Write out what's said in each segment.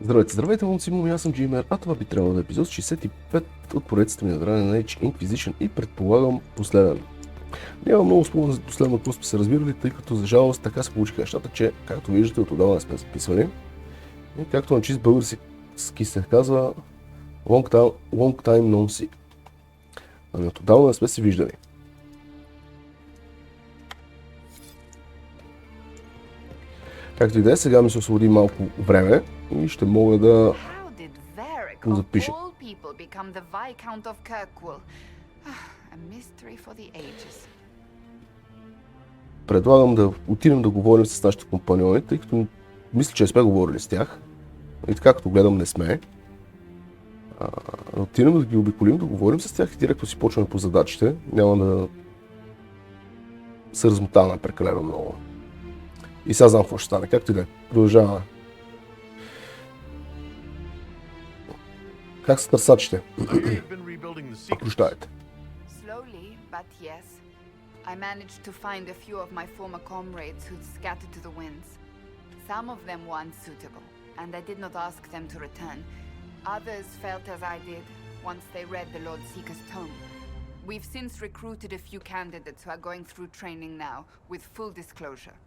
Здравейте, здравейте, момци, аз съм Джимер, а това би трябвало да е епизод 65 от поредицата ми на Inquisition и предполагам последен. Няма много спомена за последно, какво сме се разбирали, тъй като за жалост така се получиха нещата, че, както виждате, от отдавна сме записвали. И както на чист български се казва, long time no see. Ами от отдавна не сме се виждали. Както и да е, сега ми се освободи малко време и ще мога да го запиша. Предлагам да отидем да говорим с нашите компаньони, тъй като мисля, че не сме говорили с тях. И така, като гледам, не сме. Да отидем да ги обиколим, да говорим с тях и директно си почваме по задачите. Няма да се размотаваме прекалено много. И сега знам какво ще стане, както и да е. Продължаваме. Как са търсачите? Прощавайте. I managed to find a few of my former comrades who'd scattered to the winds. Some of them were unsuitable, and I did not ask them to return. Others felt as I did once they read the Lord Seeker's tome. We've since recruited a few candidates who are going through training now, with full disclosure.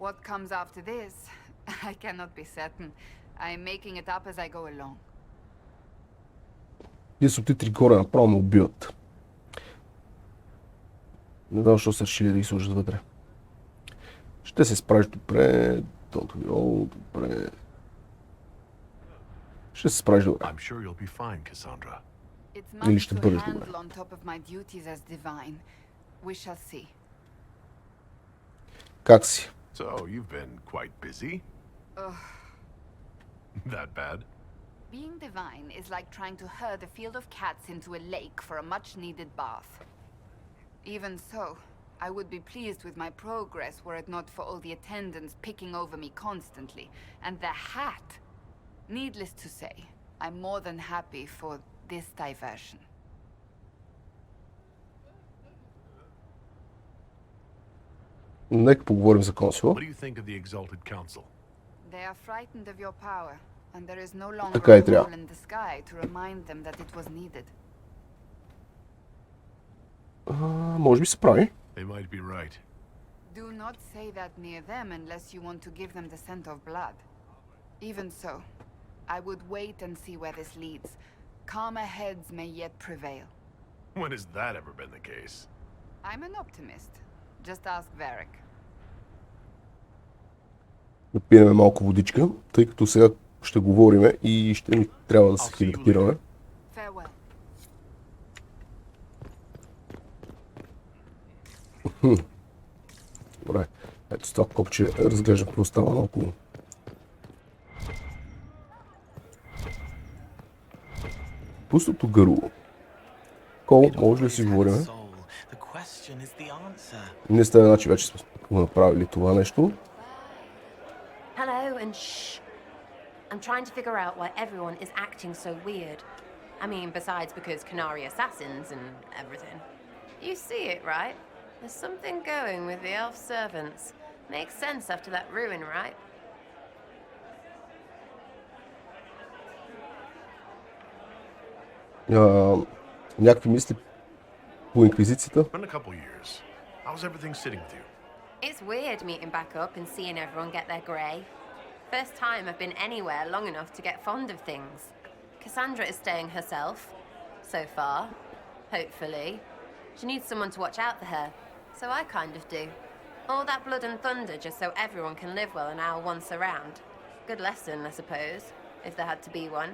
What comes after this, I cannot be certain. I am making it up as I go along. Тези субтитри горе направо ме убиват. Не знам, защо са решили да ги сложат вътре. Ще се справиш добре. Добре. Ще се справиш добре. Или ще бъдеш добре. Как си? So, you've been quite busy? That bad? Being divine is like trying to herd a field of cats into a lake for a much-needed bath. Even so, I would be pleased with my progress were it not for all the attendants picking over me constantly. And the hat! Needless to say, I'm more than happy for this diversion. Нека поговорим за консула. What do you think of the exalted council? They are frightened of your power, and there is no longer Така и a трябва. hole in the sky to remind them that it was needed. Може би се прави. They might be right. Do not say that near them unless you want to give them the scent of blood. Even so, I would wait and see where this leads. Calmer heads may yet prevail. When has that ever been the case? I'm an optimist. Just ask Varric. Да пиеме малко водичка, тъй като сега ще говориме и ще ни трябва да се хидратираме. Farewell. Добре, ето с това копче разглеждам какво става наоколо. Пустото гърло. Кол, може ли да си говорим? Ние сте значи вече сме направили това нещо. Hello and shh. I'm trying to figure out why everyone is acting so weird. I mean, besides because Canary assassins and everything. You see it, right? There's something going with the elf servants. Makes sense after that ruin, right? Някакви мисли по Инквизицията? Been a couple years. How's everything sitting with you? It's weird meeting back up and seeing everyone get their grey. First time I've been anywhere long enough to get fond of things. Cassandra is staying herself, so far. Hopefully. She needs someone to watch out for her, so I kind of do. All that blood and thunder just so everyone can live well an hour once around. Good lesson, I suppose, if there had to be one.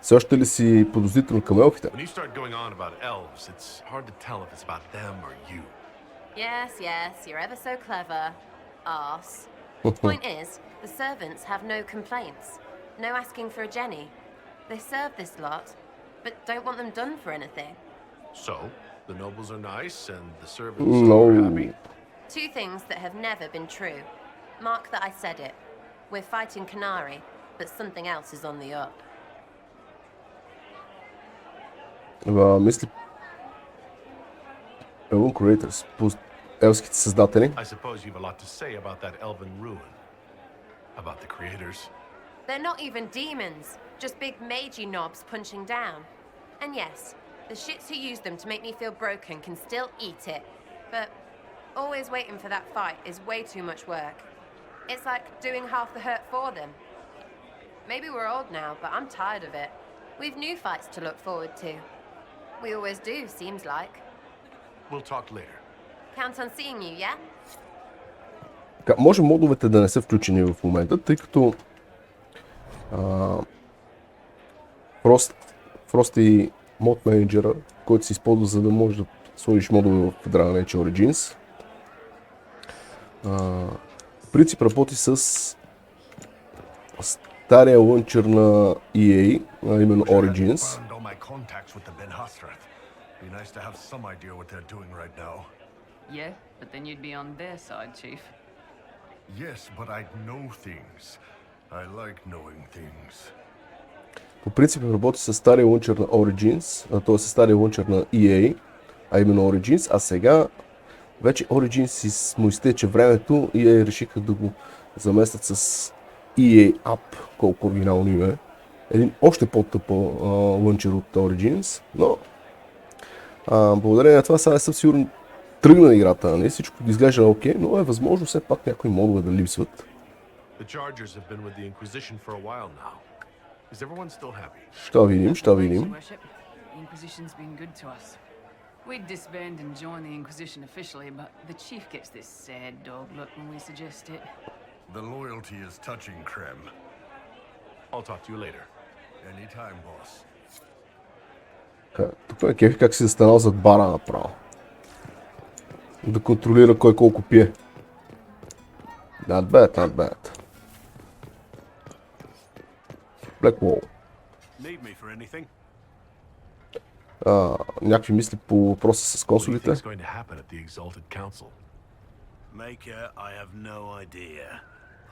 Все още ли си подозрително към елфите? When you start going on about elves, it's hard to tell if it's about them or you. Yes, you're ever so clever. Arse. Point is, the servants have no complaints. No asking for a Jenny. They serve this lot, but don't want them done for anything. So, the nobles are nice and the servants are happy? Two things that have never been true. Mark that I said it. We're fighting Canary, but something else is on the up. Мисли... Elven Creators, елските създатели. I suppose you've a lot to say about that elven ruin. about the creators. They're not even demons, just big magey knobs punching down. And yes, the shits who use them to make me feel broken can still eat it. But always waiting for that fight is way too much work. It's like doing half the hurt for them. Maybe we're old now, but I'm tired of it. We've new fights to look forward to. We always do, seems like. We'll talk later. Count on seeing you, yeah? Може модовете да не са включени в момента, тъй като Фрости мод менеджера, който се използва, за да можеш да сложиш модове в Dragon Age Origins. В принцип работи с стария лънчер на EA, а именно Origins. Yeah, but then you'd be on their side, Chief. Yes, but I'd know things. I like knowing things. По принцип работи с стария лънчер на Origins, т.е. с стария лънчер на EA, а именно Origins, а сега вече Origins му изтече времето и решиха да го заместят с EA App, колко оригинално име. Един още по-тъпо лънчер от Origins, но благодарение на това сега не съм сигурен тръгна играта, не всичко изглежда окей, но е възможно все пак някои модове да липсват. The Chargers have been with the Inquisition for a while now. Is everyone still happy? Ще видим, ще видим. Worship, the Inquisition's been good to us. We'd disband and join the Inquisition officially, but the Chief gets this sad dog look when we suggest it. The loyalty is touching, Krem. I'll talk to you later. Anytime, boss. Тук е кефи как си застанал зад бара направо. Да контролира кой колко пие. Not bad, not bad. Black Wall. Need me for anything? Някакви мисли по въпроса с консолите? What's going to happen at the Exalted Council? Maker, I have no idea.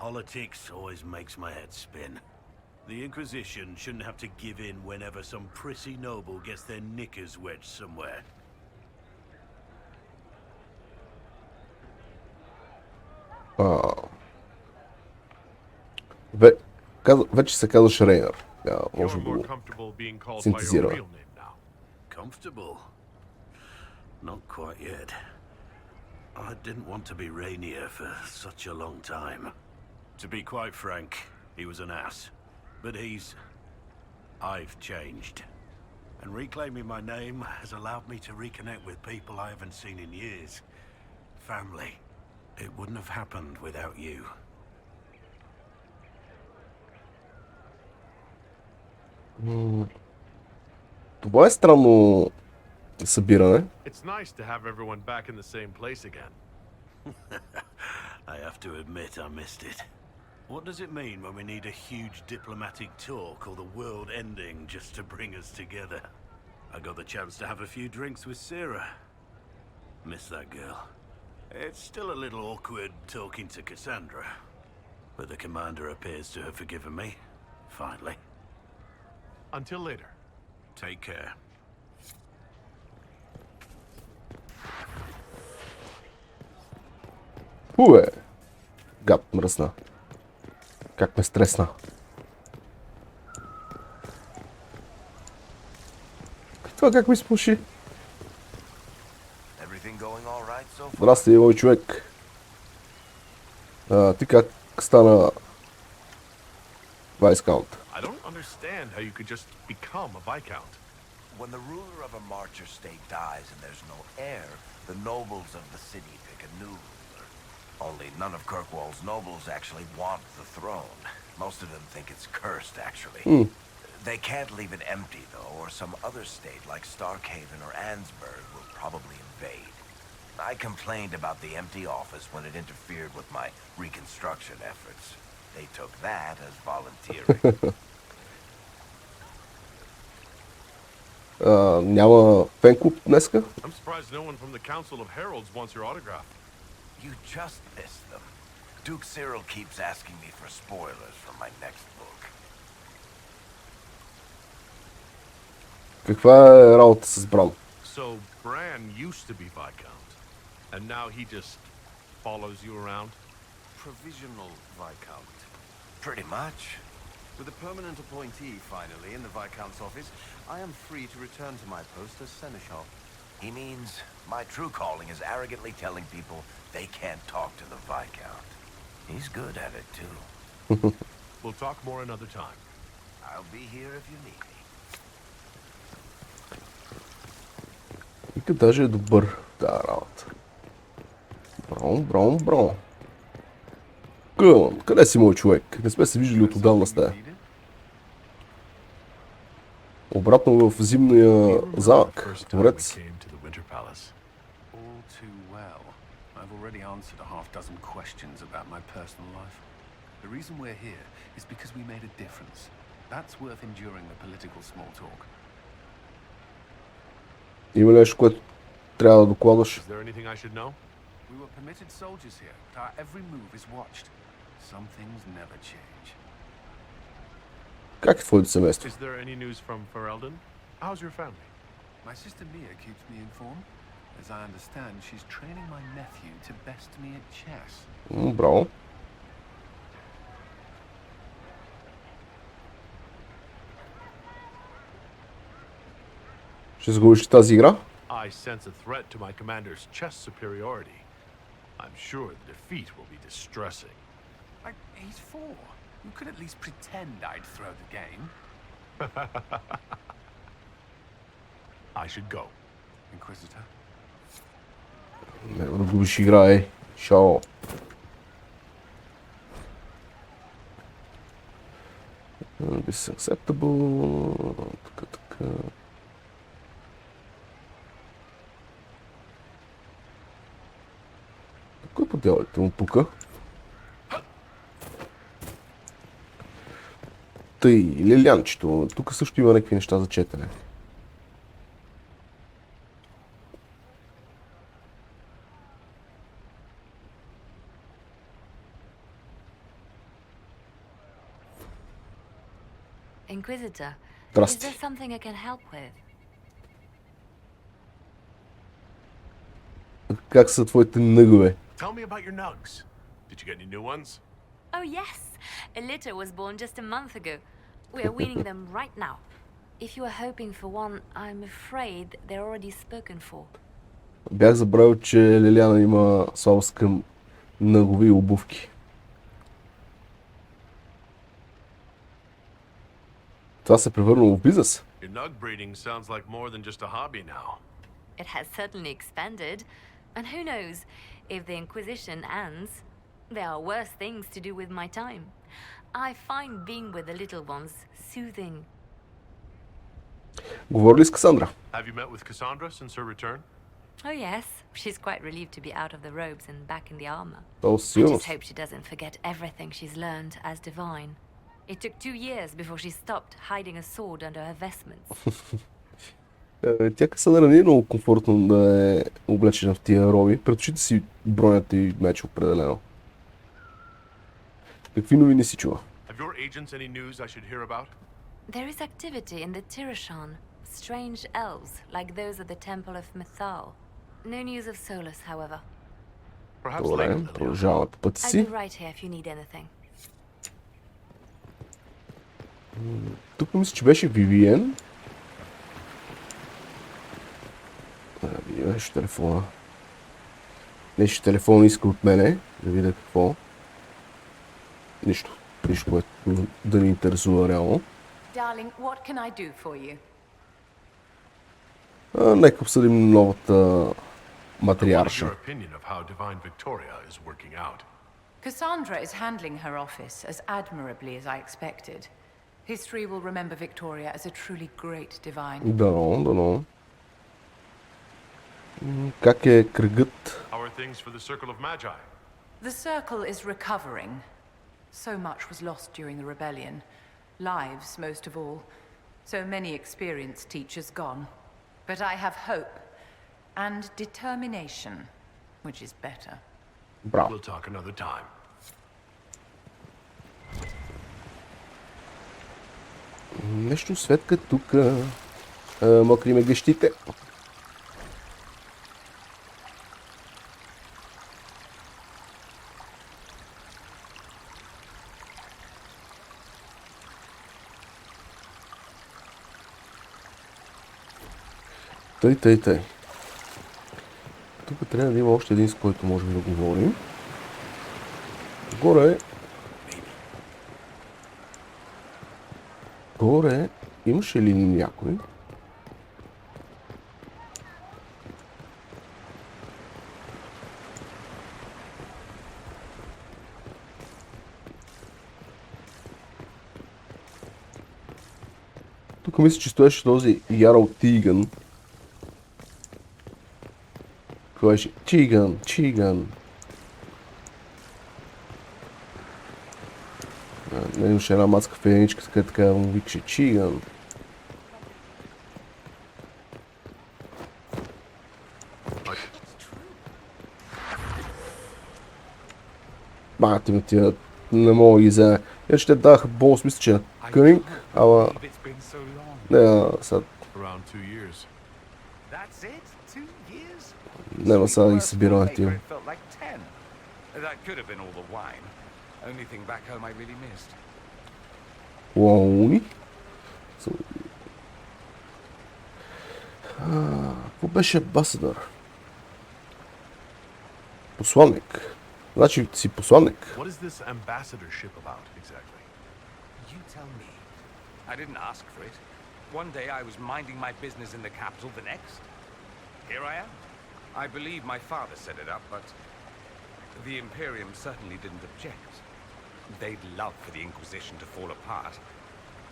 Politics always makes my head spin. The Inquisition shouldn't have to give in whenever some prissy noble gets their knickers wedged somewhere. Вече се казваш Рейнър. Може You're би more го comfortable being called by your синтезира. real name now. Comfortable? Not quite yet. I didn't want to be Rainier for such a long time. To be quite frank, he was an ass. But I've changed. And reclaiming my name has allowed me to reconnect with people I haven't seen in years. Family. It wouldn't have happened without you. Това е странно събиране. It's nice to have everyone back in the same place again. I have to admit I missed it. What does it mean when we need a huge diplomatic talk or the world ending just to bring us together? I got the chance to have a few drinks with Sarah. Miss that girl. It's still a little awkward talking to Cassandra, but the commander appears to have forgiven me, finally. Until later. Take care. Гад мръсна. Как ме стресна. Това как ми сплаши? Здрасти, мой човек. Ти как стана Viscount? I don't understand how you could just become a Viscount. When the ruler of a marcher state dies and there's no heir, the nobles of the city pick a new ruler. Only none of Kirkwall's nobles actually want the throne. Most of them think it's cursed, actually. They can't leave it empty, though, or some other state like Starkhaven or Ansburg will probably invade. I complained about the empty office when it interfered with my reconstruction efforts. They took that as volunteering. Няма фен-клуб днеска? I'm surprised no one from the Council of Heralds wants your autograph. You just missed them. Duke Cyril keeps asking me for spoilers for my next book. Каква е работа с Бран? So Bran used to be Viscount, and now he just follows you around? Provisional Viscount. Pretty much. With a permanent appointee finally in the Viscount's office, I am free to return to my post as Seneschal. He means my true calling is arrogantly telling people they can't talk to the Viscount. He's good at it too. We'll talk more another time. I'll be here if you need me. Вика даже е добър тази работа. Браун. Къде си мой човек? Не сме се виждали от отдавна с тая. Обратно в зимния замък. Творец. All too well. I've already answered a half dozen questions about my personal life. The reason we're here is because we made a difference. That's worth enduring the political small talk. Има ли нещо, което трябва да докладваш? Is there anything I should know? We were permitted soldiers here, but our every move is watched. Some things never change. Как е твоето семейство? Is there any news from Ferelden? How's your family? My sister Mia keeps me informed. As I understand, she's training my nephew to best me at chess. Браво. Ще загубиш тази игра? I sense a threat to my commander's chess superiority. I'm sure the defeat will be distressing. He's 4. You could at least pretend I'd throw the game. I should go. Inquisitor? Не да губиш игра, ей. Шао. This acceptable. Така. Кой по дяволите му пука? Тъй, Лилянчето. Тук също има някакви неща за четене. Inquisitor, is Здрасти. there something I can help with? Как са твоите нъгове? Tell me about your nugs. Did you get any new ones? Oh yes, a litter was born just a month ago. We are weaning them right now. If you are hoping for one, I'm afraid they're already spoken for. Бях забравил, че Лиляна има слабост към нъгове и обувки. Това се превърнало в бизнес. Your nug breeding sounds like more than just a hobby now. It has certainly expanded. And who knows, if the Inquisition ends, there are worse things to do with my time. I find being with the little ones soothing. Говори ли с Касандра? Have you met with Cassandra since her return? Oh yes, she's quite relieved to be out of the robes and back in the armor. То I сигурно. just hope she doesn't forget everything she's learned as divine. It took 2 years before she stopped hiding a sword under her vestments. Тя Касандра не е много комфортно да е облечена в тия роби. Пред очите си бронята и меч определено. Какви новини си чува? Have your agents any news I should hear about? There is activity in the Tirashan, strange elves like those at the Temple of Mythal. No news of Solus, however. Perhaps Добре, later, Liliana. продължаваме по пътя I'll си. be right here if you need anything. Тук мисля, че беше Вивиен. Беше телефона. Нещо телефон иска от мене. Да видя какво. Нищо, което да ни интересува реално. Darling, what can I do for you? Нека обсъдим новата I wanted матриарша. your opinion of how Divine Victoria is working out. Cassandra is handling her office as admirably as I expected. History will remember Victoria as a truly great divine. Дано. Как е кръгът? How are things for the Circle of Magi? The Circle is recovering. So much was lost during the rebellion. Lives, most of all. So many experienced teachers gone. But I have hope and determination, which is better. Браво. We'll talk another time. Нещо светка тук. Мокри ме гъщите. Тъй. Тук трябва да има още един, с който можем да говорим. Горе имаше ли някой? Тук мисля, че стоеше този ярал тигън. Кой беше? Чиган. Не имаше една мацка феничка, така му викаше Чиган. Бати ми тия, не мога да ги вземе. Иначе те даха бонус, мисля, че на Кънинг, ама... Не, сега... Няма сега да ги събираме тия. Лауни? Какво беше амбасадър? Посланник. Значи си посланник. What is this ambassadorship about, exactly? You tell me. I didn't ask for it. One day I was minding my business in the capital, the next, here I am. I believe my father set it up, but the Imperium certainly didn't object. They'd love for the Inquisition to fall apart,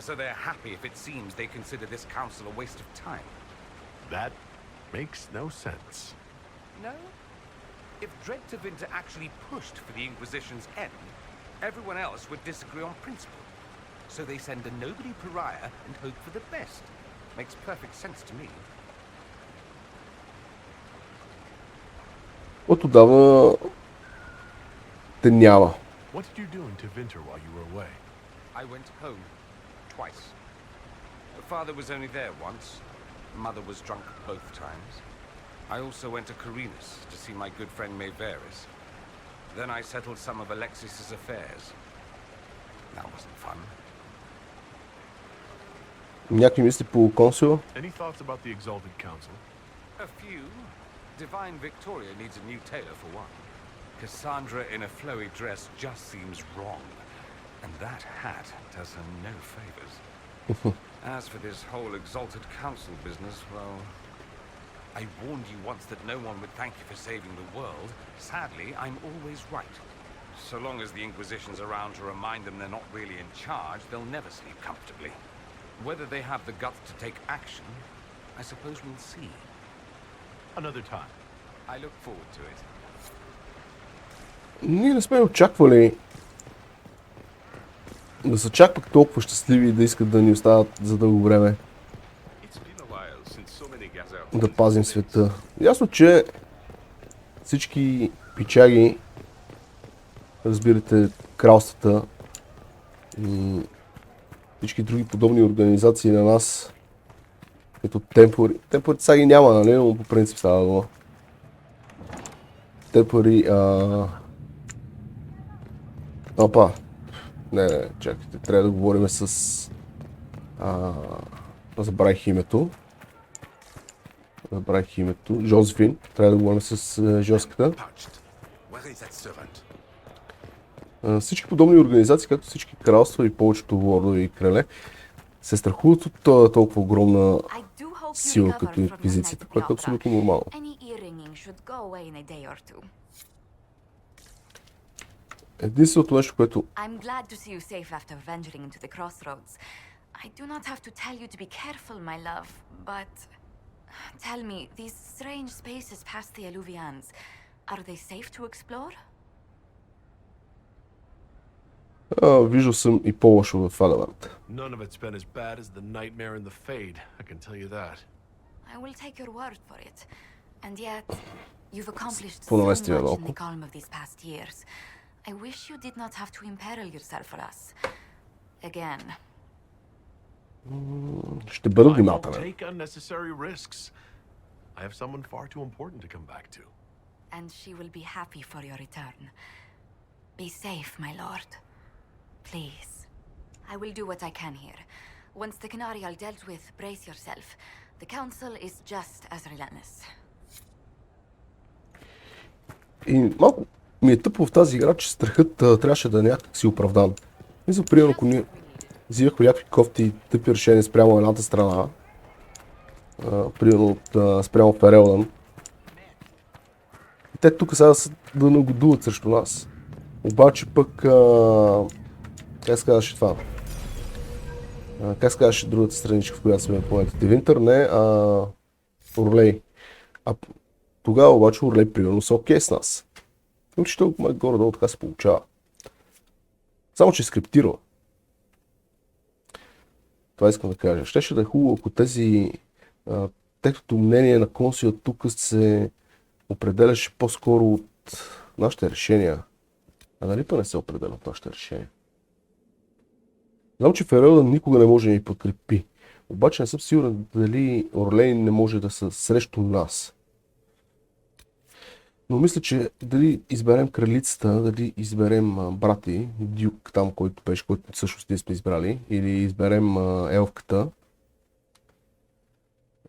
so they're happy if it seems they consider this council a waste of time. That makes no sense. No? If Dredtavinter actually pushed for the Inquisition's end, everyone else would disagree on principle. So they send a nobody pariah and hope for the best. Makes perfect sense to me. От тогава те няма. What did you do in Tevinter while you were away? I went home twice. Father was only there once. Mother was drunk both times. I also went to Carinus to see my good friend Mayveris. Then I settled some of Alexis's affairs. That wasn't fun. Някакви мисли по консула? Any thoughts about the Exalted Council? A few. Divine Victoria needs a new tailor for one. Cassandra in a flowy dress just seems wrong. And that hat does her no favors. As for this whole Exalted Council business, well... I warned you once that no one would thank you for saving the world. Sadly, I'm always right. So long as the Inquisition's around to remind them they're not really in charge, they'll never sleep comfortably. Whether they have the guts to take action, I suppose we'll see. Another time. I look forward to it. Ние не сме очаквали да са чак пък толкова щастливи и да искат да ни остават за дълго време да пазим света. Ясно, че всички пичаги, разбирате, кралствата и всички други подобни организации на нас, като темпори. Темпорите сега ги няма, нали? Но по принцип става дума. Темпори, Опа. Не, чакайте, трябва да говорим с... Забравих името. Жозефин. Трябва да говорим с Жозката. Всички подобни организации, както всички кралства и повечето лордове и крале, се страхуват от толкова огромна сила като инквизицията, което е абсолютно нормално. Единственото нещо, което... I'm glad to see you safe after venturing into the crossroads. I do not have to tell you to be careful, my love, but... Tell me, these strange spaces past the Alluvians, are they safe to explore? Виждал съм и по-лошо в Агалант. None of it's been as bad as the nightmare in the Fade, I can tell you that. I will take your word for it. And yet, you've accomplished so По-навести much in малко. the calm of these past years. I wish you did not have to imperil yourself for us. Again. Ще бъда I won't внимателен. take unnecessary risks. I have someone far too important to come back to. And she will be happy for your return. Be safe, my lord. Please. I will do what I can here. Once the Canary are dealt with, brace yourself. The council is just as relentless. И малко ми е тъпо в тази игра, че страхът трябваше да е някак си оправдан. Мисля, примерно, ако ние взимахме някакви кофти тъпи решения спрямо едната страна, примерно спрямо Ферелдън, и те тук сега да нагодуват срещу нас. Обаче пък, как се казваше това? Как се казваше другата страничка, в която сме в момента? Девинтър, не, Орлей. А тогава обаче Орлей примерно са окей с нас. Че толкова горе-долу така се получава. Само че е скриптирала. Това искам да кажа. Щеше да е хубаво, ако тези техното мнение на консула тук се определяше по-скоро от нашите решения. А дали па не се определя от нашите решения? Знам, че Ферелдън никога не може да ни подкрепи. Обаче не съм сигурен дали Орлей не може да са срещу нас. Но мисля, че дали изберем кралицата, дали изберем брати, Дюк там, който беше, който всъщност ние сме избрали, или изберем елфката,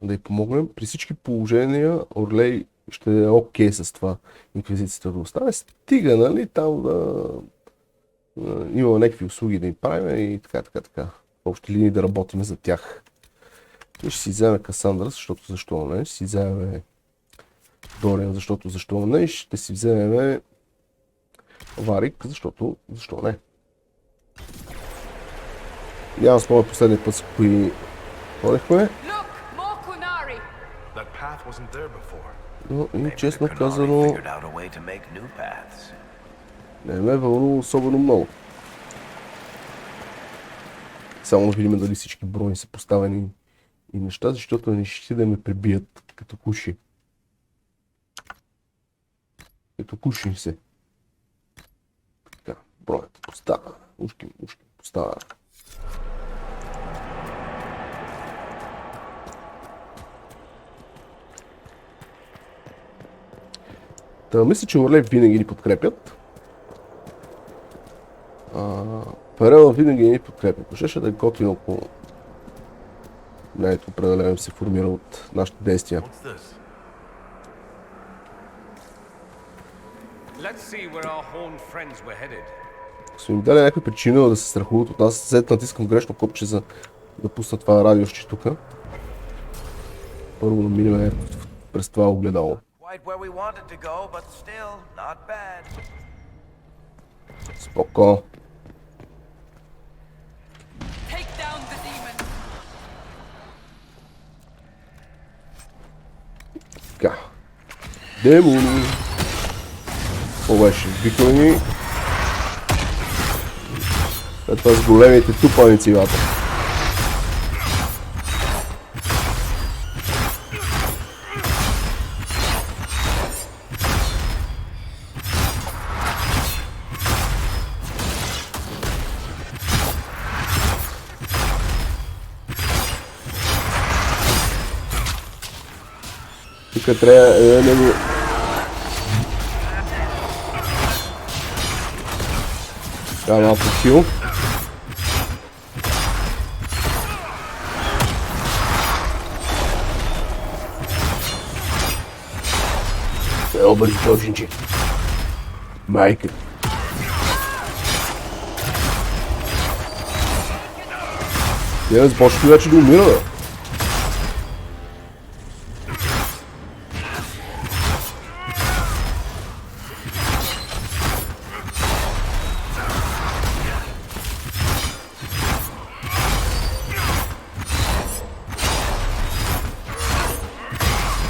да й помогнем. При всички положения Орлей ще е окей с това инквизицията да остане. Стига, нали, там да имаме някакви услуги да им правим и така. В общи линии да работим за тях. И ще си вземе Касандра, защото защо не, ще си вземе Дориан, защото защо не, и ще си вземем Варик, защото защо не. Нямам спомен последния път, с кои ходихме. Но и честно казано, не ме вълнува особено много. Само да видим дали всички брони са поставени и неща, защото не ще да ме пребият като куши. Като куши се. Така, броят поставя. Ушки поставя. Та, мисля, че Орлей винаги ни подкрепят. Ферелдън винаги ни подкрепят. Ще да е готино, ако мнението определено се формира от нашите действия. Ако са им дали някаква причина да се страхуват от нас, след натискам грешно копче за да пусна това радиоще тук. Първо да минем през това огледало. Споко. Така. Демони. Това беше викани. След това с големите тупани цивата. Тук трябва да го... Трябва малко хил. Обързи точниче. Майка. Не, започва вече да умира, бе.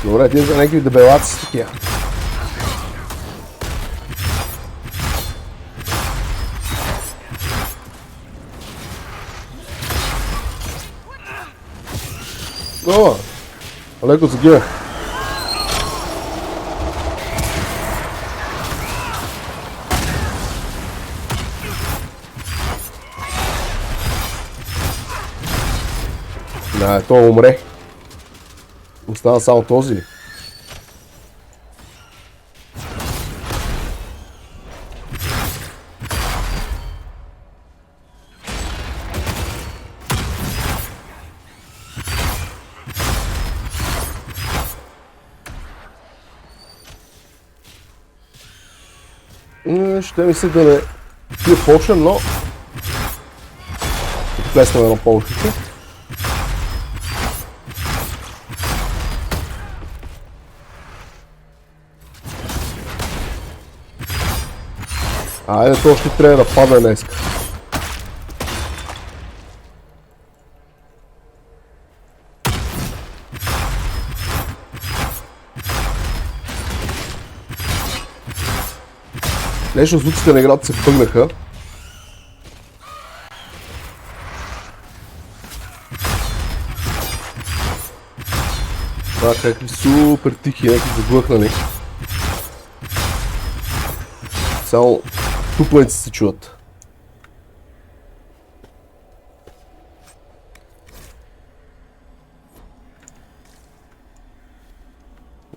Добре, тези са някакви дебелаци с такива. О, леко загива. Да, той умре. Остава само този. Ще ми се да не пия почна, но ще плеснем едно повечето. Айде, то ще трябва да пада днеска. Нещо звуците на играта се пъгнаха. Това какви супер тихи, някакви заглъхнали. Само тупленци се чуват.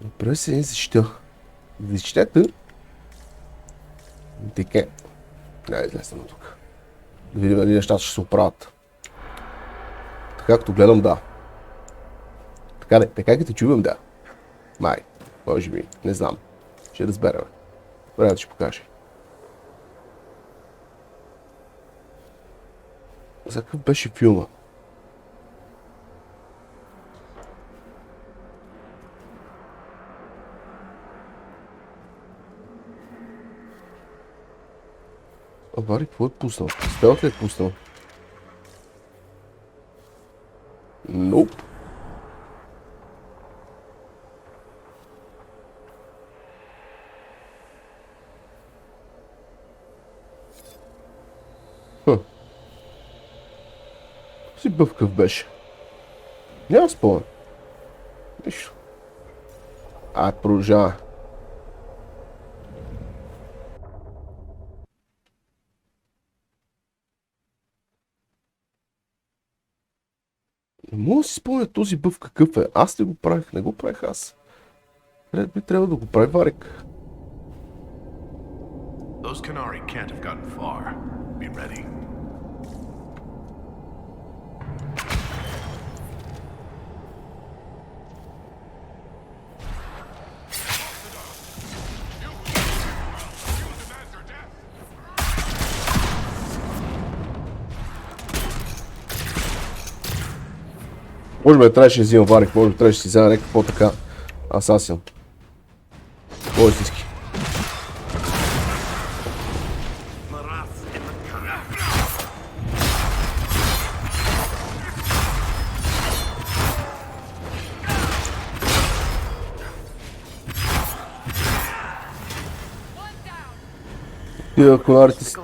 Добре се не защита. Защитата? Така. Дай излезем на тук. Да видим дали нещата ще се оправят. Така като гледам, да. Така като чувам, да. Май. Може би. Не знам. Ще разберем. Времето ще покаже. За какъв беше филма? Вари, какво е пуснал? Спелът ли е пуснал? Nope. Си бъвкав беше. Няма спомен. Нищо. Продължава. Не мога да си спомня този бъв какъв е. Аз ли го правих? Не го правих аз. Ред би трябва да го прави Варик. Those Canari can't have gotten far. Be ready. Може би трябваше да взимам Варик, може би трябваше да си взема някакъв по-така асасин. По-истински. Тия конарите си...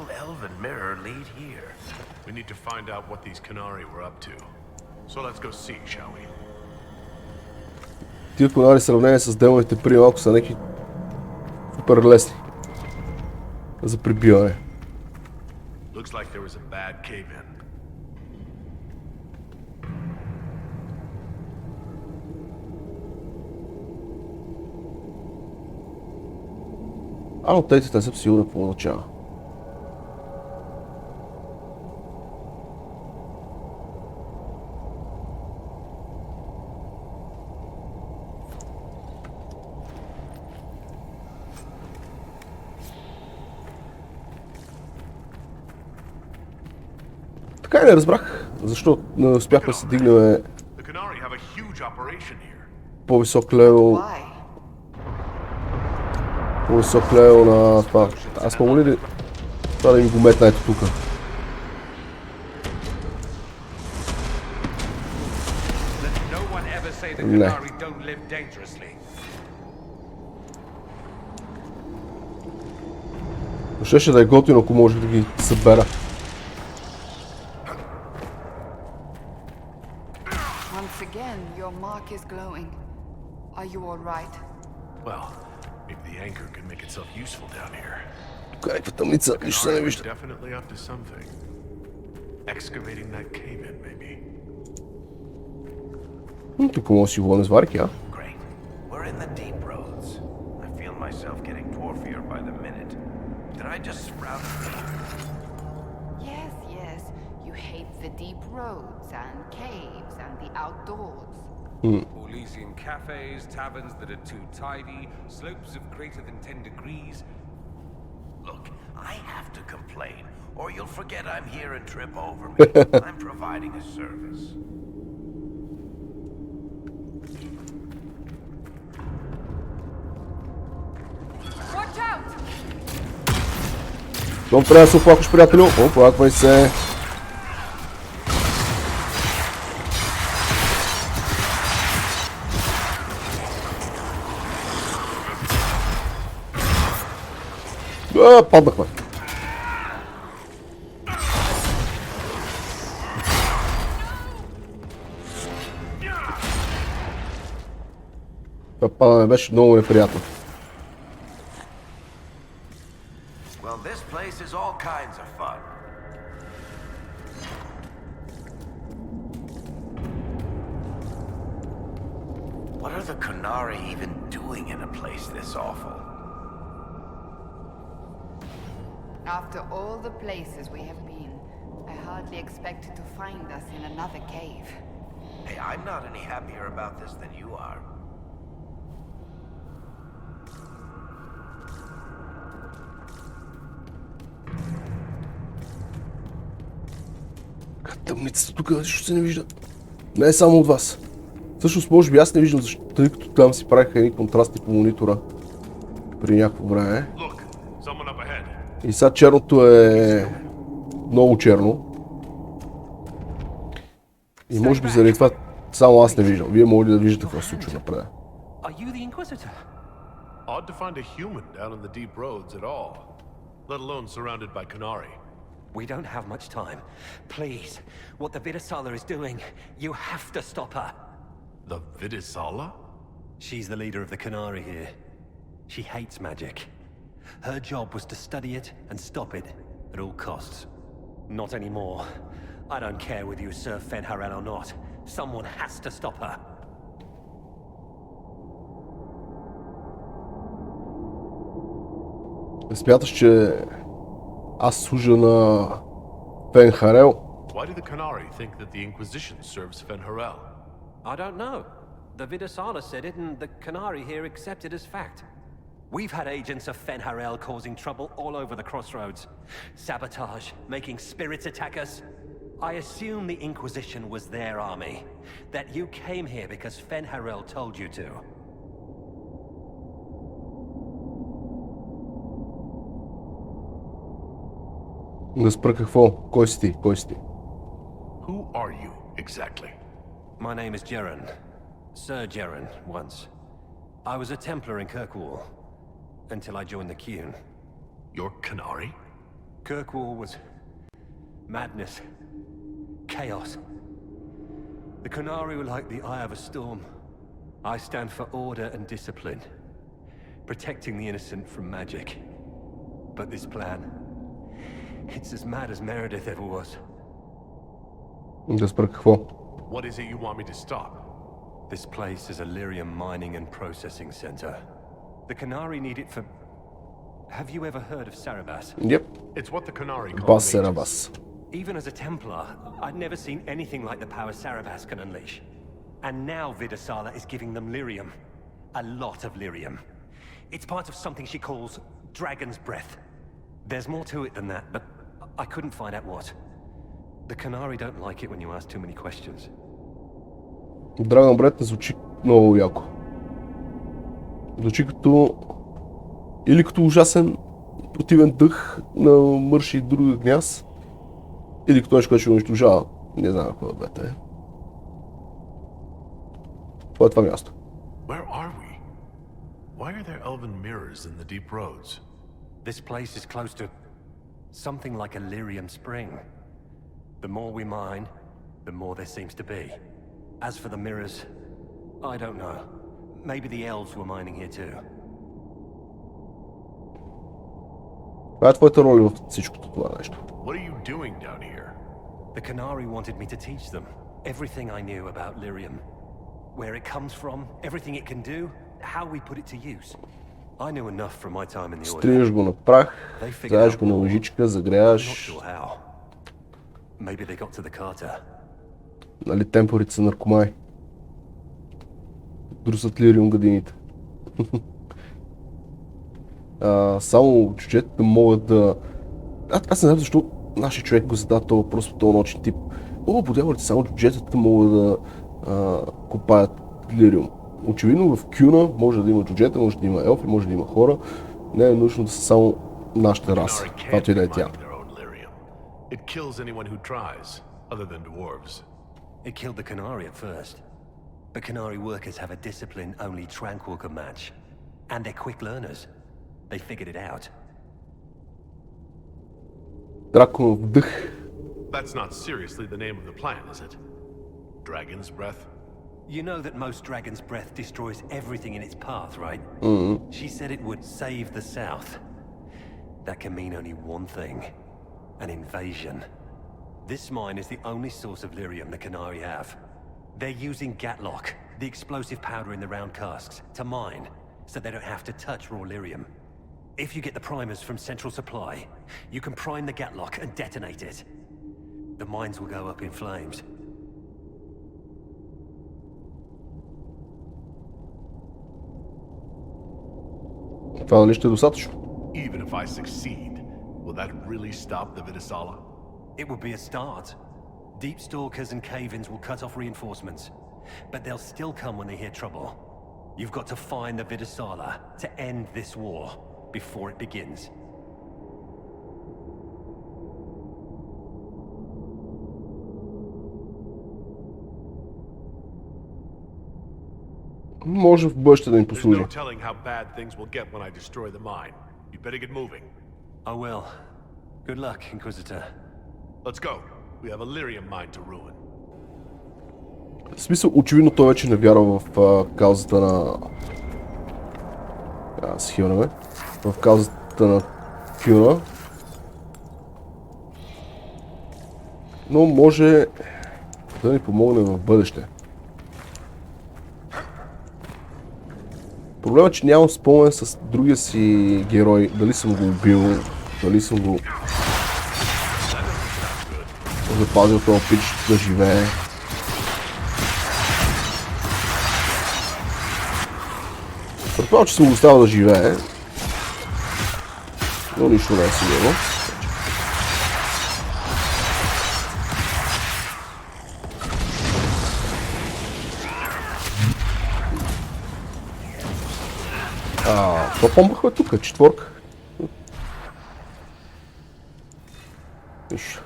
We need to find out what these Canari were up to. So let's go see, shall we? Тия конари сравнение с демоните преди малко са някакви супер лесни за прибиване. Looks like there was a bad cave-in. Но третата не съм сигурен какво означава. Така и не разбрах, защо не успяхме да се дигнем по-висок левел. По-висок левел на това. Аз мога ли това да им го метна ето тука? Не. Щеше да е готино, ако може да ги събера. Once again, your mark is glowing. Are you all right? Well, maybe the anchor could make itself useful down here. Тук е някаква тъмница, нищо се не вижда. Definitely up to something. Excavating that cave-in, maybe. Тук може да си говорим с Варки, а? Great. We're in the deep roads. I feel myself getting dwarfier by the minute. Did I just sprout a beard? Yes, yes. You hate the deep roads and caves and the outdoors. Elysian cafes, taverns that are too tidy, slopes of greater than 10 degrees. Look, I have to complain, or you'll forget I'm here and trip over me. I'm providing a service. Watch out! Щом трябва да се оплакваш, приятелю, оплаквай се. Паднахме. Това падане беше много неприятно. Well, this place is all kinds of fun. What are the Qunari even doing in a place this awful? After all the places we have been, I hardly expected to find us in another cave. Hey, I'm not any happier about this than you are. Тъмницата тук нищо се не вижда. Не е само от вас. Всъщност, може би аз не виждам, тъй като там си правиха едни контрасти по монитора при някакво време. И сега черното е много черно. И може би заради това само аз не виждам. Вие може ли да виждате какво се случва напред? Are you the Inquisitor? Odd to find a human down in the deep roads at all, let alone surrounded by Qunari. We don't have much time. Please, what the Vidisala is doing, you have to stop her. The Vidisala? She's the leader of the Qunari here. She hates magic. Her job was to study it and stop it at all costs. Not anymore. I don't care whether you serve Fenharel or not. Someone has to stop her. Смяташ, че аз служа на Фенхарел? Why do the Qunari think that the Inquisition serves Fenharel? I don't know. The Vidisala said it and the Qunari here accept it as fact. We've had agents of Fenharel causing trouble all over the crossroads. Sabotage, making spirits attack us. I assume the Inquisition was their army. That you came here because Fenharel told you to. Да спра какво? Кой си ти? Кой си ти? Who are you, exactly? My name is Jeren. Sir Jeren, once. I was a Templar in Kirkwall. Until I joined the Qun. You're Qunari? Kirkwall was madness. Chaos. The Qunari were like the eye of a storm. I stand for order and discipline. Protecting the innocent from magic. But this plan... It's as mad as Meredith ever was. Да спра какво? What is it you want me to stop? This place is a lyrium mining and processing center. The Qunari need it for... Have you ever heard of Sarabas? Yep. It's what the Qunari call Бас mages. Серабас. Even as a Templar, I'd never seen anything like the power Sarabas can unleash. And now Vidisala is giving them lyrium. A lot of lyrium. It's part of something she calls Dragon's Breath. There's more to it than that, but I couldn't find out what. The Qunari don't like it when you ask too many questions. Dragon Breath не звучи много яко. Звучи като... Или като ужасен противен дъх на мърши и друга гняз. Или като нещо, което ще унищожава. Не знам какво да двете. Това е това място. Where are we? Why are there elven mirrors in the deep roads? This place is close to something like a lyrium spring. The more we mine, the more there seems to be. As for the mirrors, I don't know. Maybe the elves were mining here too. Това е твоята роля в всичкото това нещо. What are you doing down here? The Qunari wanted me to teach them everything I knew about lyrium. Where it comes from, everything it can do, how we put it to use. I knew enough from my time in the order. Стриеш го на прах, заеш го на лъжичка, загряваш. Maybe they got to the Carter. Нали темпларите са наркомани. Друсат лириум гадините. само чуждетите могат да... Аз не знам защо нашия човек го задава това въпрос по този начин тип. По дяволите само джуджетата могат да копаят лириум. Очевидно в Кюна може да има джуджета, може да има елфи, може да има хора. Не е нужно да са само нашата раса, каквато и да е тя. It kills anyone who tries, other than dwarves. It killed the Canari at first. But Canari workers have a discipline only Tranquil can match. And they're quick learners. They figured it out. Драконов дъх. That's not seriously the name of the plant, is it? Dragon's breath? You know that most dragon's breath destroys everything in its path, right? She said it would save the South. That can mean only one thing. An invasion. This mine is the only source of lyrium the Canari have. They're using Gatlock, the explosive powder in the round casks, to mine, so they don't have to touch raw lyrium. If you get the primers from Central Supply, you can prime the Gatlock and detonate it. The mines will go up in flames. Това дали ще е достатъчно? Even if I succeed, will that really stop the Vidisala? It will be a start. Deep stalkers and cave-ins will cut off reinforcements, but they'll still come when they hear trouble. You've got to find the Vidisala to end this war before it begins. Може в бъдеще да им There's послужи. no telling how bad things will get when I destroy the mine. You better get moving. I will. Good luck, Inquisitor. Let's go. We have a lyrium mine to ruin. В смисъл, очевидно той вече не вярва в каузата на... схилнаме. В каузата на Кюна. Но може да ни помогне в бъдеще. Проблемът е, че нямам спомен с другия си герой, дали съм го убил, дали съм го запазил този пич да живее. Предполагам, че съм го оставил да живее, но нищо не е сигурно. Това помбахме тук, четворка. Виж.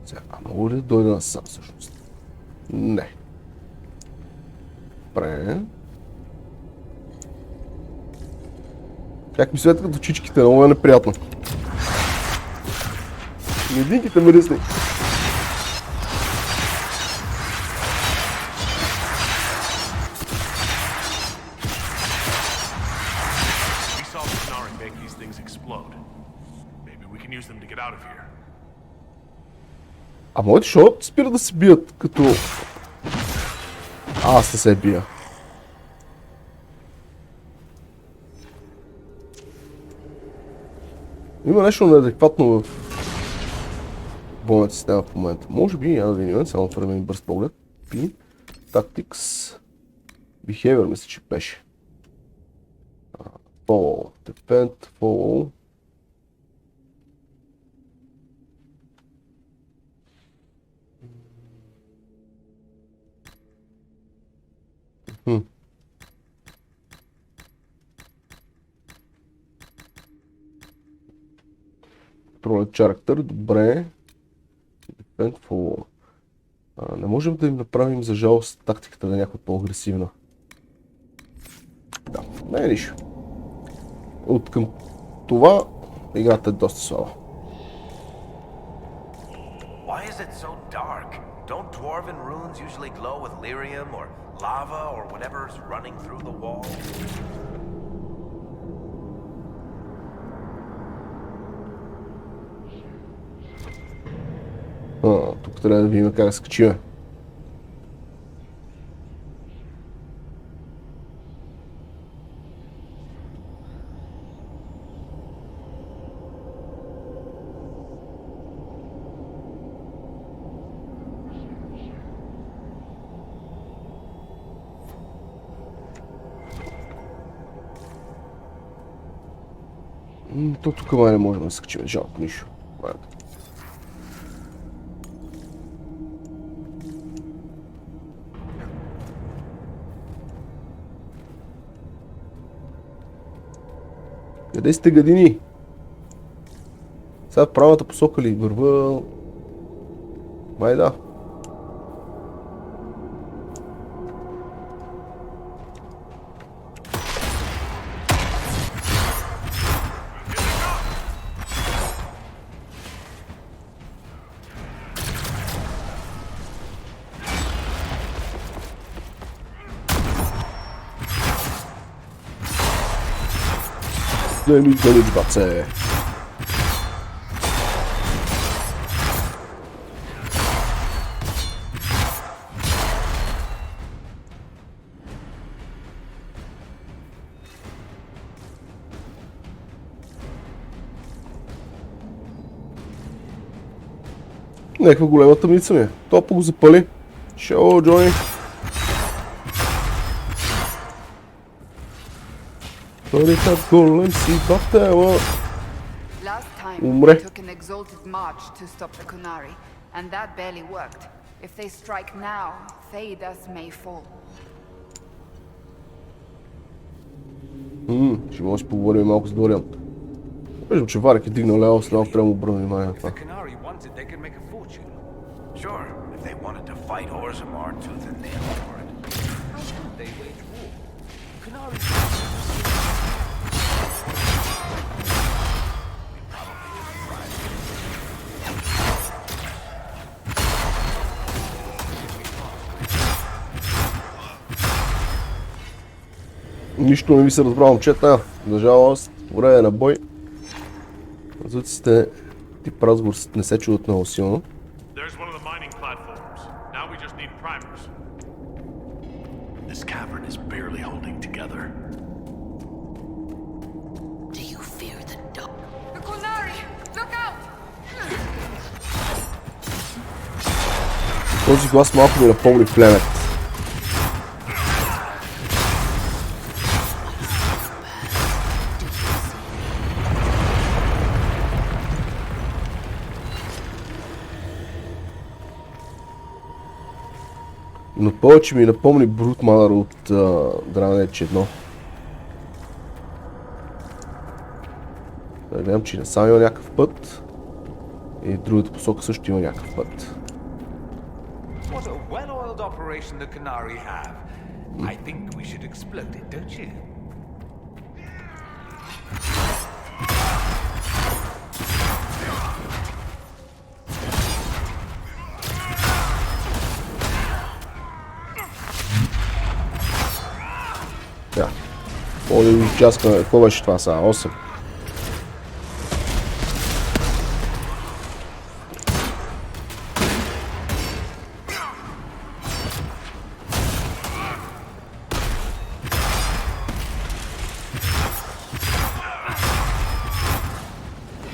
Сега, мога ли да дойда насам всъщност? Не. Добре. Как ми светят очичките, много е неприятно. Мединките ме рисни. А моите шо спира да се бият, като... Аз не се бия. Има нещо неадекватно в бойната система в момента. Може би, няма да видим, само отвърнем и бърз поглед. P, Tactics, Behavior мисля, че беше. Follow, Defend, Follow. Control Character, добре. Defend, Follow. Не можем да им направим за жалост тактиката да е някаква по-агресивна. Да, не е нищо. От към това играта е доста слаба. Why is it so dark? Don't dwarven runes usually glow with lyrium or lava or whatever's running through the wall? Тук трябва да видим как да скачиме. То тук май не можем да скачим, жалко нищо. Къде сте, гадини? Сега в правилната посока ли върва? Май да. Дай ми дълъч, баце! Някаква голема тъмница ми е. Топо го запали. Шо, Джони? Той так голем си, батело. Умре. Ще може да поговорим малко с Дориан. Виждам, че Варик е дигнал лево, след малко трябва му обърна внимание на това. Sure, if they wanted to fight Orzammar tooth and nail for it. How could they wage war? Canary... Нищо не ми се разбрал, момчета. За жалост, време на бой. Звуците тип разговор не се чуват много силно. This cavern is barely holding together. Do you fear the dark? The Kunari! Look out! Този глас малко ми напомни племет. Но повече ми напомни Брут Манър от Здравейте 1. Да гледам, че насам има някакъв път. И в другата посока също има някакъв път. What a well-oiled operation the Canary have. I think we should explode it, don't you? Да. Мога да ви часка, какво беше това сега? 8.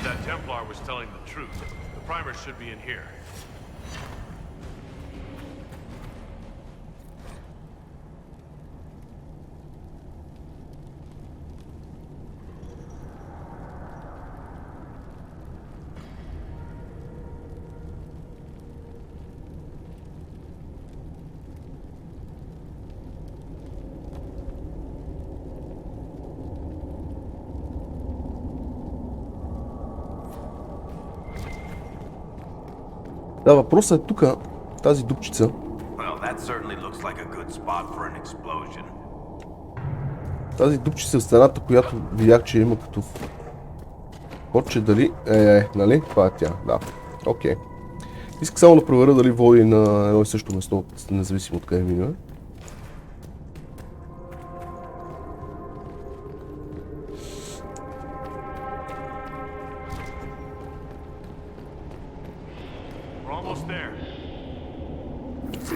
That Templar was telling the truth. The primer should be in here. Да, въпросът е тук, тази дупчица. Well, that certainly looks like a good spot for an explosion. Тази дупчица в стената, която видях, че има като Поче дали... нали? Това е тя, да. Окей. Исках само да проверя дали води на едно и също место, независимо от къде мине.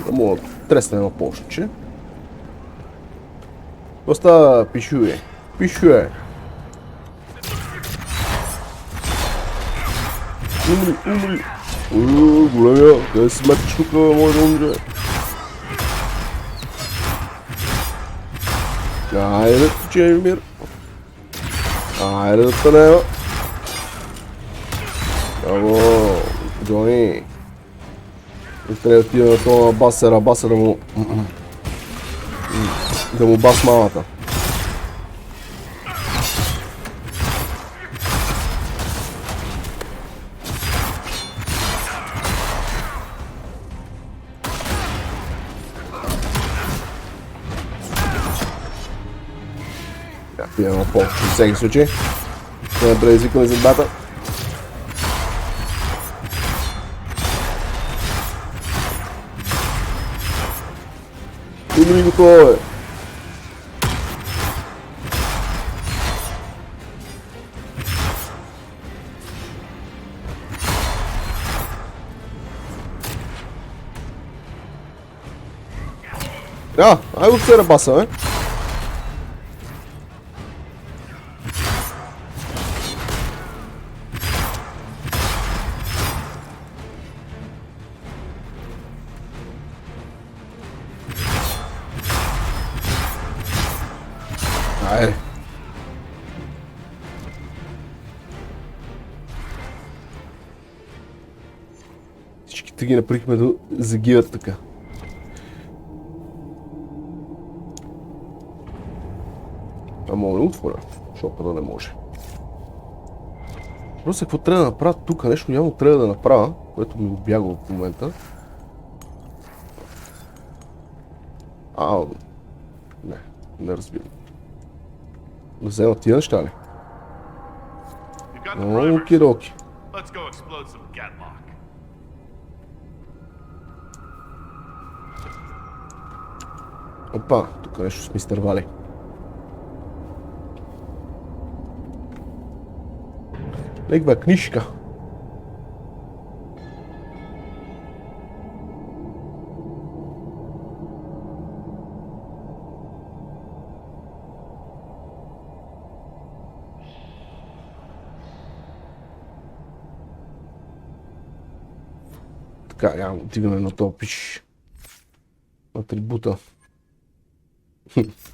Да мога да тресна едно почече. Какво става, пишуе? Пишуе! Умри! Големия! Къде си метиш тук, мой момче? Айде, че мир! Айде да тънева! Браво! Гони! И трябва да отида на това басера, баса да му... да му бас мамата. Пием по във всеки случай. Не предизвикаме съдбата. Идва ми готово, бе. Ай го се ръбаса, бе. Айде. Всичките ги направихме да загиват така. А мога да отворя, защото да не може. Просто какво трябва да направя тук? Нещо явно трябва да направя, което ми обягва в момента. Не разбирам. Да взема тия неща ли? Окей-доки. Опа, тук нещо с мистер Вали. Неква книжка. Така, я отиваме на това пиш. Атрибута.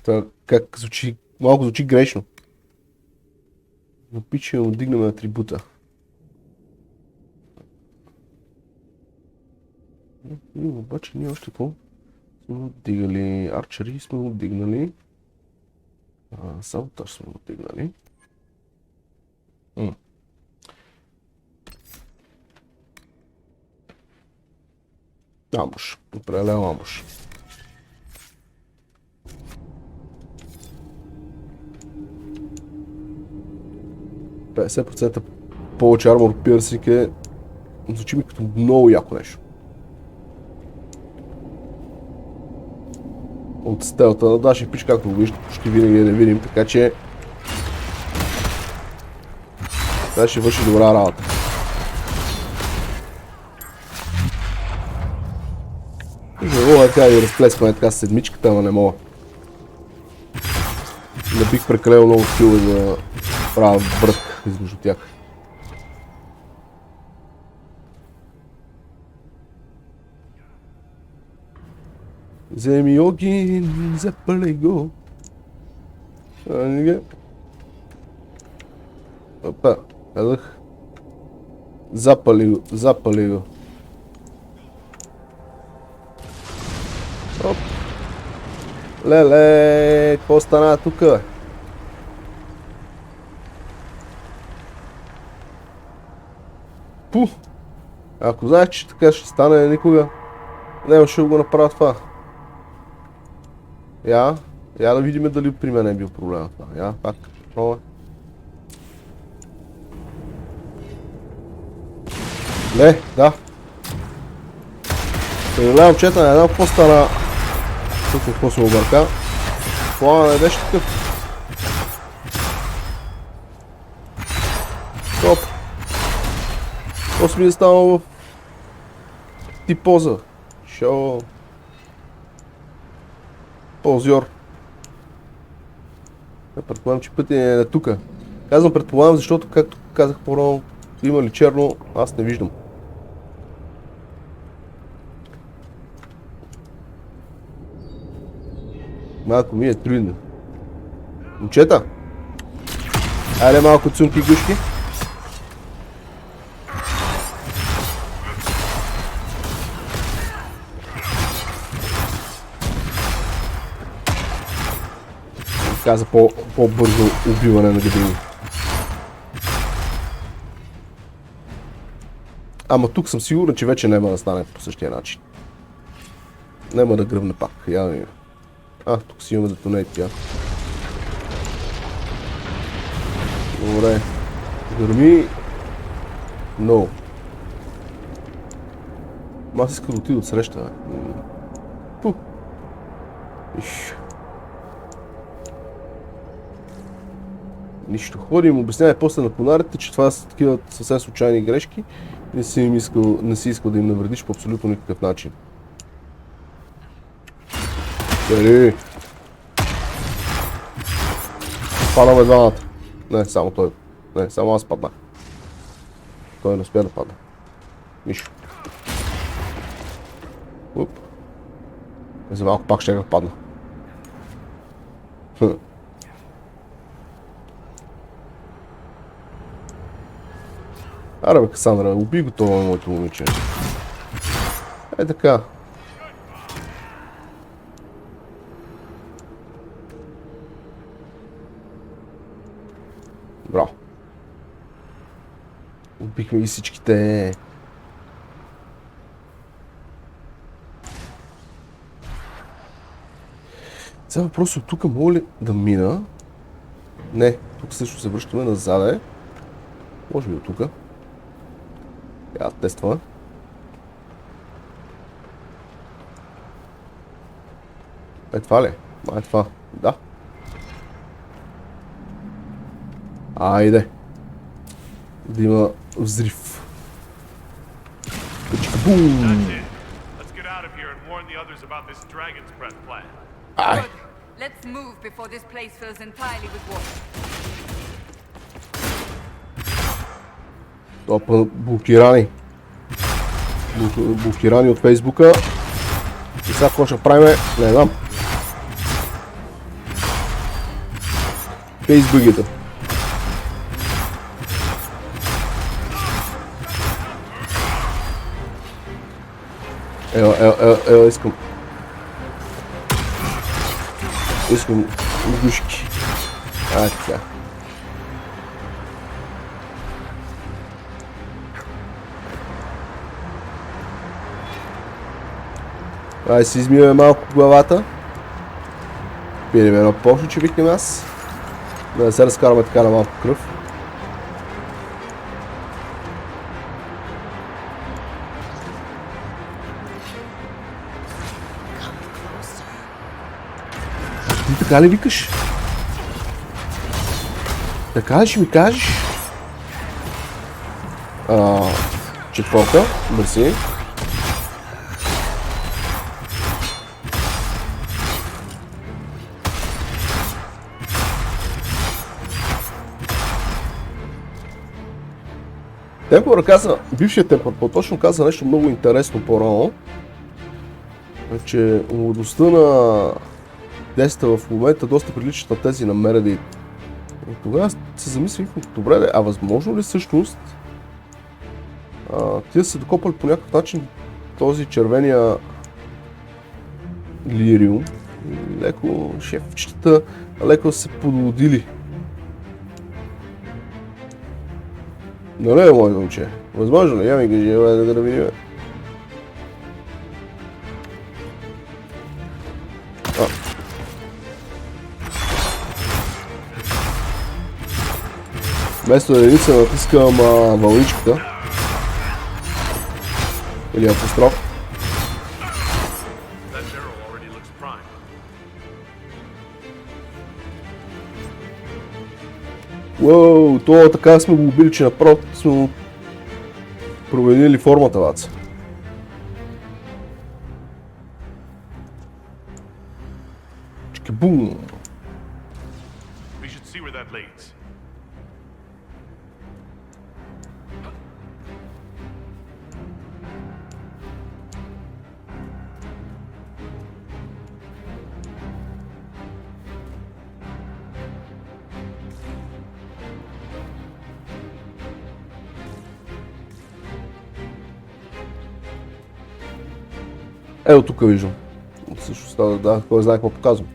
Това как звучи, малко звучи грешно. Напичаме да дигнем атрибута. И обаче ние още какво сме отдигали. Арчери сме отдигнали. Саботаж сме отдигнали. Амуш. Определено амуш. %, повече армор пирсинг е... звучи ми като много яко нещо. От стелата на нашия пич, както го виждате, почти винаги не видим, така че... това ще върши добра работа. Не мога така да ги разплескваме така с седмичката, ама не мога. Не бих прекалено много сила да правя брък измежду тях. Вземи йоги, запали го. Опа, казах. Запали го, запали го. Оп. Леле, какво стана тук, бе? Пу! Ако знаех, че така ще стане, никога нямаше да го направя това. Я да видим дали при мен е бил проблема това. Я, пак, пробвай. Не, да. Съжалявам, чета, не знам какво стана. Тук какво се обърка. Плана не беше такъв. Стоп. Какво ми е станало в типоза? Шо. Ползьор. Предполагам, че пътя е тук. Казвам предполагам, защото, както казах по-рано, има ли черно, аз не виждам. Малко ми е трудно. Момчета! Айде малко цунки гушки. така за по-бързо убиване на гадини. Ама тук съм сигурен, че вече няма да стане по същия начин. Няма да гръбне пак. Я да видим. Тук си имаме детонейт. Добре. Гърми. Но. Аз искам да отида от среща. Нищо. Ходим, обяснявай после на понарите, че това са такива съвсем случайни грешки. Не си искал да им навредиш по абсолютно никакъв начин. Ери! Падаме двамата. Не, само той. Не, само аз паднах. Той не успя да падне. Нищо. Уп. За малко пак ще падна. Аре бе, Касандра, убий го това моето момиче. Така. Браво. Убихме ги всичките. Сега въпрос от тук мога ли да мина? Не, тук също се връщаме назаде. Може би от тук. Я тестваме. Това ли? Това. Да. Айде. Да има взрив. Бум! Ай! Let's move before this place fills entirely with water. Топа блокирани. Блокирани от Фейсбука. И сега какво ще правим? Не знам. Фейсбугите. Искам. Искам гушки. Така. Ай си измиваме малко главата. Пием едно пощо, че викнем аз. Да не се разкарваме така на малко кръв. Ти така ли викаш? Така ли ще ми кажеш? Четвърта, мерси. Темпора каза, бившият Темпор по-точно каза нещо много интересно по-рано. Че младостта на деста в момента доста приличат на тези на Мередит. И тогава се замислих, добре, възможно ли всъщност тия са докопали по някакъв начин този червения лириум. Леко шефчетата леко се подлудили. Нали, мой момче? Възможно ли? Я ми кажи, да видим. Вместо да единица натискам вълничката. Или апостроф. Уоу, това така сме го убили, че направо сме му променили формата, ваца. Чики-бум! Ето тук виждам. Също става, да, кой знае какво показвам.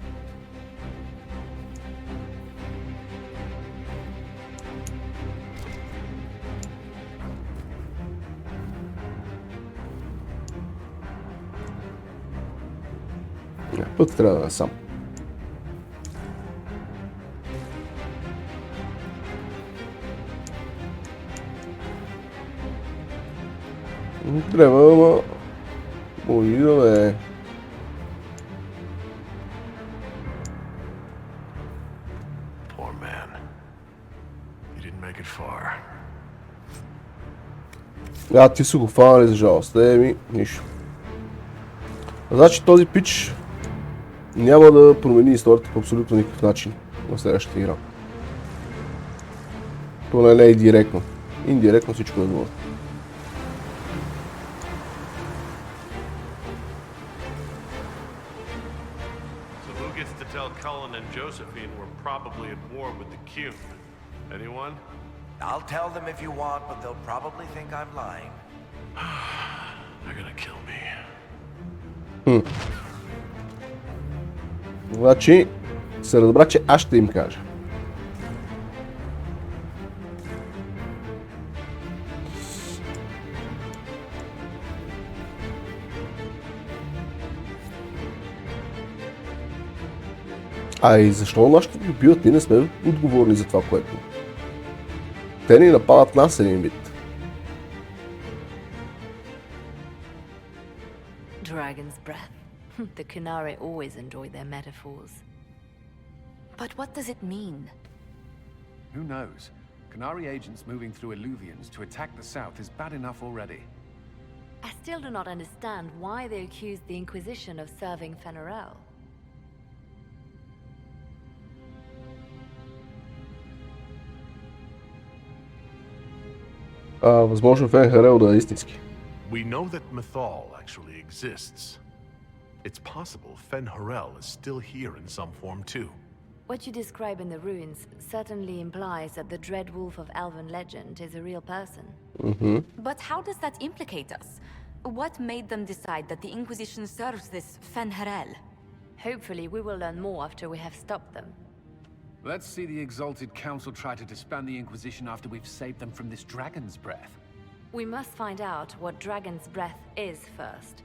Път трябва да е сам. Трябва, ама... Мои да бе. Poor man. He didn't make it far. Ти са го фанали за жалост. Нищо. Значи този пич няма да промени историята по абсолютно никакъв начин на следващата игра. Поне не и директно. Индиректно всичко е добро. Josephine were probably at war with the Q. Anyone? I'll tell them if you want, but they'll probably think I'm lying. They're gonna kill me. Значи, се разбра, че аз ще им кажа. И защо нашите ги убиват? Ние не сме отговорни за това, което. Те ни нападат нас един вид. Dragon's breath. The Kunari always enjoy their metaphors. But what does it mean? Who knows? Kunari agents moving through Illuvians to attack the south is bad enough already. I still do not understand why they accused the Inquisition of serving Fenarel. Възможно Фенхарел да е истински. We know that Mythal actually exists. It's possible Fenharel is still here in some form too. What you describe in the ruins certainly implies that the dread wolf of Elven legend is a real person. But how does that implicate us? What made them decide that the Inquisition serves this Fenharel? Hopefully we will learn more after we have stopped them. Let's see the Exalted Council try to disband the Inquisition after we've saved them from this dragon's breath. We must find out what Dragon's Breath is first.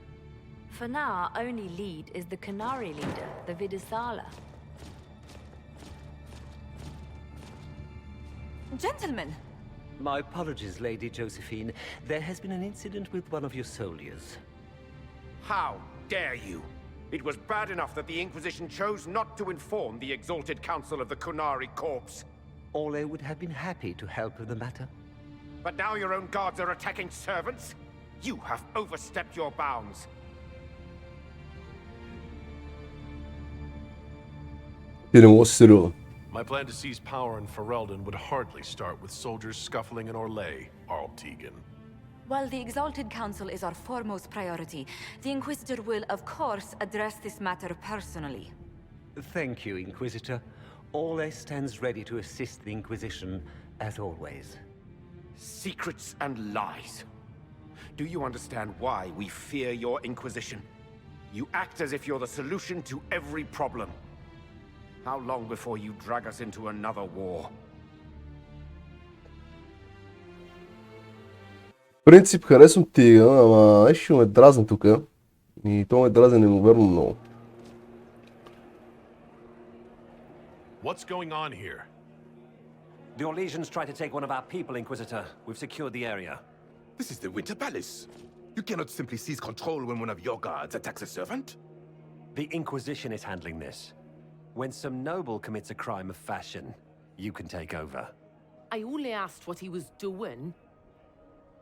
For now, our only lead is the Kunari leader, the Vidisala. Gentlemen! My apologies, Lady Josephine. There has been an incident with one of your soldiers. How dare you? It was bad enough that the Inquisition chose not to inform the Exalted Council of the Kunari Corps. Orle would have been happy to help with the matter. But now your own guards are attacking servants? You have overstepped your bounds. My plan to seize power in Ferelden would hardly start with soldiers scuffling in Orlais, Arl Tegan. While the Exalted Council is our foremost priority, the Inquisitor will, of course, address this matter personally. Thank you, Inquisitor. Orle stands ready to assist the Inquisition, as always. Secrets and lies. Do you understand why we fear your Inquisition? You act as if you're the solution to every problem. How long before you drag us into another war? Принцип харесвам тига, ама нещо ме дразни тук. И то ме дразни неимоверно много. What's going on here? The Orlesians try to take one of our people, Inquisitor. We've secured the area. This is the Winter Palace. You cannot simply seize control when one of your guards attacks a servant. The Inquisition is handling this. When some noble commits a crime of fashion, you can take over. I only asked what he was doing.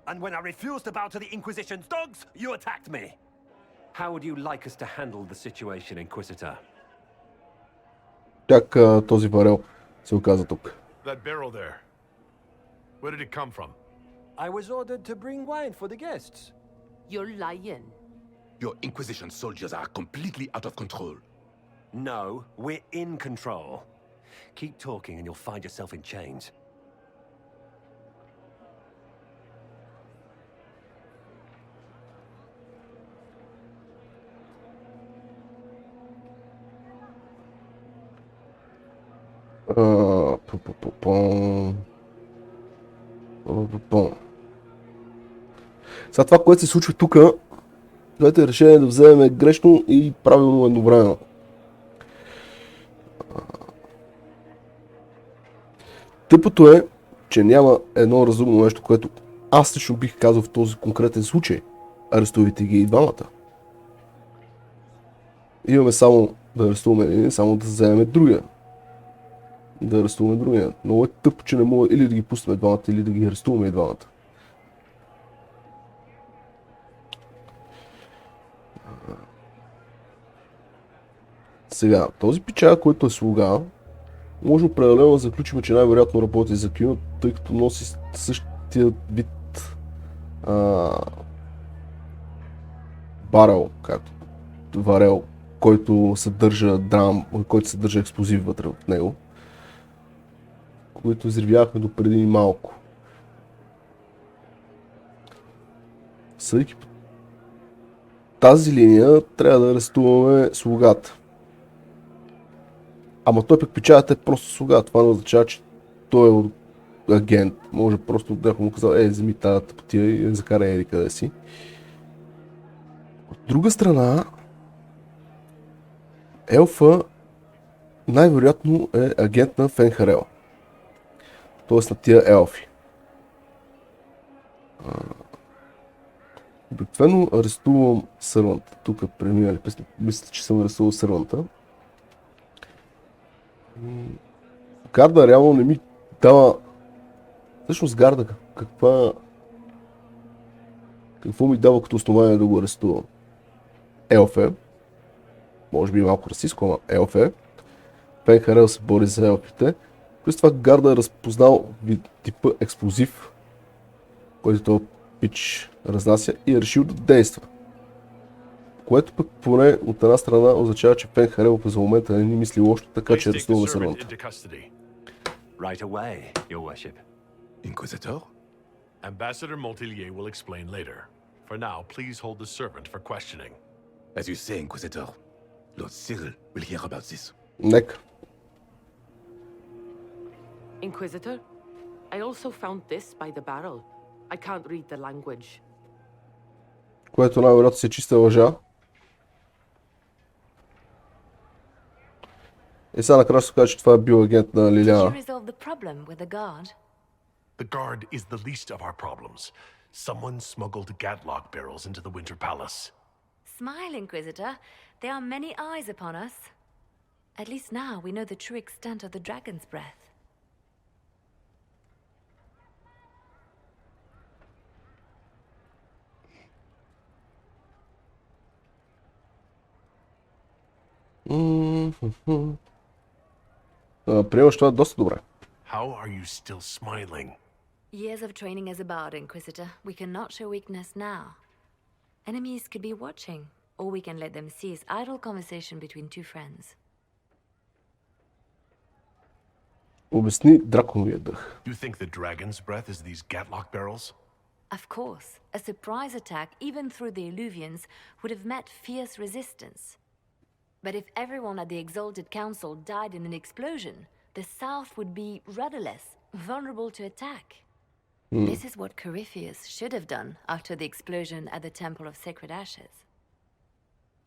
And when I refused to bow to the Inquisition's dogs, you attacked me. How would you like us to handle the situation, Inquisitor? Как този варел се оказа тук? That barrel there. Where did it come from? I was ordered to bring wine for the guests. You're lying. Your Inquisition soldiers are completely out of control. No, we're in control. Keep talking and you'll find yourself in chains. Сега това, което се случва тук, което е решение да вземем грешно и правилно едновременно. Тъпото е, че няма едно разумно нещо, което аз лично бих казал в този конкретен случай. Арестувайте ги и двамата. Имаме само да арестуваме един, само да вземем другия. Да арестуваме другия. Много е тъпо, че не мога или да ги пуснем двамата, или да ги арестуваме и двамата. Сега, този пича, който е слуга, може определено да заключим, че най-вероятно работи за кино, тъй като носи същия вид барел, както варел, който съдържа който съдържа експлозив вътре в него, които изривявахме до преди малко. Съдейки по тази линия, трябва да арестуваме слугата. Ама той пък печалят е просто слуга. Това не означава, че той е агент. Може просто да му казал, вземи тази тъпотия и закарай еди къде си. От друга страна, елфа най-вероятно е агент на Фенхарел. Тоест на тия елфи. Обикновено арестувам сърванта. Тук преминали. Мисля, че съм арестувал сърванта. Гарда реално не ми дава... Всъщност Гарда какво ми дава като основание да го арестувам? Елф е. Може би малко расистко, ама елф е. Фенхарел се бори за елфите. Плюс това Гарда е разпознал типа експлозив, който този пич разнася и е решил да действа. Което пък поне от една страна означава, че Фенхарел за момента не ни мисли лошо, така че арестуваме сърванта. Right away, your worship. Inquisitor? Ambassador Montelier will explain later. For now, please hold the servant for questioning. As you say, Inquisitor, Lord Cyril will hear about this. Нека. Inquisitor, I also found this by the barrel. I can't read the language. Което най-вероятно се чиста лъжа. И сега накрая ще кажа, че това е бил агент на Лилиана. The guard is the least of our problems. Someone smuggled gatlock barrels into the Winter Palace. Smile, Inquisitor. There are many eyes upon us. At least now we know the true extent of the dragon's breath. Приемаш това доста добре. How are you still smiling? Years of training as a bard, Inquisitor. We cannot show weakness now. Enemies could be watching, or we can let them see as idle conversation between two friends. Обясни драконовия дъх. You think the dragon's breath is these gatlock barrels? Of course. A surprise attack, even through the Illuvians, would have met fierce resistance. But if everyone at the Exalted Council died in an explosion, the South would be rudderless, vulnerable to attack. This is what Corypheus should have done after the explosion at the Temple of Sacred Ashes.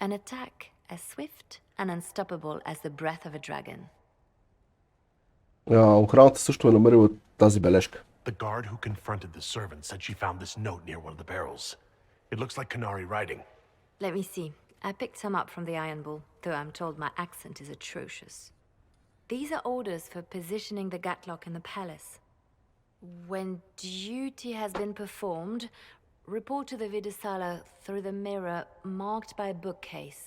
An attack as swift and unstoppable as the breath of a dragon. Охраната също е намерила тази бележка. The guard who confronted the servant said she found this note near one of the barrels. It looks like Canary writing. Let me see. I picked some up from the Iron Bull, though I'm told my accent is atrocious. These are orders for positioning the gatlock in the palace. When duty has been performed, report to the Vidisala through the mirror marked by a bookcase.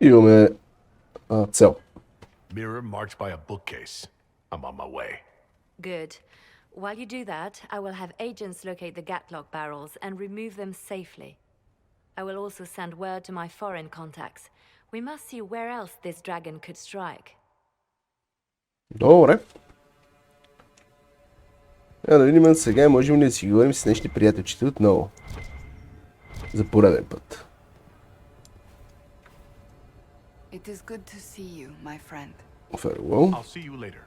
Имаме цел. Mirror marked by a bookcase. I'm on my way. Good. While you do that, I will have agents locate the gatlock barrels and remove them safely. I will also send word to my foreign contacts. We must see where else this dragon could strike. Добре. Да видим сега можем ли да си говорим с нашите приятелчета отново. За пореден път. It is good to see you, my friend. Farewell. I'll see you later.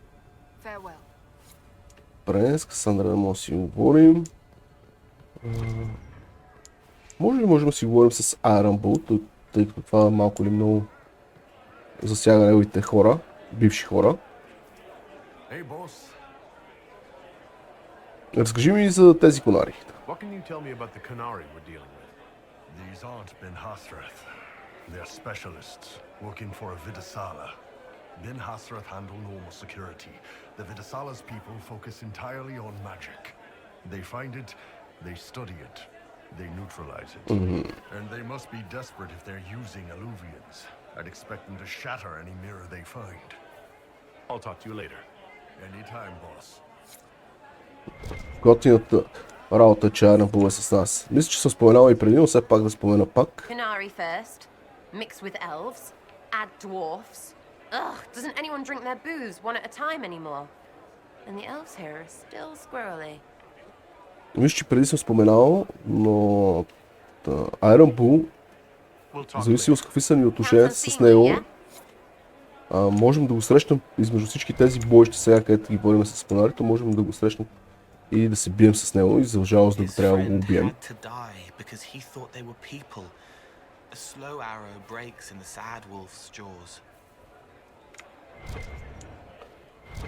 Farewell. През Касандра да може да си говорим. Може ли можем да си говорим с Iron Bull, тъй като това малко или много засяга неговите хора, бивши хора. Hey, boss. Разкажи ми за тези конари. What can you tell me about the Canari we're dealing with? These aren't Bin Hasrath. They're specialists working for a Vidasala. Bin Hasrath handle normal security. The Vidasala's people focus entirely on magic. They find it, they study it, they neutralize it. And they must be desperate if they're using Alluvians. I'd expect them to shatter any mirror they find. I'll talk to you later. Anytime, boss. Готината работа, че Айрънбул е с нас. Мисля, че съм споменал и преди, но все пак да спомена пак. Canari first, mix with elves, add dwarfs. Ugh, doesn't anyone drink their booze one at a time anymore? And the elves here are still squirrely. Мисля, че преди съм споменал, но Айрънбул, зависи с какви са ни отношенията с него, можем да го срещнем измежду всички тези боища сега, където ги борим с конарите, можем да го срещнем и да се бием с него и за жалост да трябва да го убием.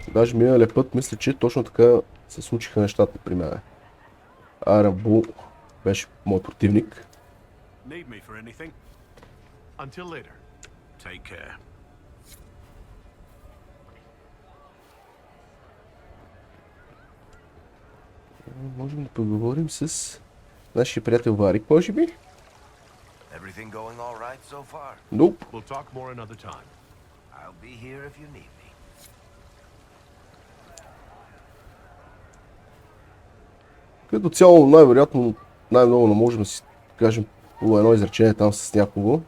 Даже миналия път мисля, че точно така се случиха нещата при мен. Айрънбул беше мой противник. Need me for anything? Until later. Take care. Можем да поговорим с нашия приятел Варик, може би? Everything going all right so far? Nope. We'll talk more another time. I'll be here if you need me. Като цяло, най-вероятно, най-много не можем да си кажем по едно изречение там с някого.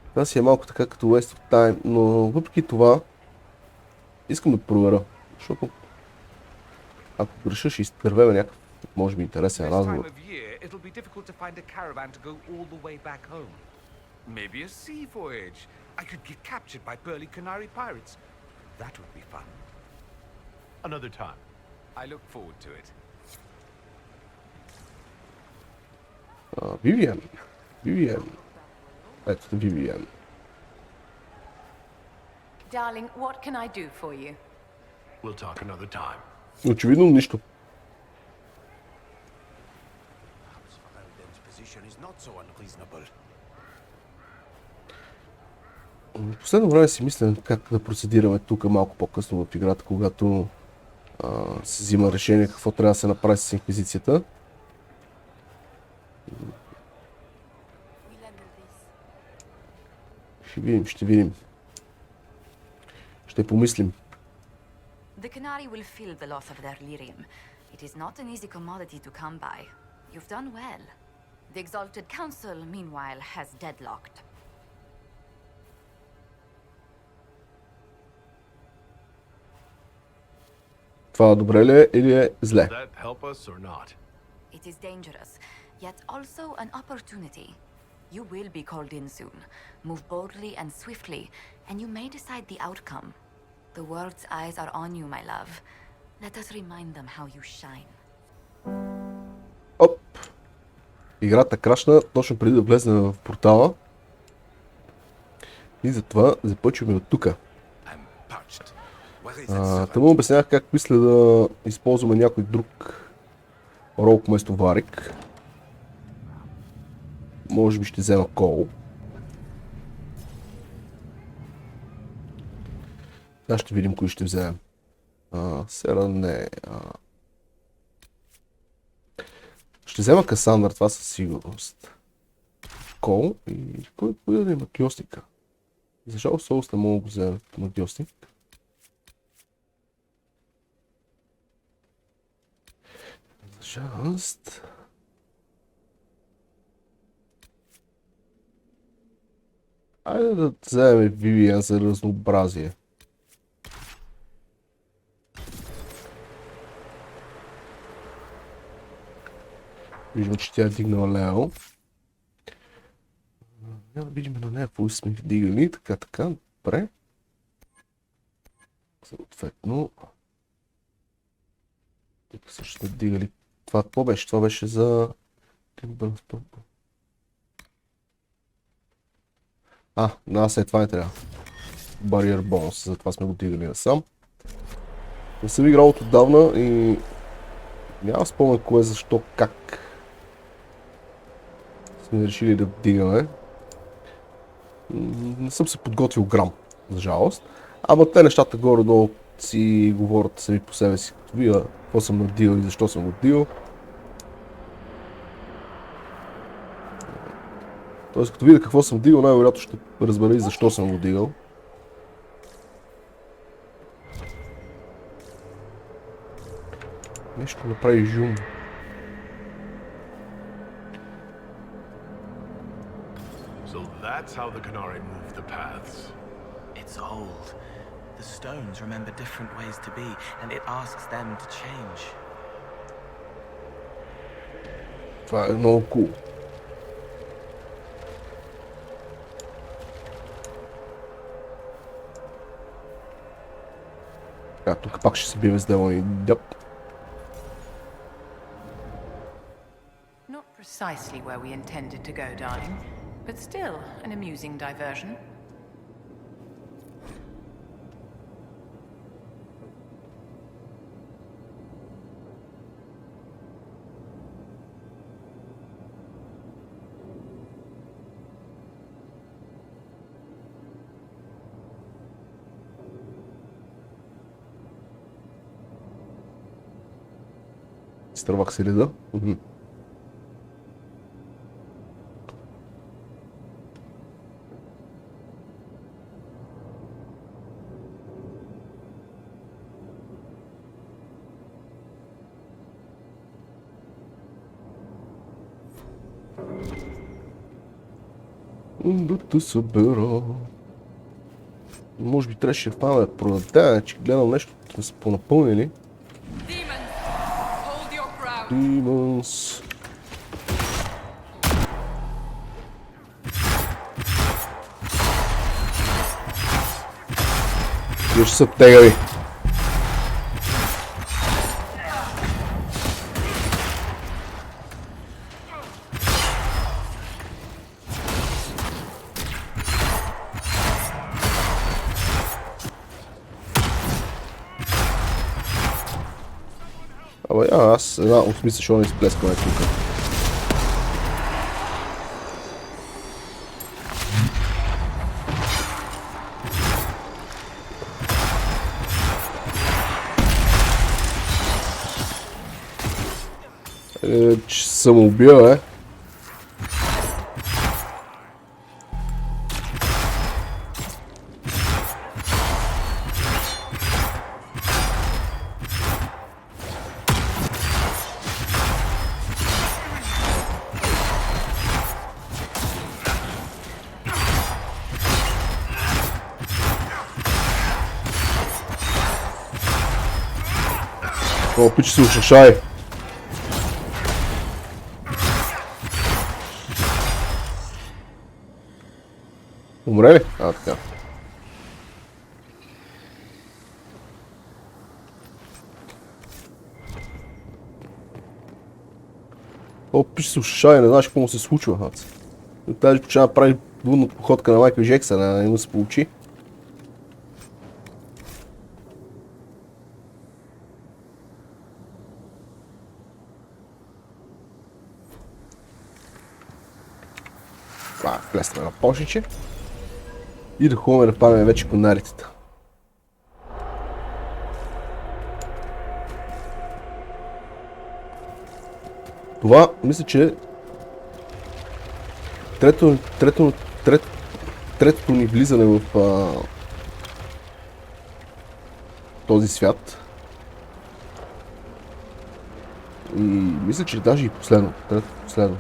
Това си е малко така като waste of time, но въпреки това искам да проверя, защото ако греша ще изтървеме някакъв, може би интересен разговор. Maybe a sea voyage. I could get captured by burly Canari pirates. That would be fun. Another time. I look forward to it. Вивиан. Ето Вивиан. Darling, what can I do for you? We'll talk another time. Очевидно нищо. Последно време си мисля как да процедираме тук малко по-късно в играта, когато се взима решение какво трябва да се направи с Инквизицията. Ще видим. Ще помислим. The Canari will feel the loss of their lyrium. It is not an easy commodity to come by. You've done well. The Exalted Council, meanwhile, has deadlocked. Това добре ли е или е зле? It is dangerous, yet also an opportunity. You will be called in soon. Move boldly and swiftly, and you may decide the outcome. The world's eyes are on you, my love. Let us remind them how you shine. Оп! Играта крашна точно преди да влезем в портала. И затова започваме от тука. Тъмън обяснявах как мисля да използваме някой друг рол вместо Варик. Може би ще взема Кол. Сега ще видим кои ще вземем. Сера не. Ще взема Касандър, това със сигурност. Кол и кой да е магиостика? За жалост Соус не мога да го взема магиостик. За жалост. Айде да вземем Вивиан за разнообразие. Виждам, че тя е дигнала лево. Няма да видим на нея какво сме вдигали. Така, добре. Съответно. Тук също сме вдигали. Това какво беше? Това беше за... нас това не трябва. Бариер бонус, затова сме го дигали насам. Не съм играл от отдавна и няма спомен кое, защо, как сме решили да дигаме. Не съм се подготвил грам, за жалост. Ама те нещата горе-долу си говорят сами по себе си. Като вие, какво съм надигал и защо съм го дигал. Тоест, като видя какво съм дигал, най-вероятно ще разбера и защо съм го дигал. Нещо направи жум. So that's how the Canari moved the paths. It's old. The stones remember different ways to be, and it asks them to change. Това е много cool. Тук пак ще се бие с демони. Дъп. Not precisely where we intended to go, darling, but still an amusing diversion. Изтървах се леда. Да те събера. Може би трябваше в памет да продадя, че гледам нещо, да са понапълнили. Demons. Вие ще са тегави. Абе, аз една от мисля, що не изплескаме тук. Че съм убил, О, пич се ушашай. Умре ли? Така. О, пич се ушашай, не знаеш какво му се случва. Тази почина да прави лудна походка на Майкъл Джексън, не му се получи. Плесваме на почниче и да хубаваме да палим вече конарицата. Това, мисля, че третото ни влизане в този свят. И мисля, че даже и последно. Третото последно.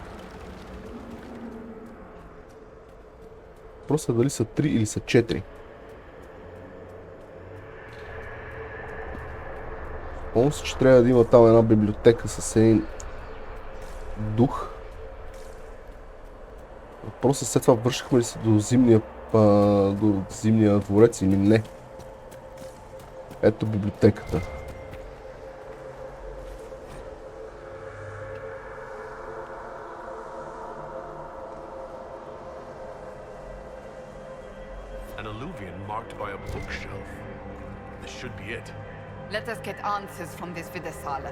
Въпросът е дали са 3 или са 4. Помня се, че трябва да има там една библиотека с един дух. Въпросът след това вършихме ли се до зимния дворец или не. Ето библиотеката. it? Let us get answers from this Vidasala.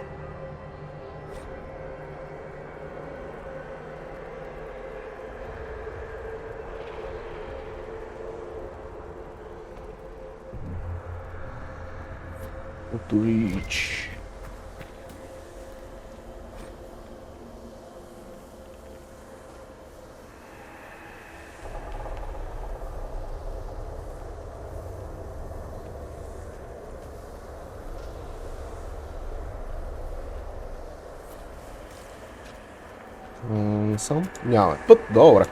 To reach. Сам? Нямаме път. Добре.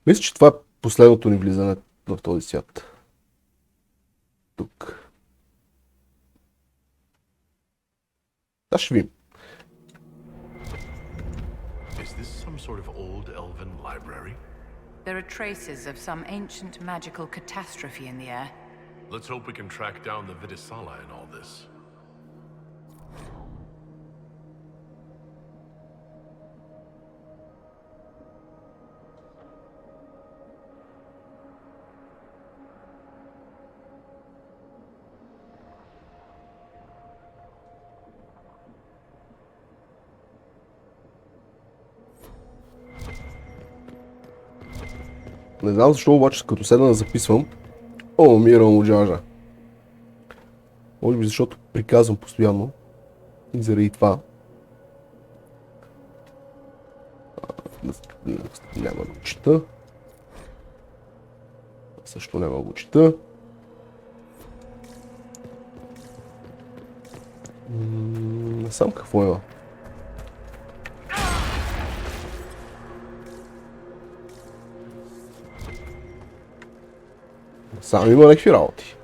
Мисля, че това е последното ни влизане в този свят. Тук. Да, ще видим. Is this some sort of old elven library? There are traces of some ancient magical catastrophe in the air. Let's hope we can track down the Vidasala in all this. Не знам защо, обаче като седна да записвам, умирам от жажа. Може би защото приказвам постоянно и заради това. Няма да го чета. Също няма да го чета. Не знам какво има. Само има някакви работи.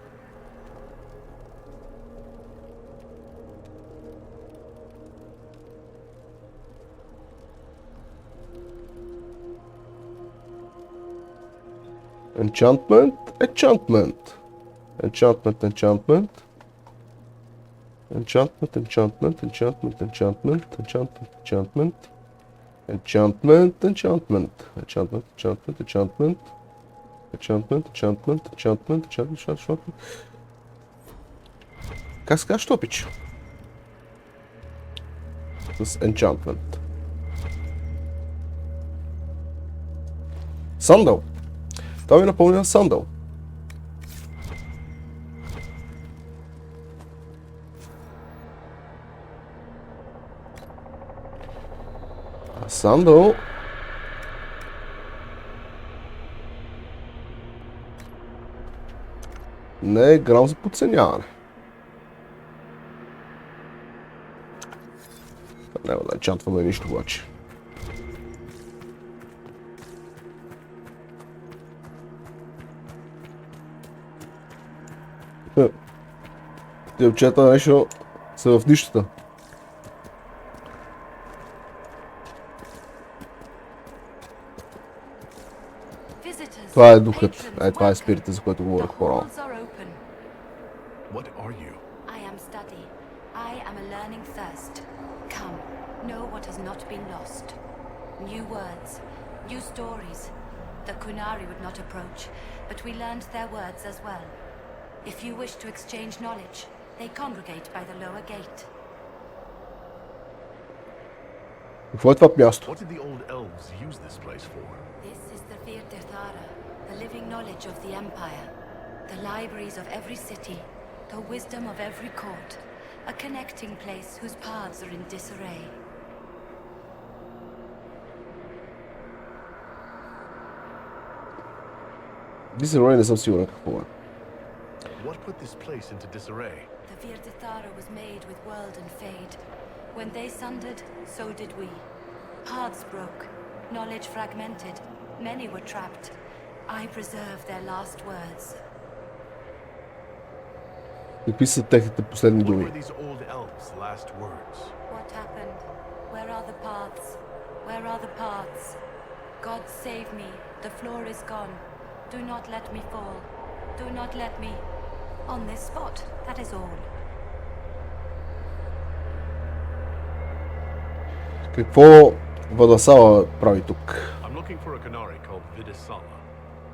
Enchantment, enchantment. Enchantment, enchantment. Enchantment, enchantment, enchantment, enchantment, enchantment, enchantment. Enchantment, enchantment. Enchantment, enchantment, enchantment. Enchantment, enchantment, enchantment, enchantment, enchantment. Как се казва, топич? С enchantment. Сандал. Това ми напомня сандал. А сандал... не е грам за подценяване. Няма да чантваме нищо обаче. Те очета нещо са в нищата. Това е духът. Това е спирита, за което говорих по-рано. What are you? I am study. I am a learning thirst. Come, know what has not been lost. New words, new stories. The Kunari would not approach, but we learned their words as well. If you wish to exchange knowledge, they congregate by the lower gate. Какво е това място? What did the old elves use this place for? This is the tretaata, the living knowledge of the Empire. The libraries of every city, the wisdom of every court. A connecting place whose paths are in disarray. Disarray не съм сигурен какво е. What put this place into disarray? The tretaata was made with world and fade. When they sundered, so did we. Paths broke, knowledge fragmented, many were trapped. I preserve their last words. Какви са техните последни What думи? were these old elves' last words? What happened? Where are the paths? Where are the paths? God save me, the floor is gone. Do not let me fall. Do not let me... On this spot, that is all. Какво Вадасала прави тук? I'm looking for a canary called Vidisala.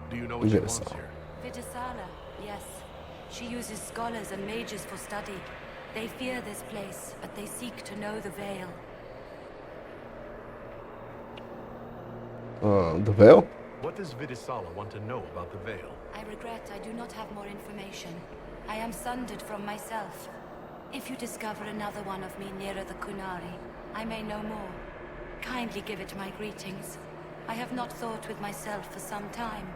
Do you know what she wants here? Vidisala, yes. She uses scholars and mages for study. They fear this place, but they seek to know the veil. The veil? What does Vidisala want to know about the veil? I regret I do not have more information. I am sundered from myself. If you discover another one of me nearer the Kunari, I may know more. Kindly give it my greetings. I have not thought with myself for some time.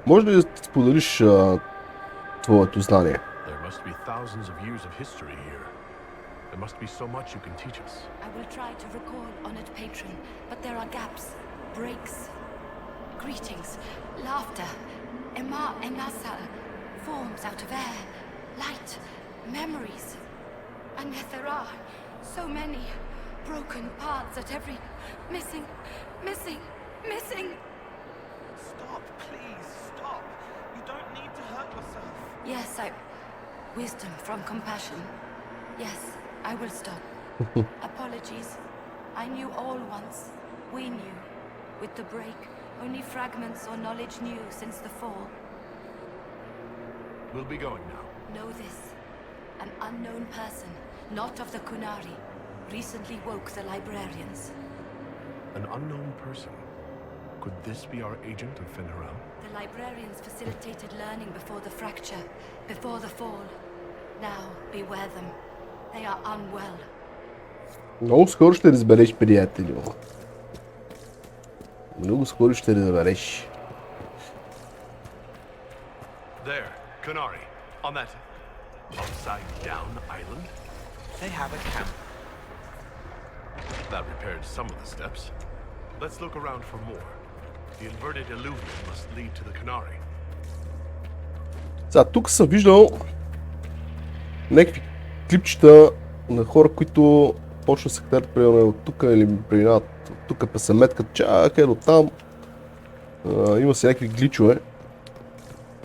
Може ли да споделиш твоето знание? There must be thousands of years of history here. There must be so much you can teach us. I will try to recall, honored patron, but there are gaps, breaks. Greetings, laughter, enasa, forms out of air, light, memories. And yet there are so many broken parts at every... missing. Stop, please, stop. You don't need to hurt yourself. Yes, wisdom from compassion. Yes, I will stop. Apologies. I knew all once. We knew. With the break, only fragments or knowledge new since the fall. We'll be going now. Know this. An unknown person, not of the Kunari, recently woke the librarians. An unknown person? Could this be our agent of Fen'Harel? The librarians facilitated learning before the fracture, before the fall. Now, beware them. They are unwell. Много скоро ще разбереш, приятели. Много скоро ще разбереш. There, Kunari, on that upside-down island. They have a camp. That repaired some of the steps. Let's look around for more. The inverted illusion must lead to the Kunari. Сега, тук съм виждал някакви клипчета на хора, които почва се катерят примерно от тук или преминават от тук па се меткат, чакай до там. Има си някакви гличове.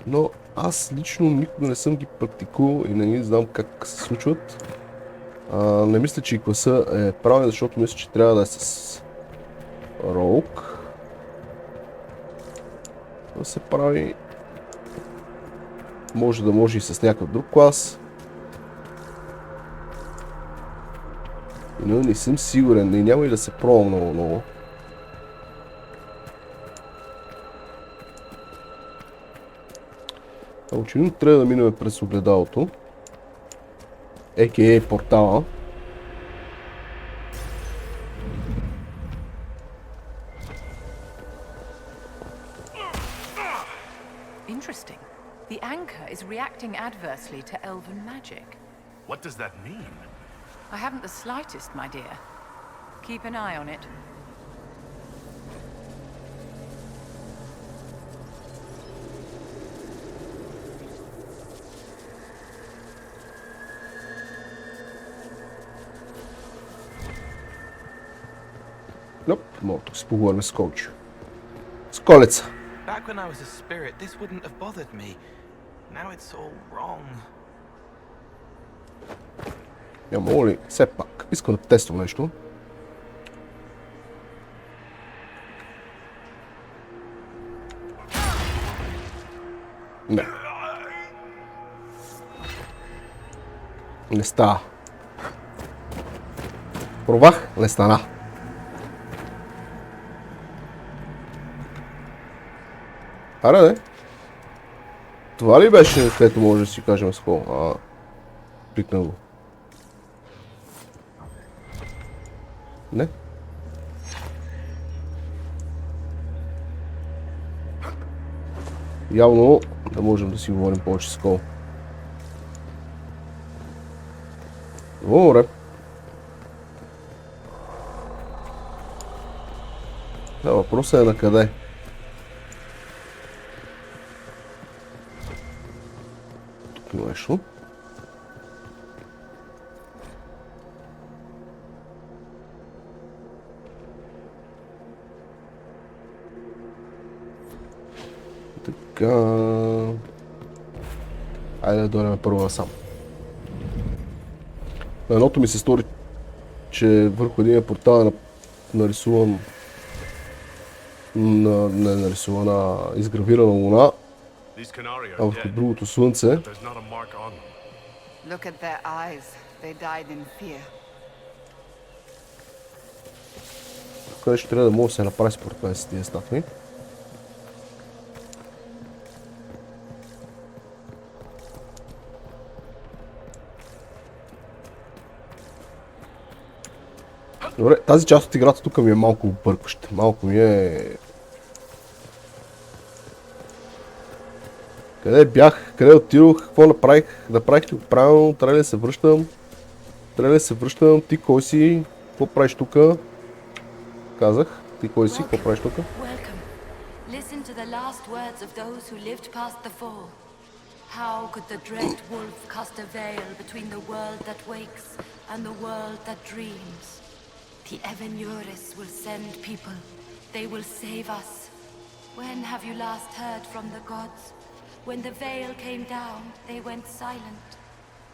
Но аз лично никога не съм ги практикувал и не знам как се случват. Не мисля, че и класа е правилен, защото мисля, че трябва да е с роук. Да се прави. Може и с някакъв друг клас. Но не съм сигурен, и няма и да се пробвам много. Очевидно трябва да минем през огледалото. А.К.А. портала. Interesting. The anchor is reacting adversely to elven magic. What does that mean? I haven't the slightest, my dear. Keep an eye on it. Мога тук си поговорим с Колчо. С Колеца. Back when I was a spirit, this wouldn't have bothered me. Now it's all wrong. Мога ли? Все пак. Искам да тествам нещо. Не. Не става. Пробвах, не стана. Аре, не. Това ли беше, където може да си кажем с хол? Кликна го. Не. Явно да можем да си говорим повече с Кол. Добре. Да, въпросът е на къде. Тук има нещо. Така... Айде да дойдем първо насам. На едното ми се стори, че върху един портал е нарисуван изгравирана луна, а върху другото слънце. Look at their eyes. They died in fear. Тук нещо трябва да може да се направи според мен с тези статуи. Добре, тази част от играта тук ми е малко объркваща. Малко ми е... Къде бях? Къде отидох? Какво направих? Направих ли го правилно? Трябва ли да се връщам? Трябва ли да се връщам? Ти кой си? Какво правиш тук? Казах. Ти кой си? Какво правиш тук? Listen to the last words of those who lived past the fall. How could the dread wolf cast a veil between the world that wakes and the world that dreams? The Evenures will send people. They will save us. When have you last heard from the gods? When the veil came down, they went silent.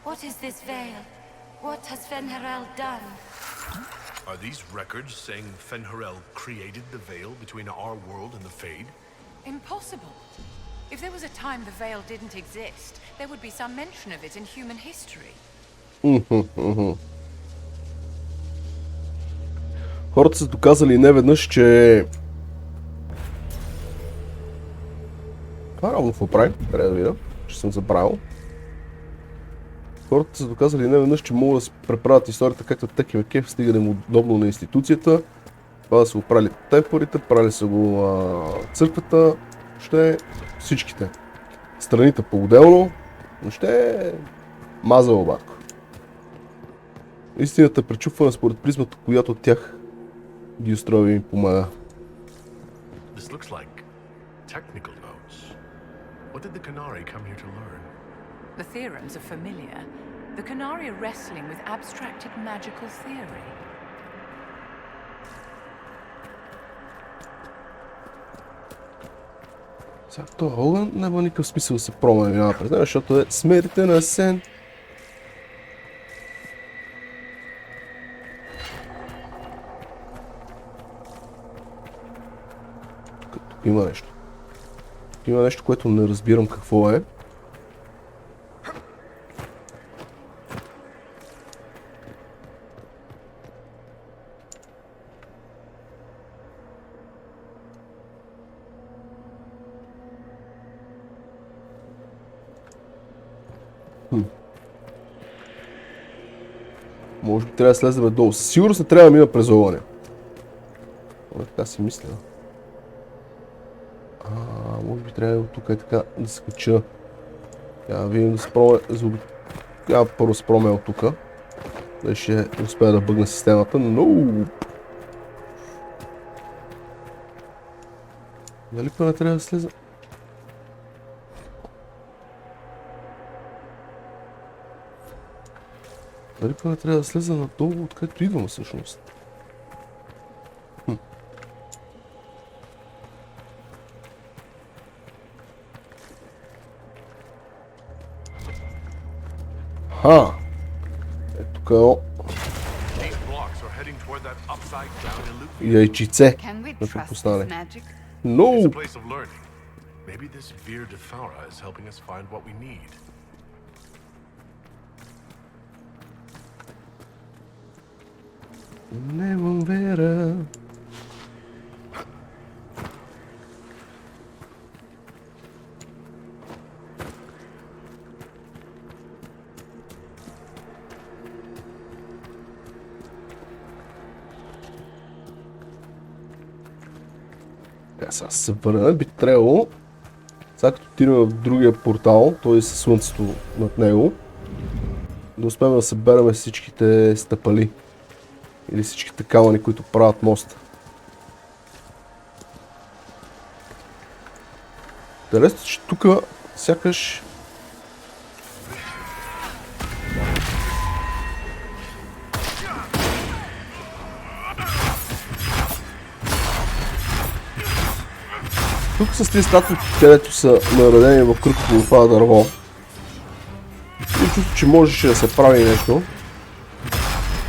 What is this veil? What has Fen'Harel done? Are these records saying Fen'Harel created the veil between our world and the Fade? Impossible. If there was a time the veil didn't exist, there would be some mention of it in human history. Хората са доказали неведнъж, че... Това равно какво правим? Трябва да видя, че съм забравил. Хората са доказали неведнъж, че могат да се преправят историята както теки кеф, стига да му удобно на институцията. Това да са го правили темпларите, правили са го църквата, ще всичките. Страните по-отделно, но ще е мазало батко. Истината е пречупвана според призмата, която от тях ги устрои и помага. This looks like technical notes. What did the Canari come here to learn? The theorems are familiar. The Canari are wrestling with abstracted magical theory. Сега този огън няма никакъв смисъл да се промени напред, защото е смертен сен. Тук има нещо. Има нещо, което не разбирам какво е. Може би трябва да слезем долу. Сигурно се трябва да мина през огъня. Така си мисля. Може би трябва от тук и така да се кача. Я видим да се пробваме. Я първо се пробваме от тук. Да ще успея да бъгна системата, но... Дали па не трябва да слеза? Дали па не трябва да слеза надолу, откъдето идвам всъщност? Ето тук е яйчице, да се постане. No! Нямам вера. Сега се върна, би трябвало, сега като отидем в другия портал, т.е. със слънцето над него, да успеем да съберем всичките стъпали или всичките камъни, които правят моста. Интересно, че тук сякаш... Тук са три статуи, където са наредени в кръг около това дърво. И чувство, че можеше да се прави нещо.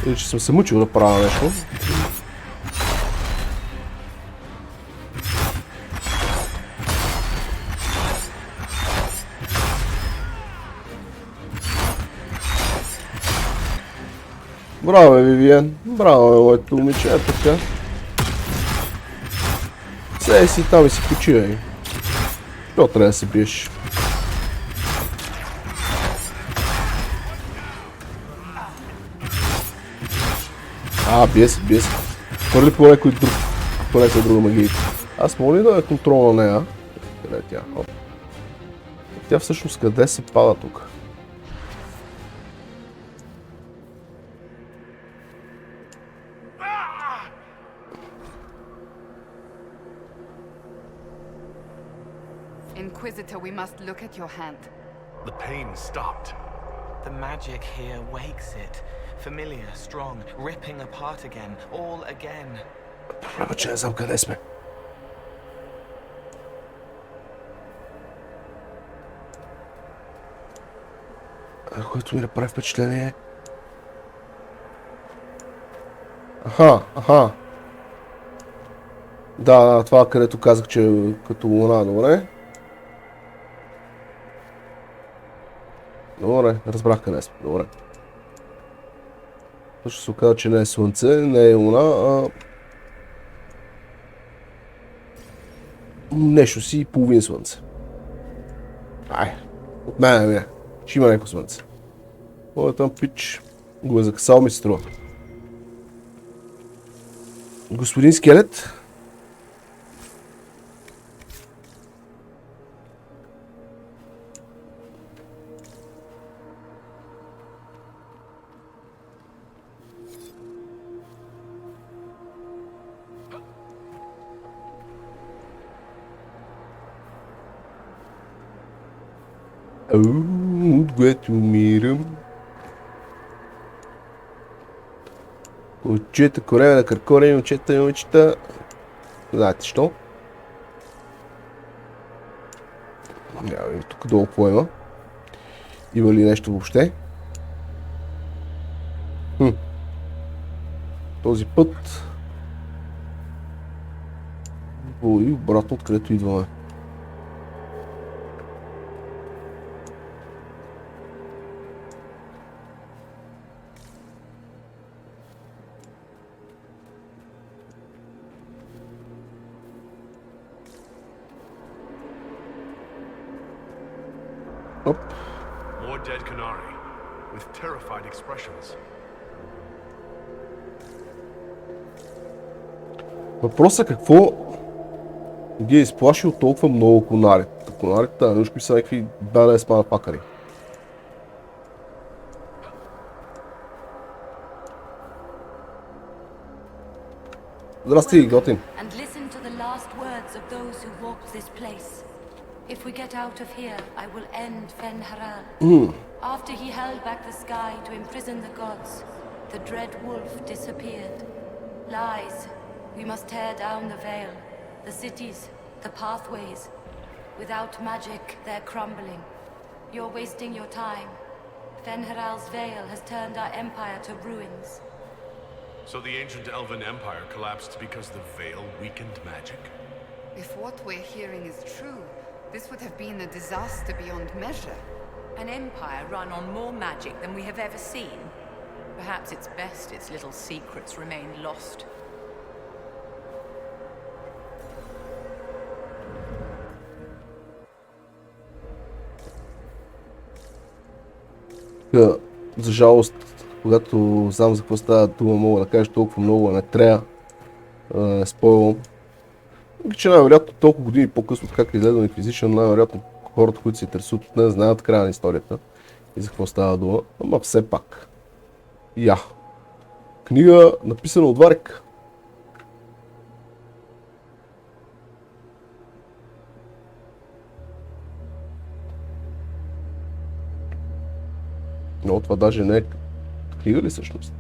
Или че съм се мъчил да правя нещо. Браво, Вивиен. Браво, моето момиче. Е така. Сей си там и си почивай. Що трябва да се биеш? Бие се. Хвърли по някой друг. По някой друга магия. Аз мога ли да я контрол на нея? Къде е тя? Оп. Тя всъщност къде се пада тук? Inquisitor, we must look at your hand. The pain stopped. The magic here wakes it. Familiar, strong, ripping apart again, all again. Проблема, че не знам къде сме. Което ми направи впечатление. Аха. Да, това където казах, че е като луна, добре. Добре, разбрах къде сме, добре. Също се оказа, че не е слънце, не е луна, а... нещо си половин слънце. От мен не. Ще има някакво слънце. О, там пич го е закъсал, ми се струва. Господин скелет. От което умирам. Отчета корея на къркорени, отчета и момичета. Знаете що? Няма видим тук долу какво има. Има ли нещо въобще? Този път води обратно откъдето идваме. More dead Canari, with terrified expressions. Въпросът е какво ги е изплашил толкова много конари. Конарите, нюшки са някакви badass motherfuckers. Здрасти, готин. And listen to the last words of those who walked this place. If we get out of here, I will end Fenharal. After he held back the sky to imprison the gods, the dread wolf disappeared. Lies. We must tear down the veil, the cities, the pathways. Without magic, they're crumbling. You're wasting your time. Fenharal's veil has turned our empire to ruins. So the ancient Elven Empire collapsed because the veil weakened magic? If what we're hearing is true, this would have been a disaster beyond measure. An empire run on more magic than we have ever seen. Perhaps it's best its little secrets remain lost. За жалост, когато знам за какво става дума, мога да кажа толкова много, а не трябва да не спойлвам. Че най-вероятно толкова години по-късно, как е изгледал Inquisition, най-вероятно хората, които се интересуват от нея, знаят края на историята и за какво става дума, ама все пак. Книга, написана от Варик. Но това даже не е книга ли всъщност?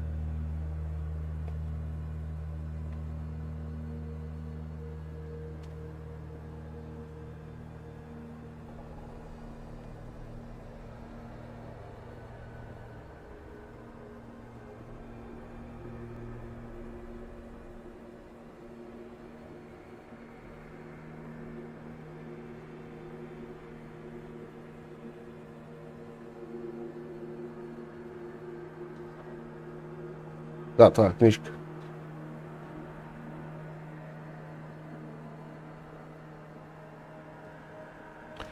Да, това е книжка.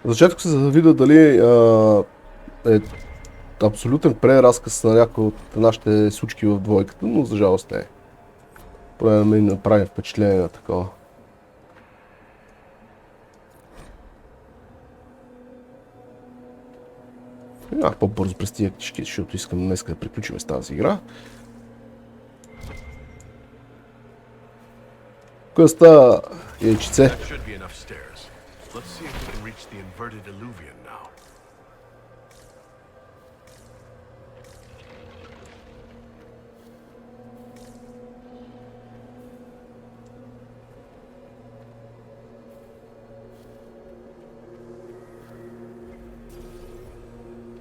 Зачетох се, за да видя дали е абсолютен преразказ на някои от нашите случки в двойката, но за жалост не е. Поне да ми направи впечатление на такова. По-бързо през тия книжки, защото искам днес да приключим с тази игра. Къста яйчице.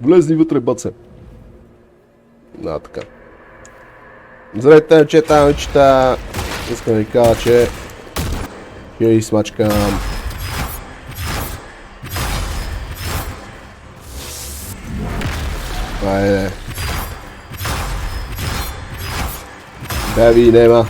Влезли вътре, баце. Да, така. Здравейте, момчета. Искам да ви кажа, че я измачкам. Айде. Да ви нема.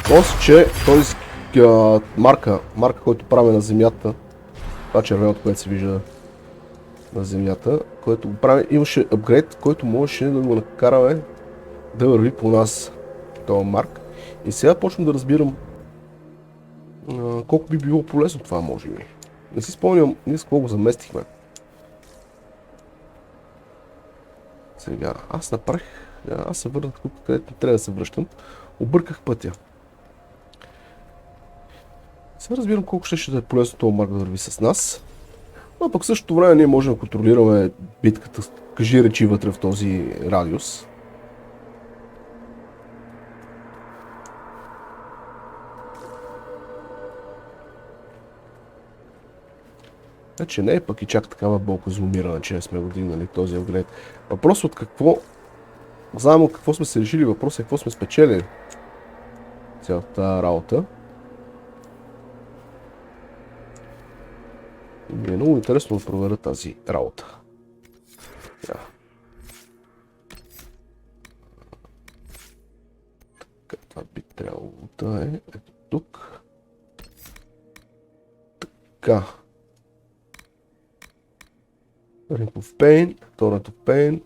Просто, че този марка, който правя на земята, това червеното, което се вижда на земята, който го прави, имаше апгрейд, който можеше да го накараме да върви по нас този марк. И сега почвам да разбирам колко би било полезно това, може би. Не си спомням ние с какво го заместихме. Сега, аз направих, аз се върнах тук, където трябва да се връщам. Обърках пътя. Сега разбирам колко ще да е полезно този марк да върви с нас. Но пък в същото време ние можем да контролираме битката, кажи речи вътре в този радиус. Значи не е пък и чак такава болка зумирана, че сме го дигнали този апгрейд. Въпрос от какво... Знаем от какво сме се решили, въпрос е какво сме спечелили. Цялата работа. Ми е много интересно да проверя тази работа. Това би трябвало да е ето тук. Така. Ring of Pain, Torrent of Pain.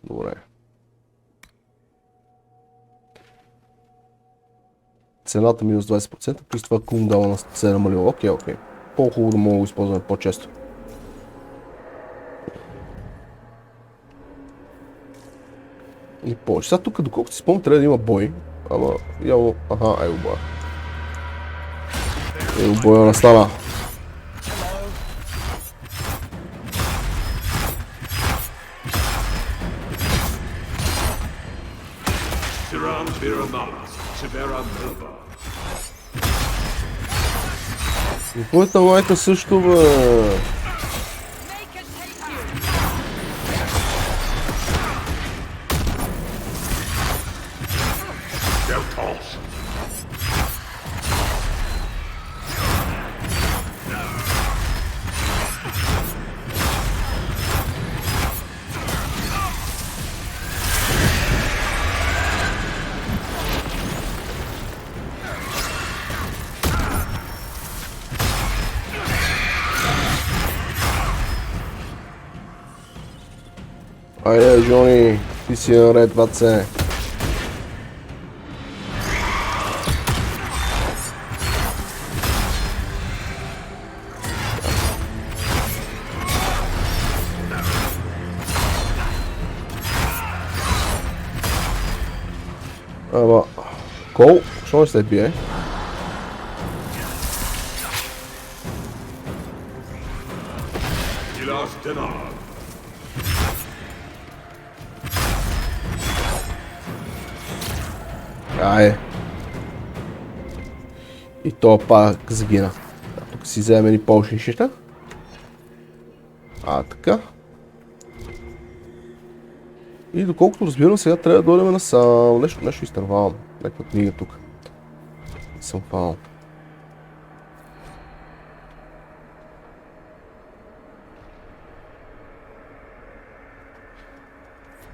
Добре. Цената минус 20%, плюс това кулдауна се е намалила. Окей. По-хубаво да мога да го използваме по-често. И повече. Сега тук, доколкото си спомням, трябва да има бой. Ама, явно... Аха, ай боя. Боя настана. И твоята майка също, бе. Айде, Жони, ти си наред, баце. Ама, Кол, що не след бие? Айде. И то пак загина. Тук си вземем ни по-ушнищата. Така. И доколкото разбирам, сега трябва да дойдем насам. Нещо изтървавам. Някаква книга тук. Не съм фанал.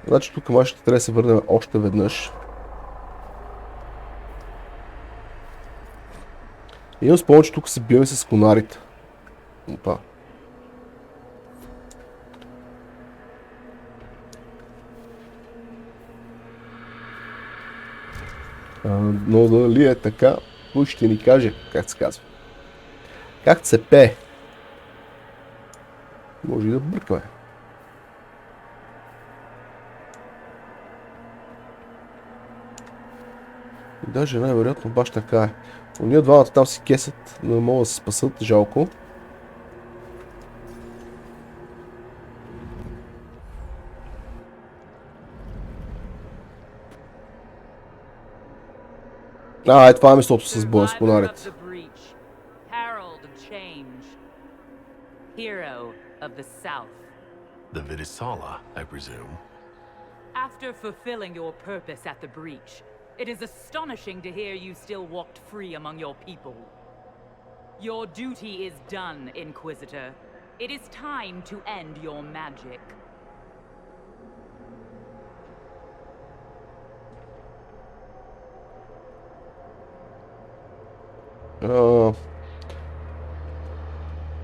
Значи тук май ще трябва да се върнем още веднъж. Имам спомен, че тук се бием с конарите. Опа. Но дали е така, кой ще ни каже, как се казва. Как се пее. Може и да бъркаме. И даже най-вероятно баш така е. Но ние двамата там си кесат, не могат да се спасат, жалко. Това е местото с боя с конарите. The Vidisala, I presume. After fulfilling your purpose at the breach, it is astonishing to hear you still walked free among your people. Your duty is done, Inquisitor. It is time to end your magic.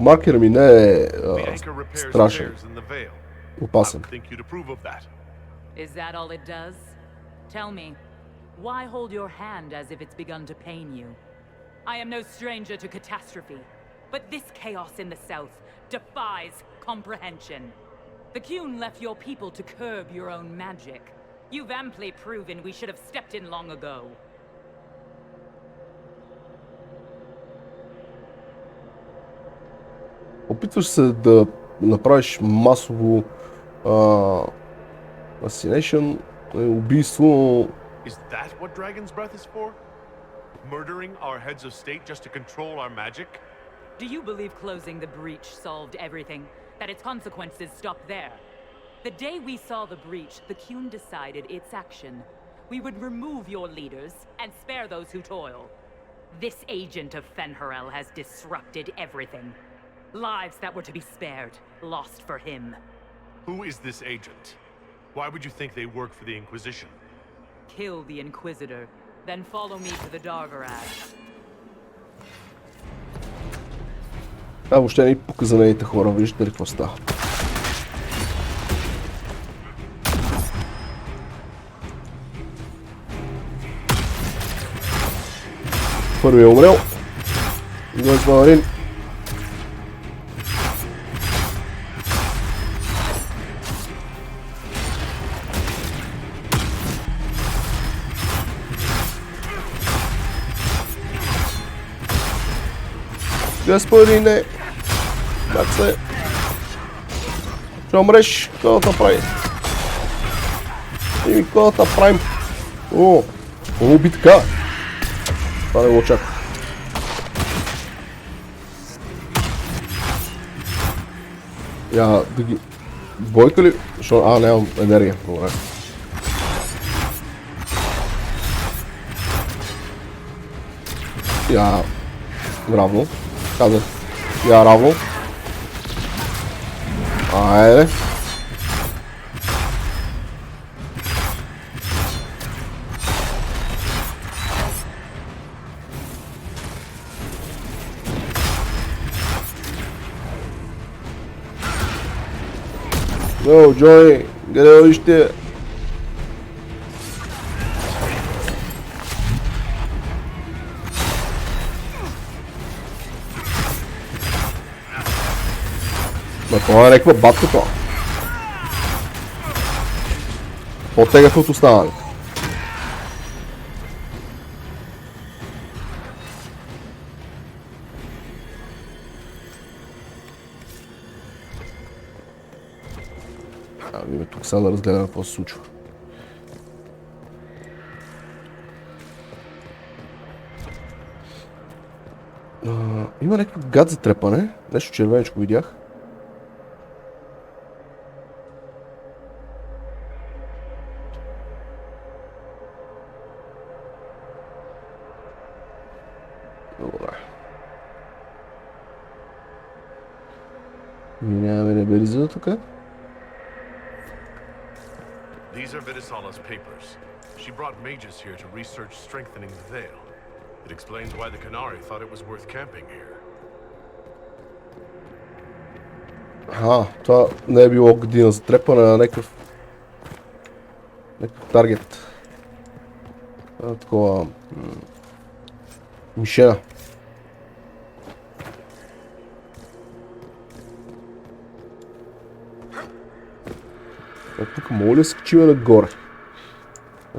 Маркер ми не е страшен. Опасен. Is that all it does? Tell me, why hold your hand as if it's begun to pain you? I am no stranger to catastrophe, but this chaos in the south defies comprehension. The Qun left your people to curb your own magic. You've amply proven we should have stepped in long ago. Опитваш се да направиш масово assassination, убийство. Is that what Dragon's Breath is for? Murdering our heads of state just to control our magic? Do you believe closing the breach solved everything? That its consequences stopped there? The day we saw the breach, the Qun decided its action. We would remove your leaders and spare those who toil. This agent of Fenharel has disrupted everything. Lives that were to be spared, lost for him. Who is this agent? Why would you think they work for the Inquisition? Kill the Inquisitor, then follow me to the Dargarad. Въобще не пука за нейните хора, виждате ли какво става? Първият е умрел. Идва с Валарин. Господине, как се? Ще умреш, какво да прави? И какво да правим? Би така. Това не го очаква. Да ги... Бойка ли? Нямам енергия. Добре. Равно. Казах. Равно. Айде. Джой, къде ходиш? Това е някаква батка това. По-тегав от останалите. Видим тук сега да разгледаме какво се случва. Има някакъв гад за трепане. Нещо червеничко видях. Добре. Минаваме на Белиза тук. These are Vidisala's papers. She brought mages here to research strengthening the veil. It explains why the Canari thought it was worth camping here. Това не е било година за трепане на някакъв таргет. Такова... мишена. Тук мога ли да скачиме нагоре?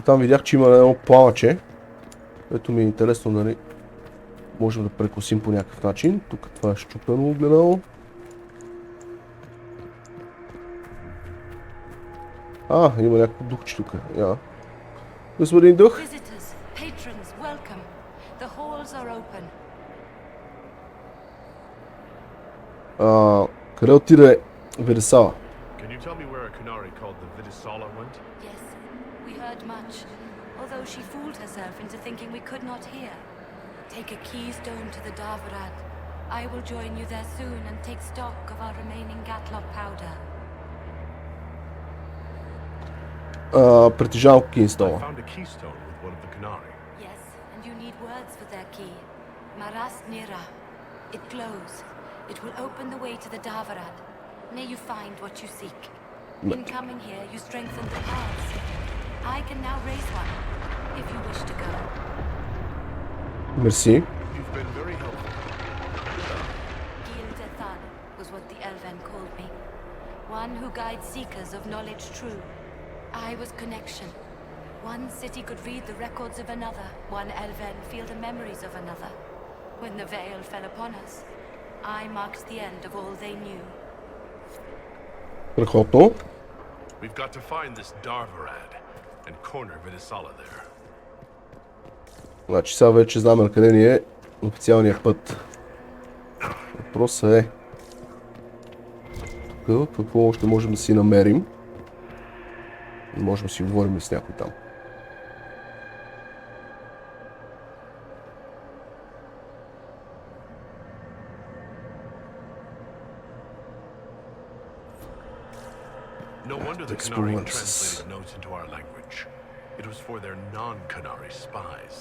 Там видях, че има едно пламъче, което ми е интересно, нали, можем да прекусим по някакъв начин. Тук това е щупено огледало. Има някакво духче тук. Господин дух. Къде отиде Видисала? Can you tell me where a Canari called the Vidisala went? Yes, we heard much, although she fooled herself into thinking we could not hear. Take a keystone to the Darvarad. I will join you there soon and take stock of our remaining Gatlock powder. Притежавам Кейстола. I found a keystone with one of the Canari. Yes, and you need words for their key. Maras Nira. It glows. It will open the way to the Darvarad. May you find what you seek. In coming here, you strengthen the paths. I can now raise one, if you wish to go. Merci. You've been very helpful. Gil-Dethan was what the Elven called me. One who guides seekers of knowledge true. I was connection. One city could read the records of another. One Elven feel the memories of another. When the veil fell upon us, I marked the end of all they knew. Страхотно. We've got to find this Darvarad and corner Vidisala there. Значи сега вече знаме на къде ни е официалният път. Въпросът е тук какво още можем да си намерим. Можем да си говорим с някой там. No wonder the Canari translated notes into our language. It was for their non-Canari spies.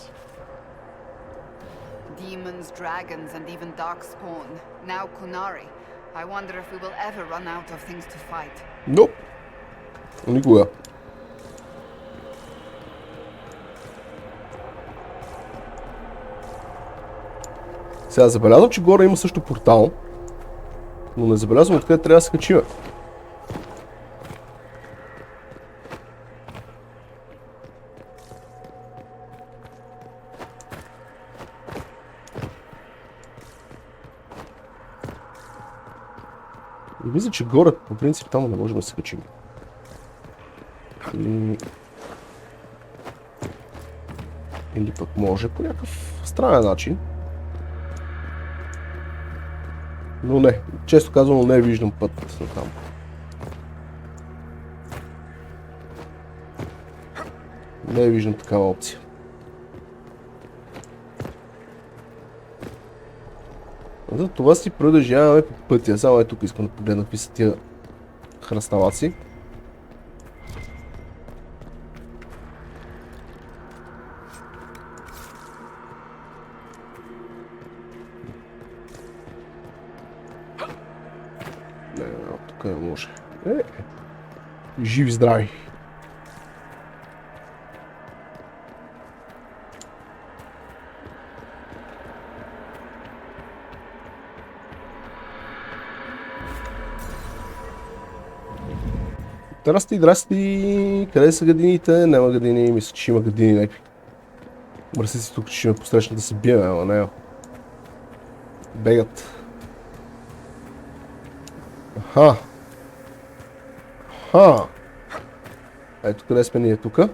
Demons, dragons, and even darkspawn. Now Kunari. I wonder if we will ever run out of things to fight. Nope. Никога. Сега забелязвам, че горе има също портал, но не забелязвам откъде трябва да се качим. И мисля, че горе по принцип там не можем да се качим. Или пък може по някакъв странен начин. Но не, често казвам, не виждам път на там. Не виждам такава опция. За това си продължаваме по пътя. Само е тук искам да погледна какви са тия хръставаци. Не, тук не може. Живи здрави! Здрасти! Къде са градините? Няма градини, мисля, че има градини някакви. Мърсици тук ще ме посрещнат да се биеме, ама не. Бегат. Аха! Ето къде сме ние тука.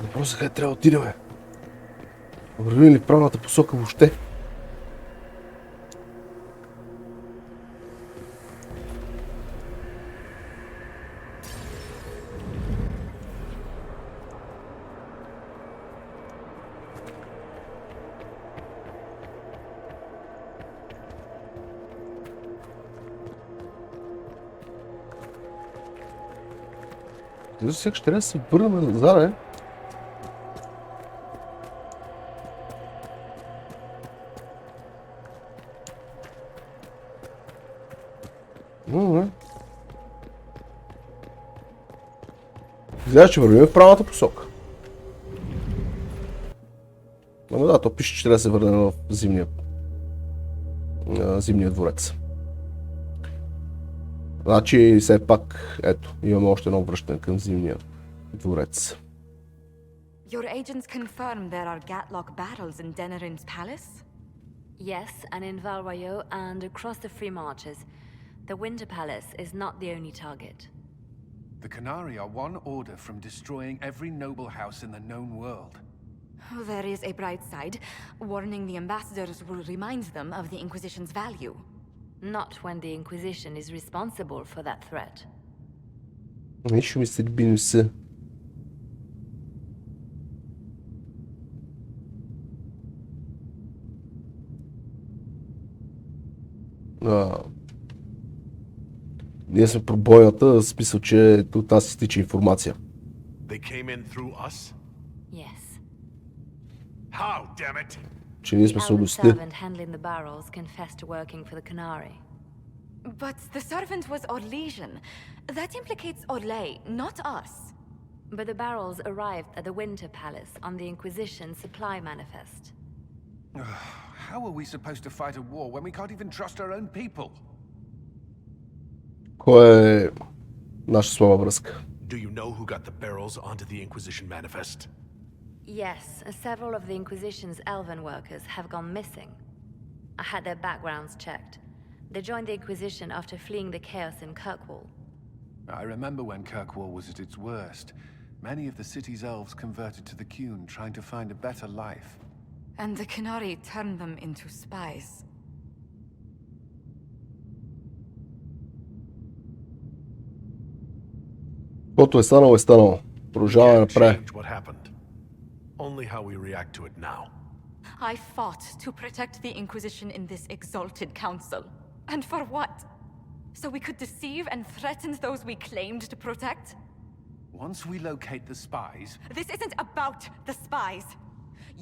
Въпросът къде трябва да отидем? Вървим ли в правилната посока въобще? Сега ще трябва да се върнем назад, е. Изглежда, че вървим в правилната посока. Но да, то пише, че трябва да се върнем в зимния дворец. Значи, все пак, ето, имаме още едно връщане към зимния дворец. Your agents confirm there are Gatlock battles in Denerim's palace? Yes, and in Val Royeaux and across the Free Marches. The Winter Palace is not the only target. The Canari are one order from destroying every noble house in the known world. Oh, there is a bright side. Warning the ambassadors will remind them of the Inquisition's value. Not when the Inquisition is responsible for that threat. Нищо ми се би не се. Ние сме пробойната, смисъл, че от нас изтича информация. They came in through us? Yes. How, damn it? Че ние сме солости. servant handling the barrels confessed to working for the Canari. But the servant was Orlesian. That implicates Orlais, not us. But the barrels arrived at the Winter Palace on the Inquisition supply manifest. How are we supposed to fight a war when we can't even trust our own people? Кой е наша слаба връзка? Do you know who got the barrels onto the Inquisition manifest? Yes, several of the Inquisition's elven workers have gone missing. I had their backgrounds checked. They joined the Inquisition after fleeing the chaos in Kirkwall. I remember when Kirkwall was at its worst. Many of the city's elves converted to the Qun, trying to find a better life. And the Canari turned them into spies. Каквото е станало, е станало. Продължаваме напред. Only how we react to it now. I fought to protect the Inquisition in this exalted council. And for what? So we could deceive and threaten those we claimed to protect? Once we locate the spies... This isn't about the spies.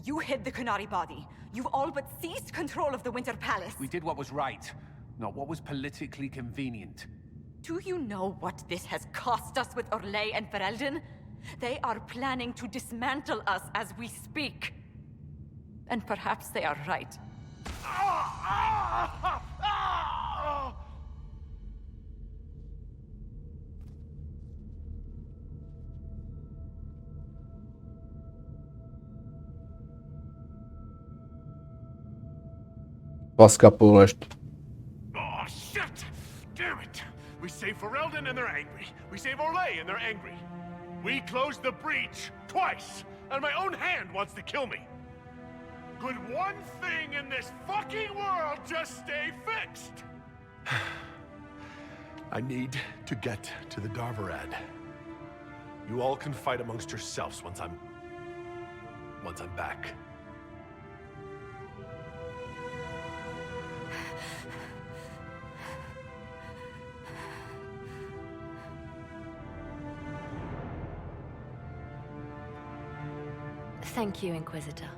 You hid the Canari body. You all but seized control of the Winter Palace. We did what was right, not what was politically convenient. Do you know what this has cost us with Orlais and Ferelden? They are planning to dismantle us as we speak. And perhaps they are right. Това скапало нещо. Oh, shit! Damn it! We save Ferelden and they're angry. We save Orlais and they're angry. We closed the breach twice, and my own hand wants to kill me. Could one thing in this fucking world just stay fixed? I need to get to the Darvarad. You all can fight amongst yourselves once I'm back. Thank you, Inquisitor.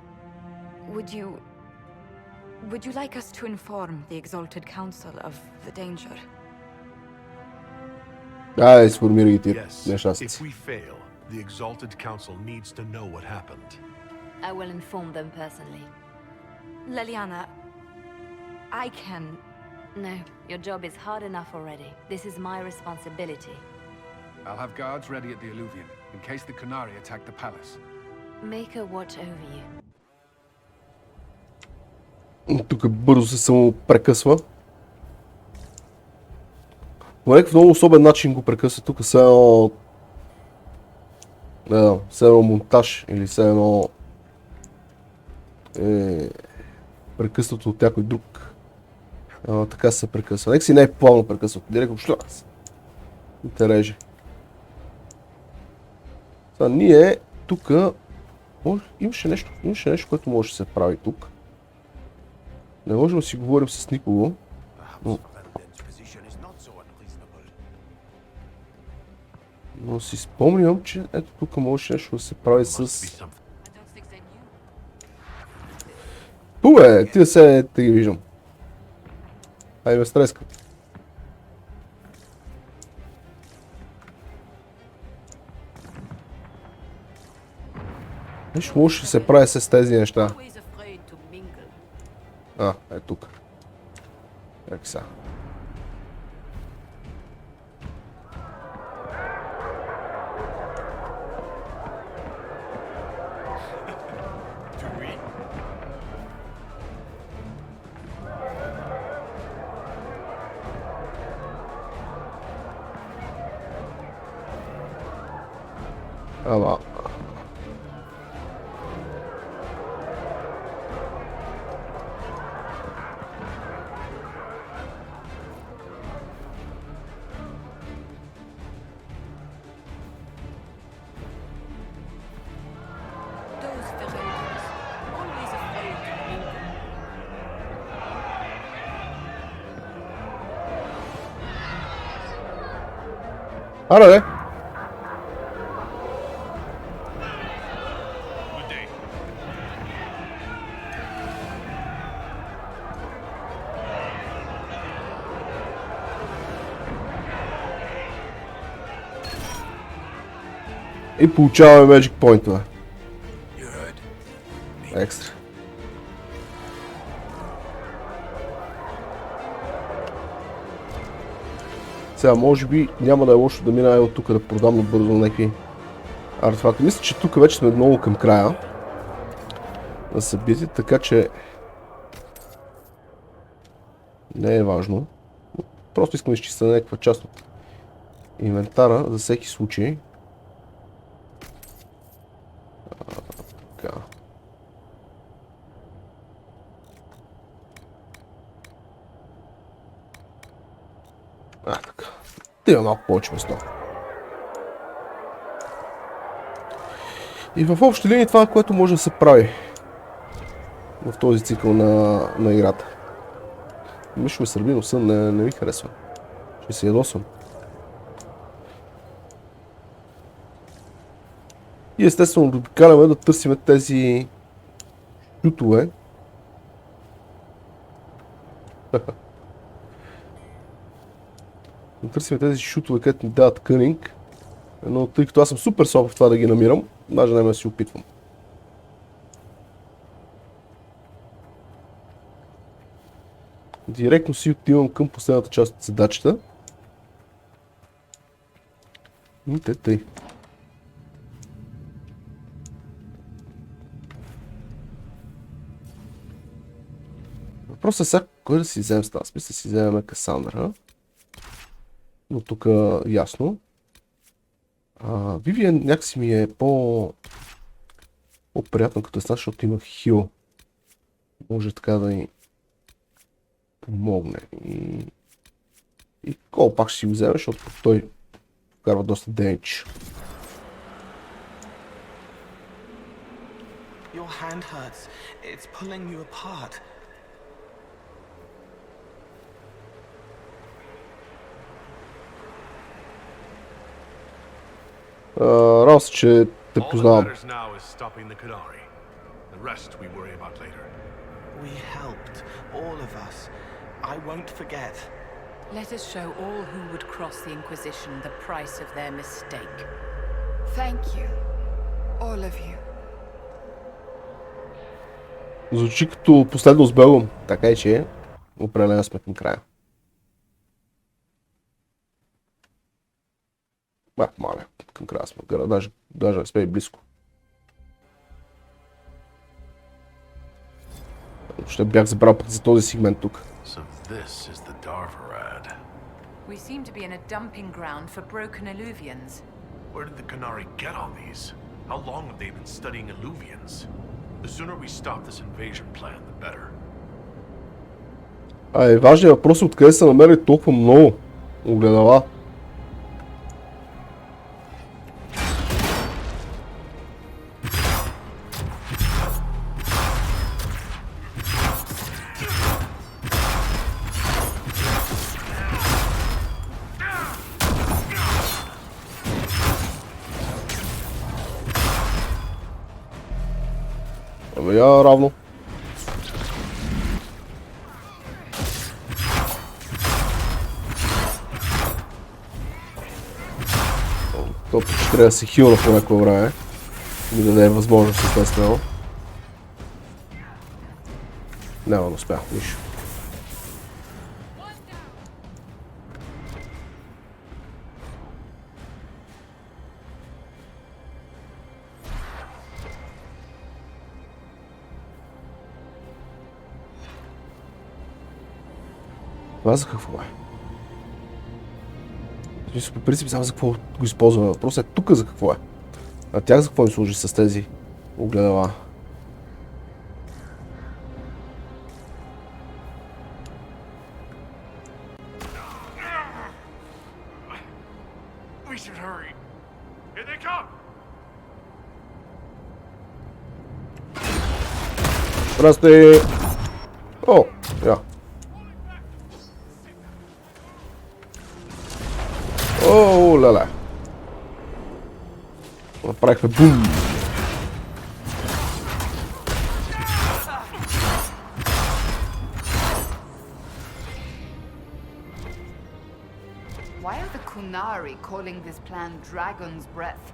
Would you like us to inform the Exalted Council of the danger? Сформирай ти нещастие. If we fail, the Exalted Council needs to know what happened. I will inform them personally. Leliana, I can... No, your job is hard enough already. This is my responsibility. I'll have guards ready at the Alluvion, in case the Canari attack the palace. Make a watch over you. Тук бързо се само прекъсва. По някакъв много особен начин го прекъсва. Тук все едно... все едно монтаж или все едно... прекъснато от някой друг. Така се прекъсва. Нека си не е плавно прекъсват. Директно шлакс. И те реже. Сега ние тук... Имаше нещо, което може да се прави тук. Не можем да си говорим с никого. Но... Но си спомням, че ето тук може нещо да се прави с... Пубе, ти да се те ги виждам. Айде ме стреска. Нещо може да се прави с тези неща. Е тук. Как са? Ама... Аре, и получаваме Magic Point-ове. Екстра. Сега може би няма да е лошо да мина от тук да продам набързо някакви артефакти. Мисля, че тук вече сме много към края на събитието, така че не е важно. Просто искам да изчистя някаква част от инвентара за всеки случай. Така. Така. Да има малко повече место. И в общи линии това, което може да се прави в този цикъл на играта. Мишо ме сърби носа, не ми харесва. Ще се ядосвам. И естествено обикаляме да търсим тези шутове. Да търсим тези шутове, където ни дават кънинг. Но тъй като аз съм супер слаб в това да ги намирам, даже няма да си опитвам. Директно си отивам към последната част от задачата. И тъй. Въпросът е сега, кой да си вземем с тази? Смисъл да си вземем Касандра. Но тук ясно. Вивиан някакси ми е по-приятно като е стана, защото има хил. Може така да ни помогне. И Кол пак ще си го вземе, защото той вкарва доста демидж. Your hand hurts. It's pulling you apart. Радвам се, че те познавам. We helped, all of us. I won't forget. Let us show all who would cross the Inquisition the price of their mistake. Thank you, all of you. Звучи като последно с Белгом, така и че определено сме към края. Маля, към края сме, даже не сме и близко. Ще бях забрал пък за този сегмент тук. We seem to be in a dumping ground for broken alluvians. Where did the Qunari get all these? How long have they been studying alluvians? The sooner we stop this invasion plan, the better. Важният въпрос е откъде са намерили толкова много огледала. Я равно. Топът ще трябва да се хилна по някакво време. Ми да не е възможност, естествено. Няма да успях, нищо. Това за какво е? По принцип знам за какво го използваме. Въпросът е тук за какво е. А тях за какво им служи с тези огледала? We should hurry. Here they come. Здрасти! О, я. О, ля-ля. Направихме бум! Why are the Kunari calling this plan Dragon's Breath?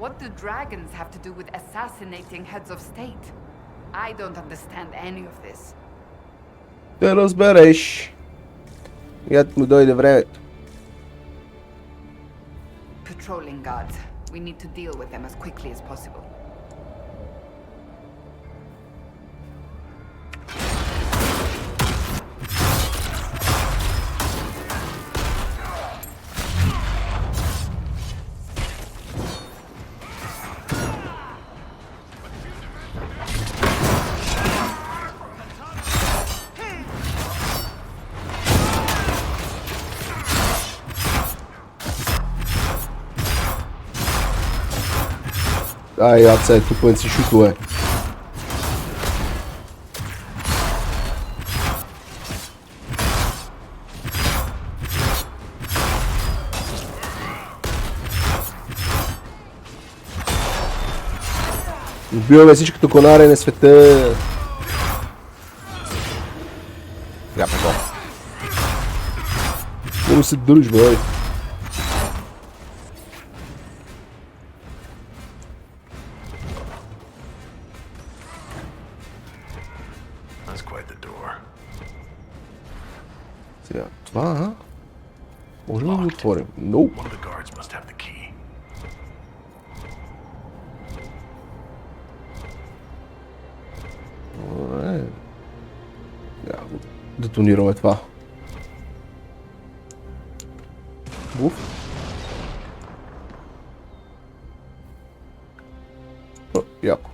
What do dragons have to do with assassinating heads of state? I don't understand any of this. Да разбереш. Когато му дойде времето. Patrolling guards. We need to deal with them as quickly as possible. Ай, яца е тупен си шутове. Убиваме всичкото конаре на света. Я пето. Много се държи, бе. Сега, това... Може да го отворим? Nope. Добре. Да, детонираме това. Уф. О, яко.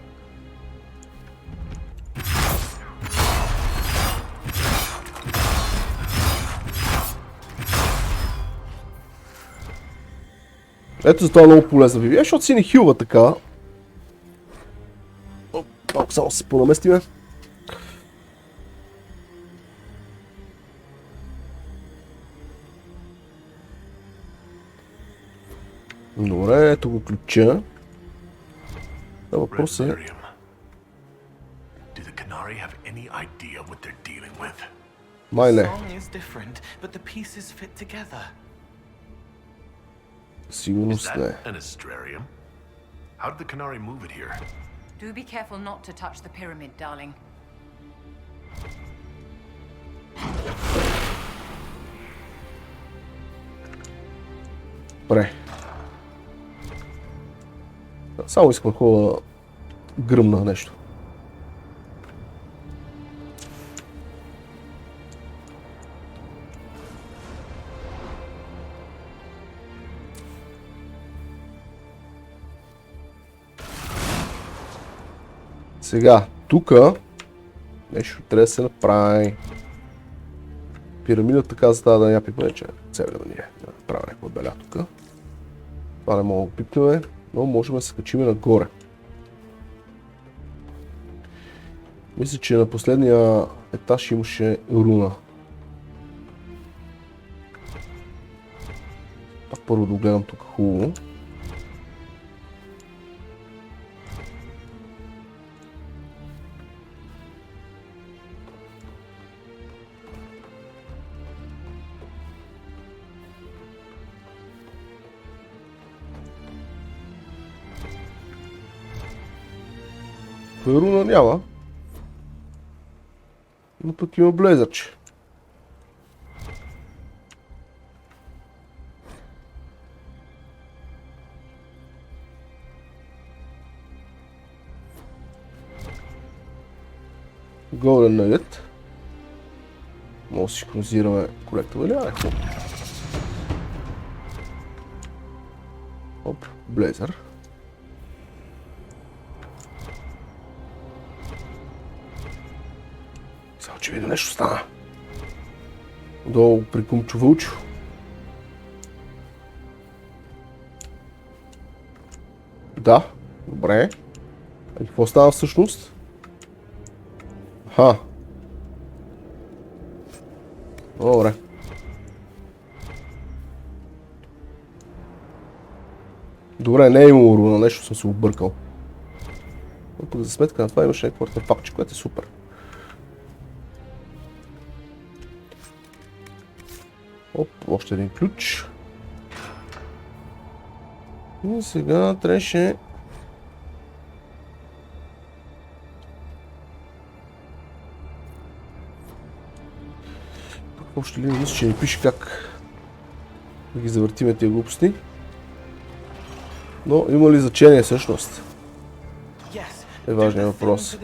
Ето за това е много полезна бивия, защото си не хилва така. Малко само се понаместиме. Добре, ето го ключа. Въпросът е... Май не. Сигурност не. How did the Canary move it here? Do be careful not to touch the pyramid, darling. Добре. Само искам хубава гръмна нещо. Сега, тука нещо трябва да се направи. Пирамидата така за да не я пипне, че целя да ни е. Да направя някаква беля тука. Това не мога да пипнем, но можем да се качим нагоре. Мисля, че на последния етаж имаше руна. Пак първо да гледам тук хубаво. руна няма. Но пък има блезърче. Голден нагът. Може да синхронизираме колектора ли? Оп, блезър. Сега очевидно нещо стана. Долу при Кумчо Вълчо. Да, добре. А какво става всъщност? Аха. Добре. Добре, не е имало руна, нещо съм се объркал. Но пък за сметка на това имаше някакво артефактче, което е супер. Оп, още един ключ. И сега трябваше... Тук още ли не мисля, че ни пише как да ги завъртиме тия глупости. Но има ли значение всъщност? Е важният въпрос.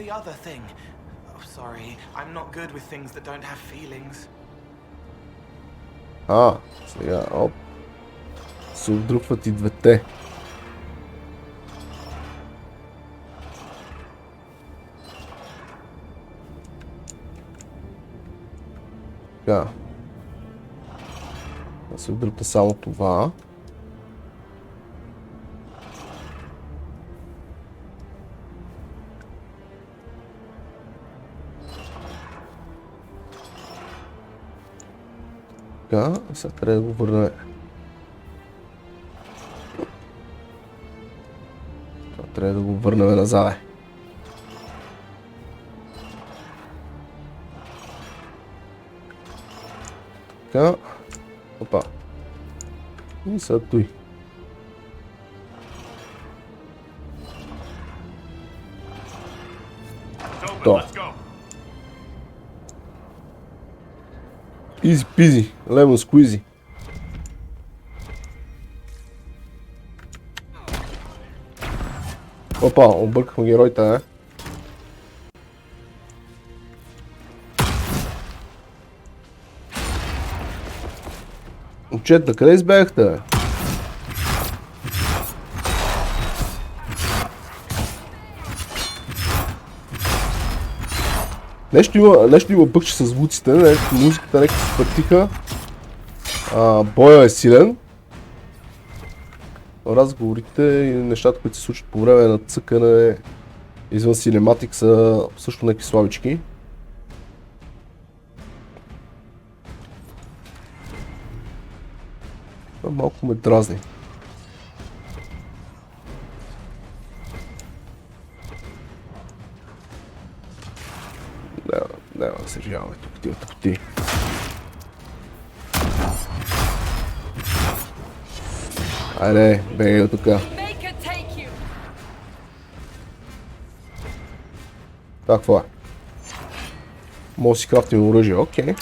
Сега, оп. Се отдръпват и двете. Така. Да се отдръпне само това. Така, сега трябва да го върнем. Трябва да го върнем назад. Така. Опа. И сега той. То. Изи пизи, лемон сквизи. Опа, объркахме геройта, Момчета, къде избегахте? Нещо има бъкче с звуците, музиката нека се спъртиха. Боя е силен. Разговорите и нещата, които се случват по време на цъкане извън синематик са също някакви слабички. Малко ме дразни. Няма да се живяваме тук тия тъпоти. Айде, бегай от тука. Това какво е? Може да си крафтим оръжие, окей.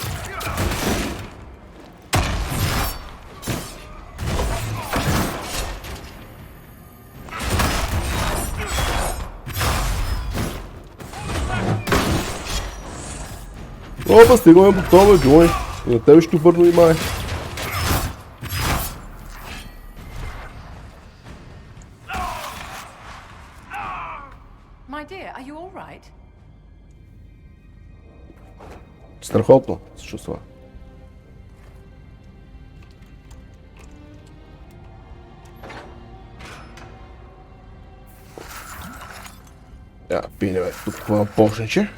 Опа, стигаме по това, Джой. И на тебе ще обърна внимание. Страхотно се чувства. Пине, бе, тук това почнече.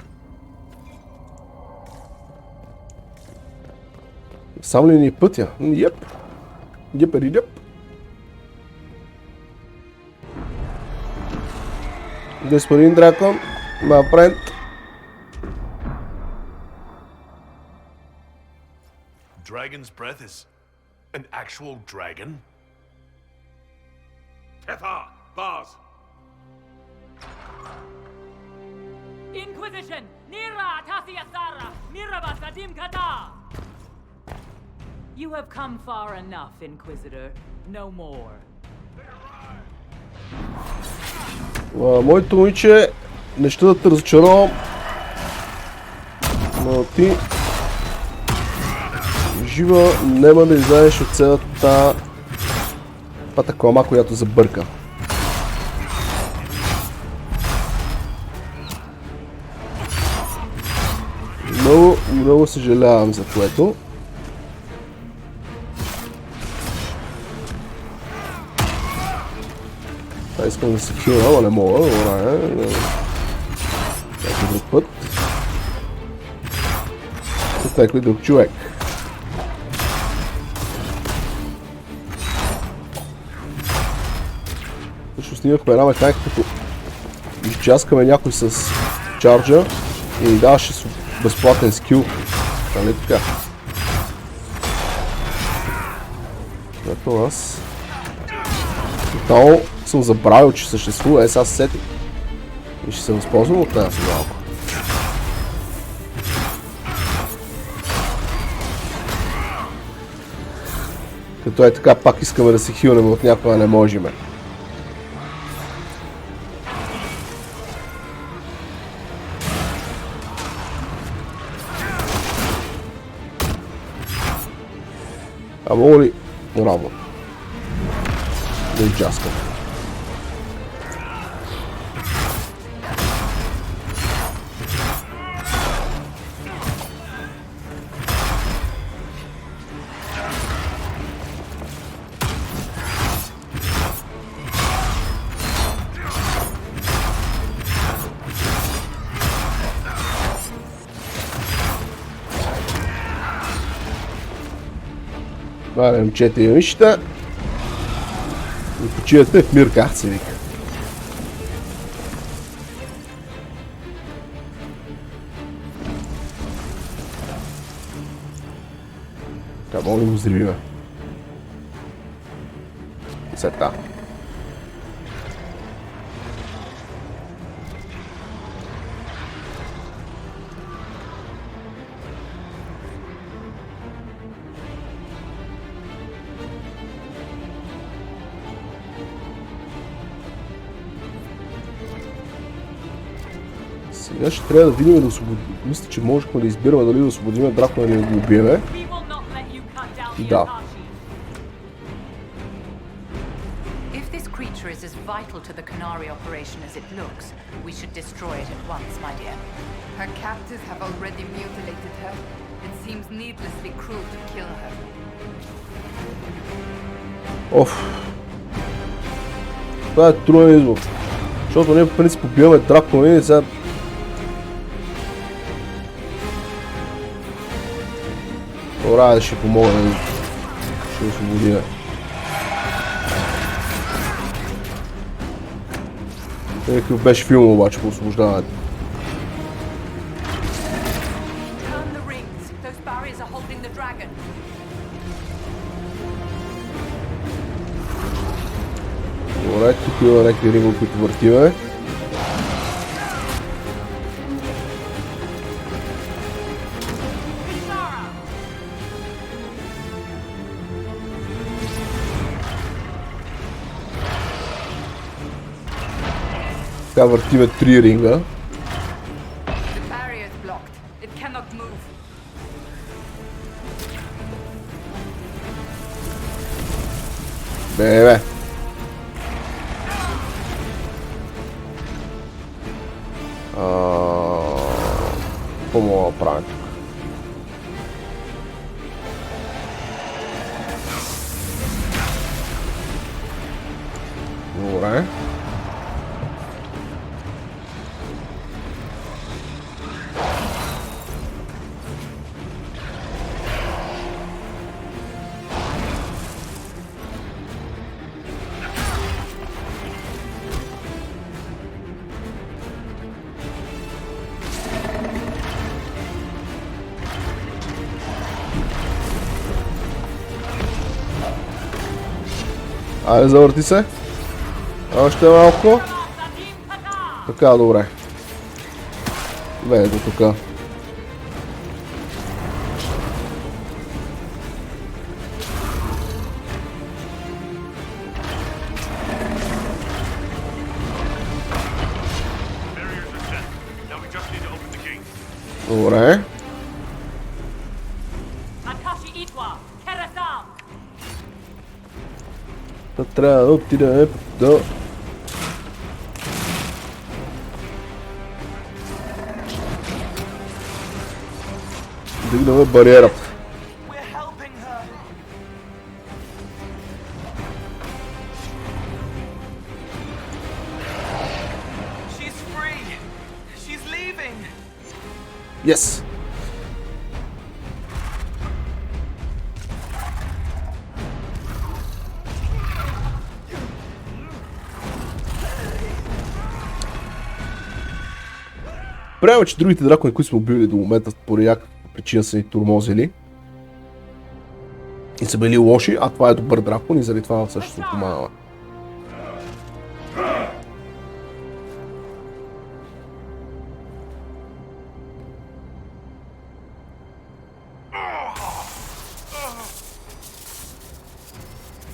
Сам ли ни е пътя? Йеп. Йеп. Господин дракон, напред. Dragon's breath is an actual dragon? Tretha, Bars. Inquisition! Nira Tasiasara! Miraba Sadim Kata! You have come far enough, Inquisitor. No more. Моето момиче, не ще да те разочаровам, но ти жива няма да излезеш от цялата патаклама, която забърка. Много съжалявам за което. Искам да се хилна, но не мога. Някой друг път. От някой друг човек. Също снимахме една механика, като изчаскаме някой с чарджа и ни даваше безплатен скил. Нали така? Ето аз тотално съм забравил, че съществува. Сега се сетих. И ще се възползвам от тази малко. Като е така, пак искаме да се хилнем от някога, не можеме. А мога ли равно да изчаскам? Валям 4 мишта и почивате в мир, как се вика. Така, мога ли го взривиме? И след това. Сега ще трябва да видим да освободим. Мисля, че можехме да избираме дали да освободим дракона или да го убиеме. Да. If this creature is as vital to the Canary operation as it looks, we should destroy it at once, my dear. Her captors have already mutilated her. It seems needlessly cruel to kill her. Оф. Това е труден избор. Защото ние по принцип убиваме дракони и сега... Добре, ще помогна. Ще освободим. Какъв беше филм обаче по освобождаването. Добре, тук има някакви рингове, които въртиме. Така въртиме 3 ринга. Бе. Какво мога да правим тук? Добре. Айде, завърти се. Още малко. Така, добре. Ето тук. Добре. Трябва да отидем да... Дигнаме бариерата. Yes. Приема, че другите дракони, които сме убили до момента, по някаква причина са ни турмозили и са били лоши, а това е добър дракон и заради това също се помагава.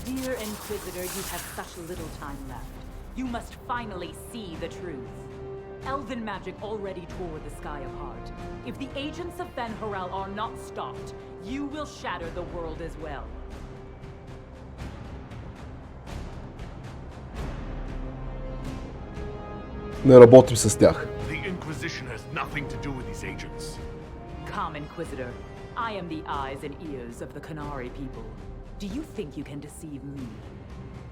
Dear Inquisitor, you have such little time left. You must finally see the truth. Elven magic already tore the sky apart. If the agents of Ben-Harel are not stopped, you will shatter the world as well. Не работим с тях. The Inquisition has nothing to do with these agents. Come, Inquisitor. I am the eyes and ears of the Canary people. Do you think you can deceive me?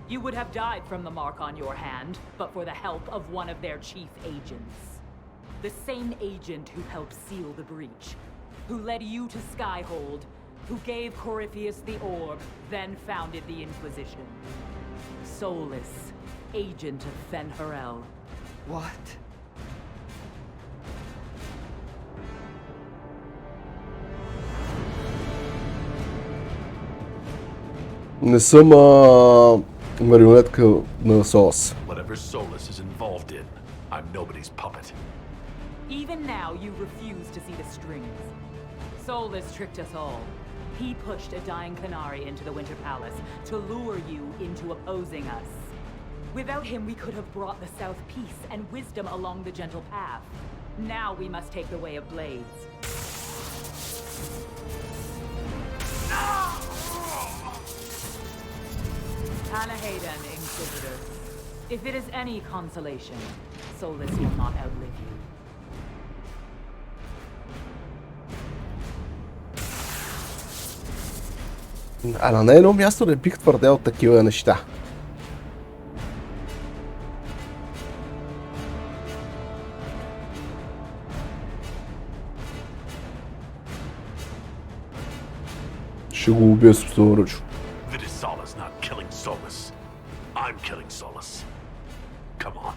You would have died from the mark on your hand, but for the help of one of their chief agents. The same agent who helped seal the breach, who led you to Skyhold, who gave Corypheus the orb, then founded the Inquisition. Soulless, agent of Ben-Harel. What? Не съм марионетка на Солас. Whatever Solus is involved in, I'm nobody's puppet. Even now, you refuse to see the strings. Solus tricked us all. He pushed a dying Canary into the Winter Palace to lure you into opposing us. Without him, we could have brought the South peace and wisdom along the gentle path. Now we must take the way of blades. Anahayden, Inquisitor. If it is any consolation, Solus will not outlive you. А на едно място не бих твърдел такива неща. Ще го убия с това ръчо. Solus not killing Solus. I'm killing Solus. Come on.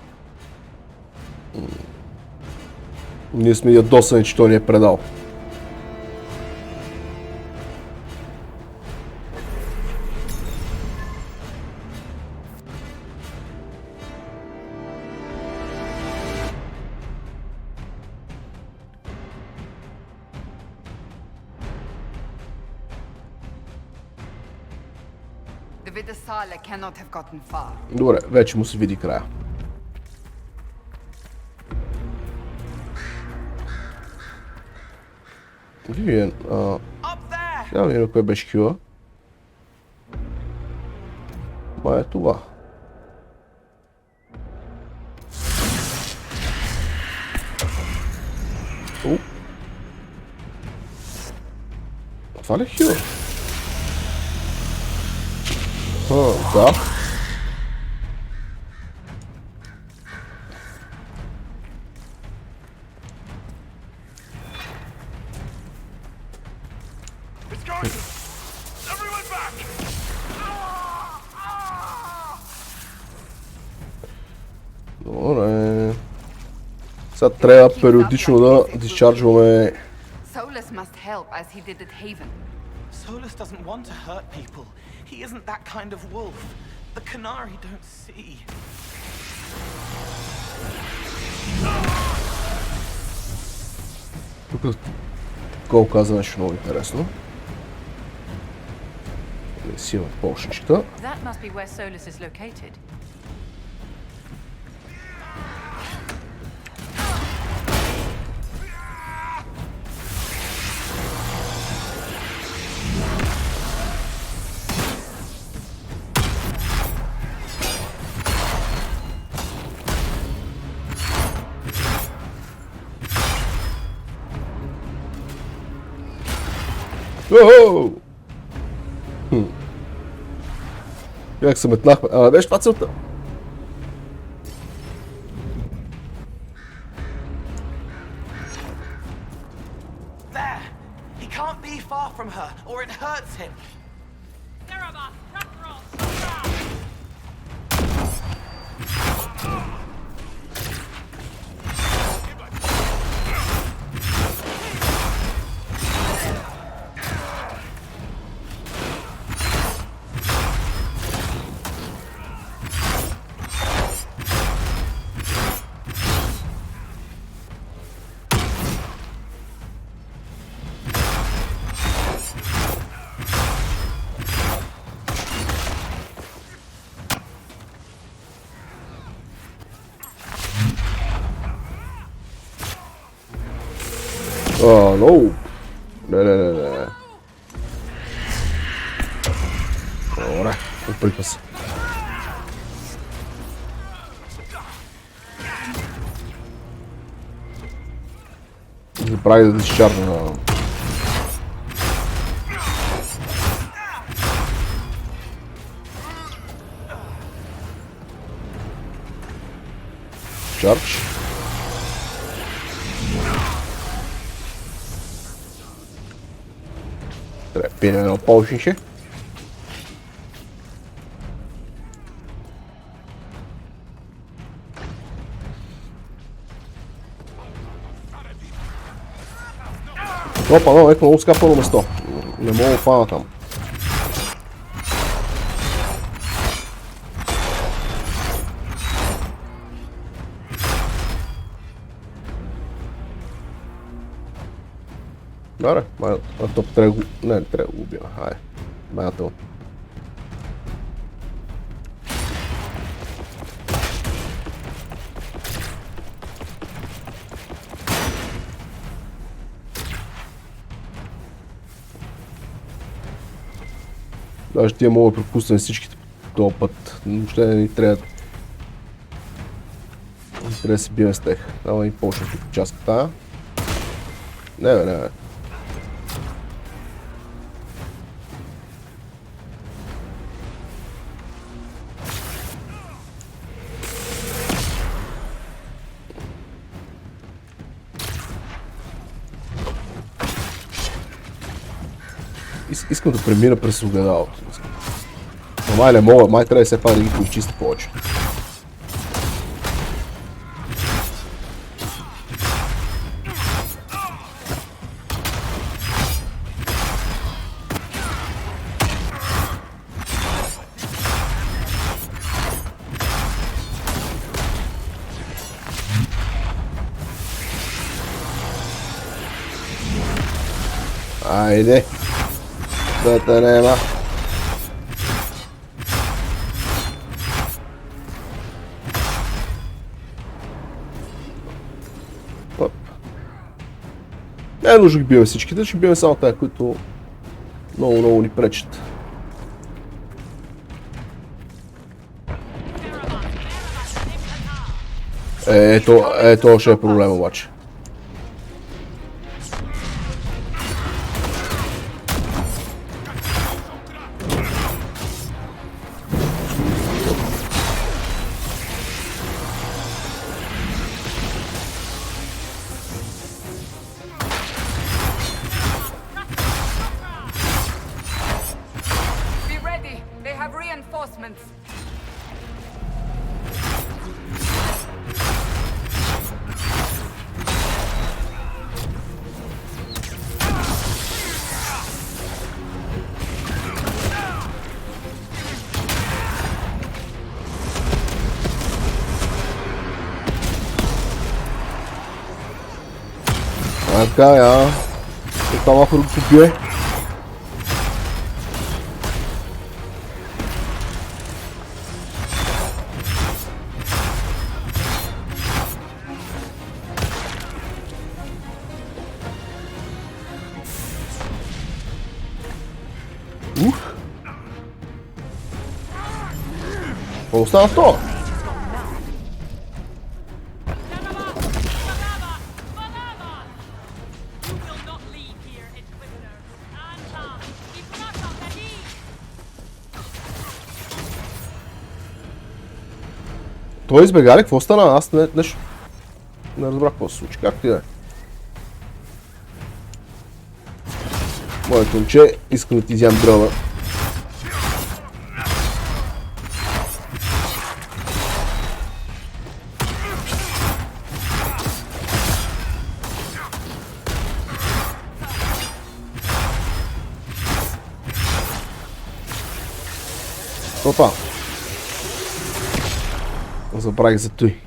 Ние сме ядосани, че той ни е предал. Cannot have gotten far. Добре, вече му се види края. Вивиен, да видим кое беше кюа. Ма е това. Това ли е кюа? Да. Добре. Сега трябва периодично да дизчарджваме. Solus must help as he did at Haven. Solus doesn't want to hurt people. He isn't that kind of wolf. The Canary don't see. Тук Гол каза нещо много интересно. Не си има почничета. That must be where Solus is located. Оу! Как се метнахме? А, беше това целта. There! He can't be far from her, or it hurts him. Oh, no. Не. Добре, оприква се. Направи да изчарна на... Чардж. Трябва да пинем едно полшнише. Опа, но, ето много скапано место. Не мога да фана там. Добре, топ трябва да го... Не трябва да го убива, хайде. Маятел. Даже тия мога да пропуснем всичките по този път. Въобще не ни трябва... Не трябва да се бием с тех. Дава ни почне тук частта. Не. Искам да премина през огледалото. Но май не мога, май трябва все пак да ги поизчисти повече. Айде! Да те нема! Не е нужно да ги бием всичките, ще бием само тая, които много ни пречат. Ето ще е проблем обаче. Така, я. Това малко да се бие. Какво остана в това? Той избега ли? Какво стана? Аз нещо не разбрах какво се случи. Как ти да е? Моето момче, искам да ти изям дрона. Опа! Забравих за той.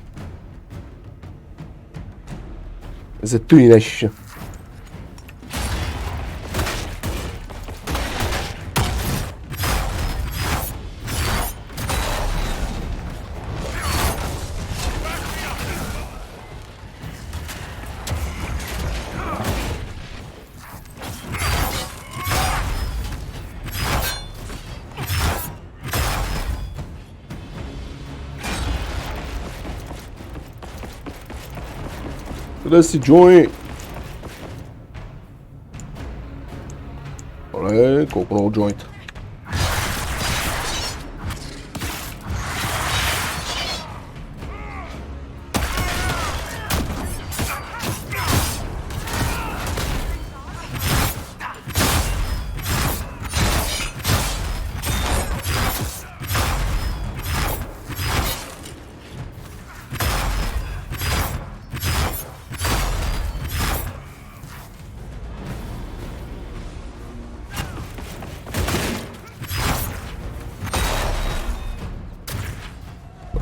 За той нещо. Къде си, Джони? Оле, колко много джойнта.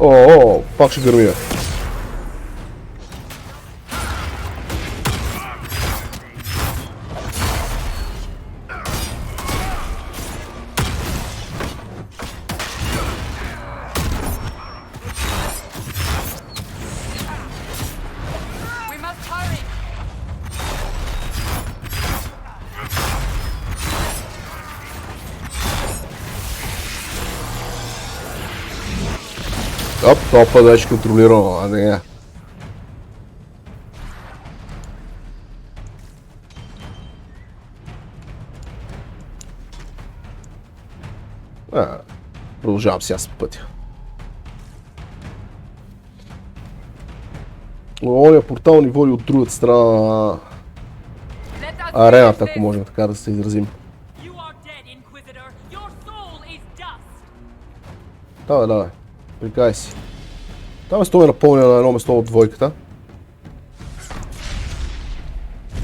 О, пак ще гърмия. Оп, това път вече контролирано, а не. Продължавам сега с пътя. Ония портал ни води от другата страна на арената, ако можем така да се изразим. Давай. Прикай си. Това место е напълнено на едно место от двойката.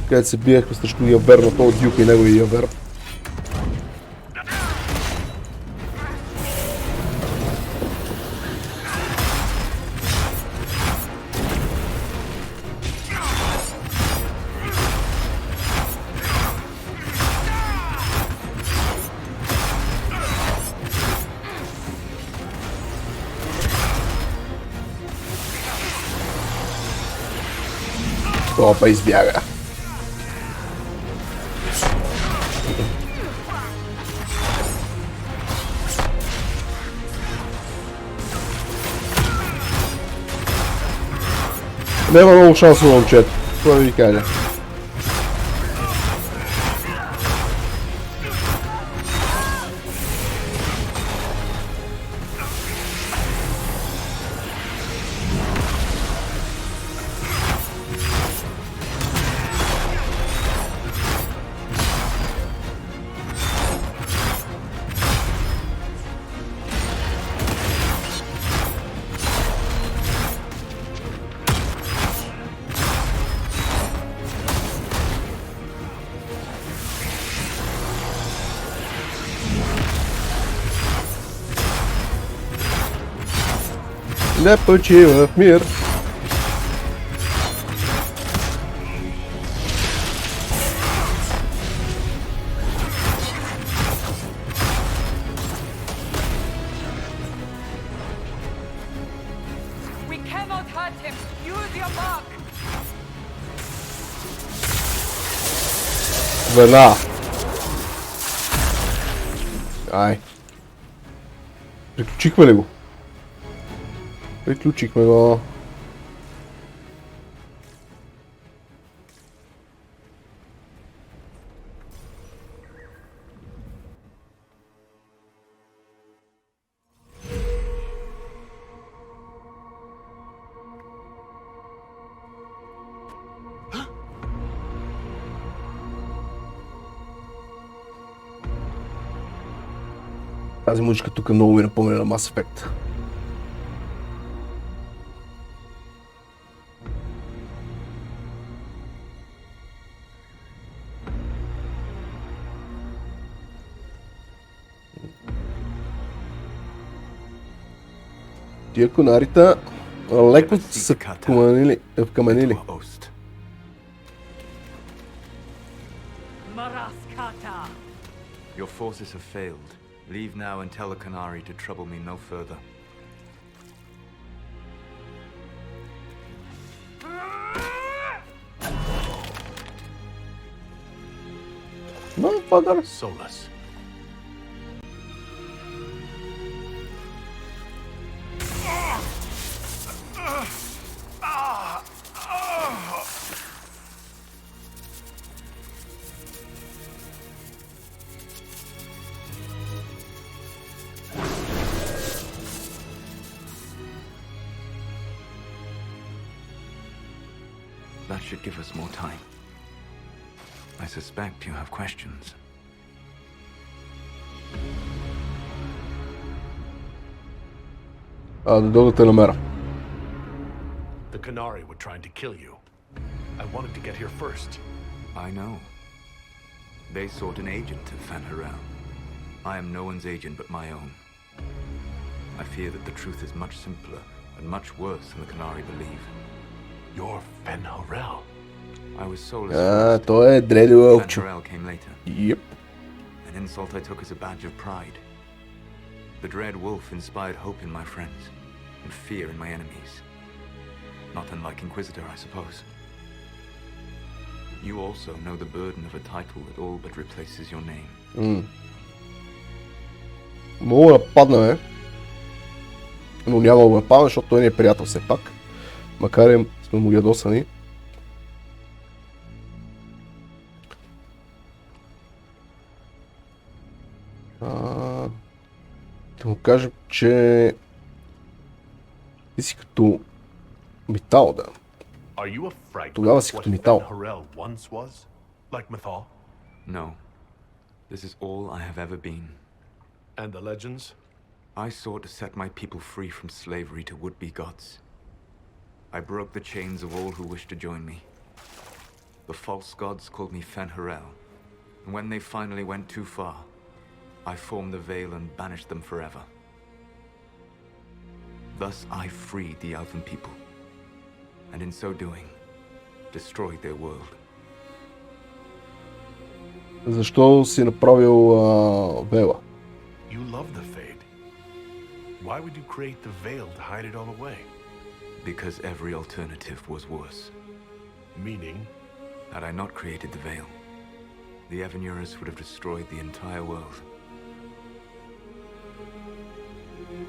Където се биехме срещу Явер на този дюка и неговия Явер. Това па избяга. Няма много шансово, момчето. Това да ви кажа. Не почива в мир. Find him! Use your mark! Веднага. Ай. Приключихме ли го? Приключихме го. Тази музика тук много ми напомня на Mass Effect. Тия конарите леко са вкаменили. Your forces have failed. Leave now and tell the Canary to trouble me no further. Motherfucker. Solus. That should give us more time. I suspect you have questions. Дойда те намеря. The Canary were trying to kill you. I wanted to get here first. I know. They sought an agent to Fenharel. I am no one's agent but my own. I fear that the truth is much simpler and much worse than the Canary believe. You're Fenharel. I was soulless first. Той е дрели лъвчо. Fenharel came later. Yep. An insult I took as a badge of pride. The dread wolf inspired hope in my friends and fear in my enemies. Not unlike Inquisitor, I suppose. You also know the burden of a title that all but replaces your name. Мога да паднем, но няма да го падна, защото той не е приятел все пак. Макар и сме му ядосани. Да му кажем, че ти си като метал, да. Тогава си като метал. Like Mythal? No. This is all I have ever been. And the legends? I sought to set my people free from slavery to would-be gods. I broke the chains of all who wished to join me. The false gods called me Fenharel, and when they finally went too far, I formed the Veil and banished them forever. Thus I freed the elven people, and in so doing, destroyed their world. Защо си направил Вейла? You love the Fade. Why would you create the Veil to hide it all away? Because every alternative was worse. Meaning? Had I not created the Veil, the Evanurus would have destroyed the entire world.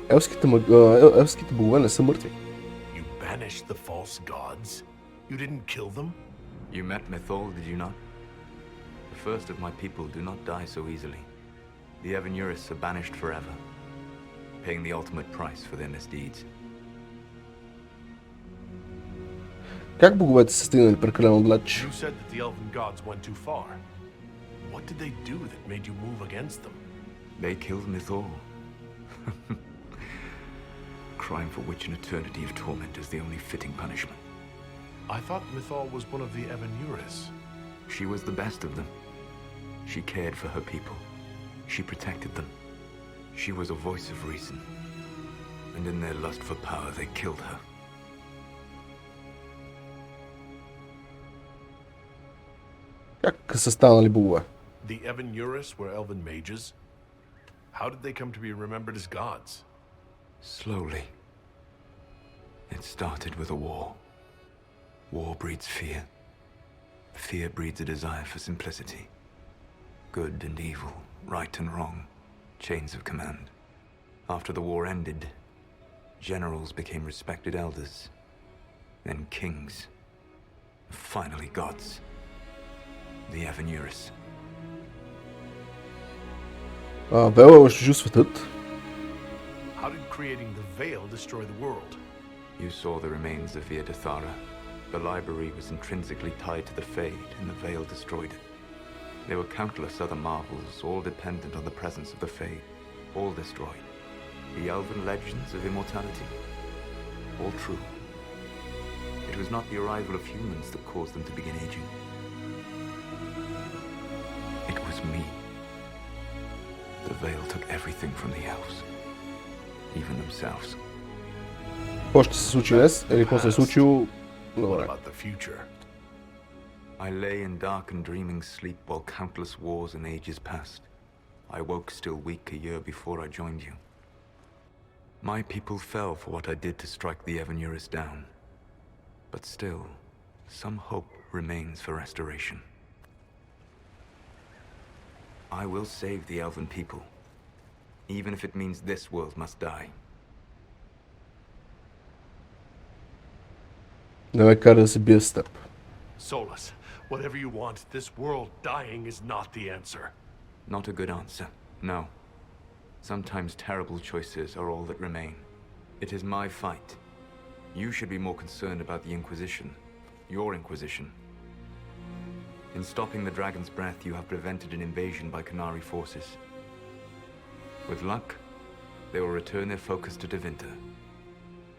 Елфските богове не са мъртви. You banished the false gods? You didn't kill them? You met Mythal, did you not? The first of my people do not die so easily. The Evanurus are banished forever, paying the ultimate price for their misdeeds. Как боговете са стигнали прекалено далеч? You said that the elven gods went too far. What did they do that made you move against them? They killed Mythal. Crime for which an eternity of torment is the only fitting punishment. I thought Mythal was one of the Evanurus. She was the best of them. She cared for her people. She protected them. She was a voice of reason. And in their lust for power, they killed her. Как са станали богове? The Evanurus were elven mages? How did they come to be remembered as gods? Slowly. It started with a war. War breeds fear. Fear breeds a desire for simplicity. Good and evil, right and wrong, chains of command. After the war ended, generals became respected elders, then kings, finally gods. The Evanurus. Вела унищожил светът. How did creating the veil destroy the world? You saw the remains of Via Dathara. The library was intrinsically tied to the Fade, and the veil destroyed it. There were countless other marvels, all dependent on the presence of the Fade, all destroyed. The elven legends of immortality, all true. It was not the arrival of humans that caused them to begin aging. It was me. The veil took everything from the elves, even themselves. Какво ще се случи днес? Или какво се е случило? Добре. I lay in dark and dreaming sleep while countless wars and ages passed. I woke still weak a year before I joined you. My people fell for what I did to strike the Evanurus down. But still, some hope remains for restoration. I will save the elven people, even if it means this world must die. Не ме кара да се бия с теб. Solus, whatever you want, this world dying is not the answer. Not a good answer, no. Sometimes terrible choices are all that remain. It is my fight. You should be more concerned about the Inquisition, your Inquisition. In stopping the Dragon's Breath, you have prevented an invasion by Qunari forces. With luck, they will return their focus to Tevinter.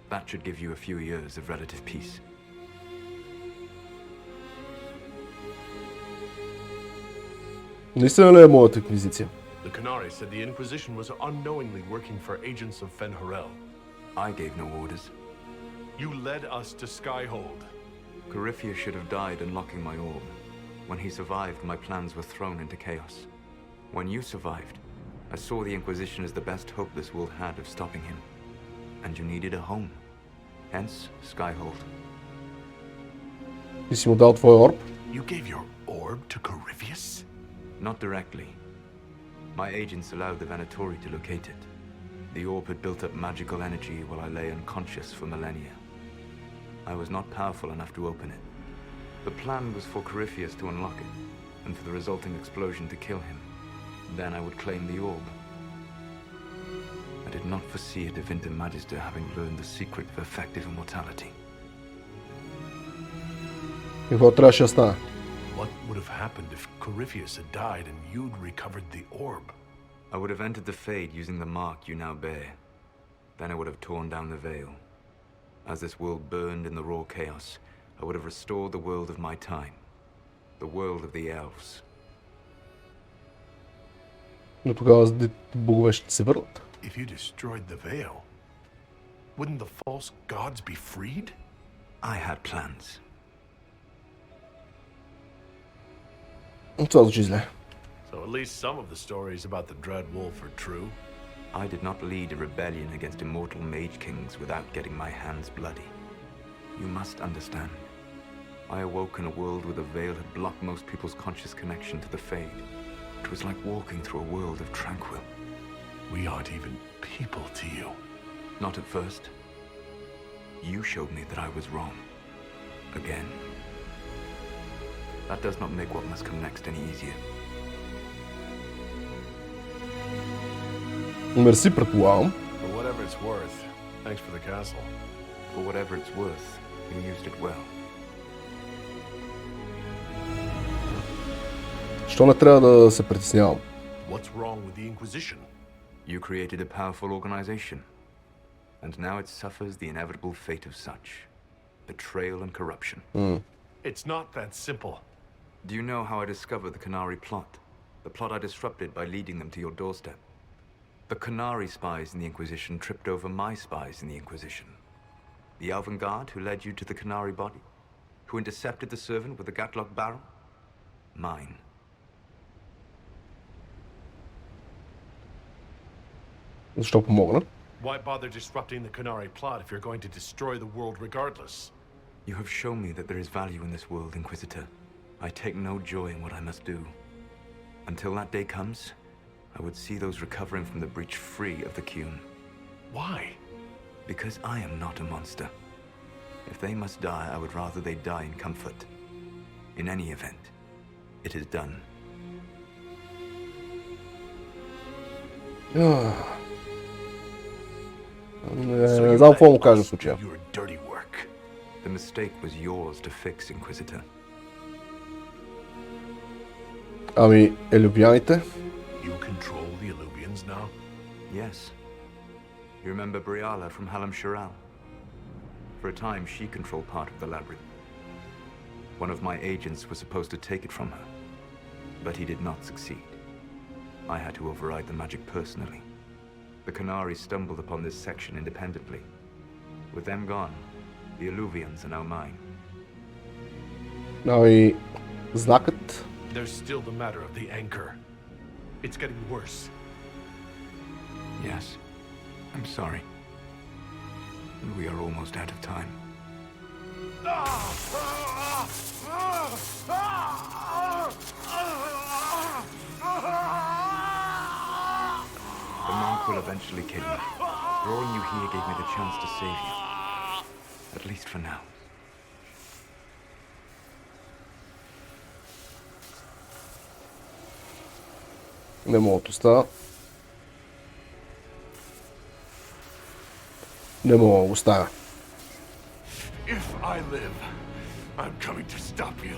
That should give you a few years of relative peace. Наистина ли е моята инквизиция? The Qunari said the Inquisition was unknowingly working for agents of Fen'Harel. I gave no orders. You led us to Skyhold. Corypheus should have died unlocking my orb. When he survived, my plans were thrown into chaos. When you survived, I saw the Inquisition as the best hope this world had of stopping him. And you needed a home. Hence, Skyhold. Ти си му дал твой орб? You gave your orb to Corypheus? Not directly. My agents allowed the Venatori to locate it. The orb had built up magical energy while I lay unconscious for millennia. I was not powerful enough to open it. The plan was for Corypheus to unlock it, and for the resulting explosion to kill him. Then I would claim the orb. I did not foresee a Tevinter Magister having learned the secret of effective immortality. Какво трябваше да стане? What would have happened if Corypheus had died and you'd recovered the orb? I would have entered the Fade using the mark you now bear. Then I would have torn down the veil. As this world burned in the raw chaos, I would have restored the world of my time. The world of the elves. Но тогава богове ще се върнат. If you destroyed the veil, wouldn't the false gods be freed? I had plans. Това звучи зле. So at least some of the stories about the Dread Wolf are true. I did not lead a rebellion against immortal mage kings without getting my hands bloody. You must understand. I awoke in a world where the veil had blocked most people's conscious connection to the Fade. It was like walking through a world of tranquil. We aren't even people to you. Not at first. You showed me that I was wrong. Again. That does not make what must come next any easier. Мерси, предполагам. For whatever it's worth, thanks for the castle. For whatever it's worth, you used it well. Що не трябва да се притеснявам? What's wrong with the Inquisition? You created a powerful organization, and now it suffers the inevitable fate of such. Betrayal and corruption. It's not that simple. Do you know how I discovered the Qunari plot? The plot I disrupted by leading them to your doorstep. The Qunari spies in the Inquisition tripped over my spies in the Inquisition. The elven guard who led you to the Qunari body? Who intercepted the servant with the Gatlock barrel? Mine. Защо помогна? Why bother disrupting the Canary plot if you're going to destroy the world regardless? You have shown me that there is value in this world, Inquisitor. I take no joy in what I must do. Until that day comes, I would see those recovering from the breach free of the Qun. Why? Because I am not a monster. If they must die, I would rather they die in comfort. In any event, it is done. Не знам какво му кажа в случая. The mistake was yours to fix, Inquisitor. Ами, елюбяните? You control the Illuvians now? Yes. You remember Briala from Halam Shiral? For a time, she controlled part of the labyrinth. One of my agents was supposed to take it from her, but he did not succeed. I had to override the magic personally. The Canari stumbled upon this section independently. With them gone, the Illuvians are now mine. Ами, знакът? There's still the matter of the anchor. It's getting worse. Yes, I'm sorry. We are almost out of time. The monk will eventually kill you. Drawing you here gave me the chance to save you. At least for now. Не мога да оставя. Не мога да оставя. If I live, I'm coming to stop you.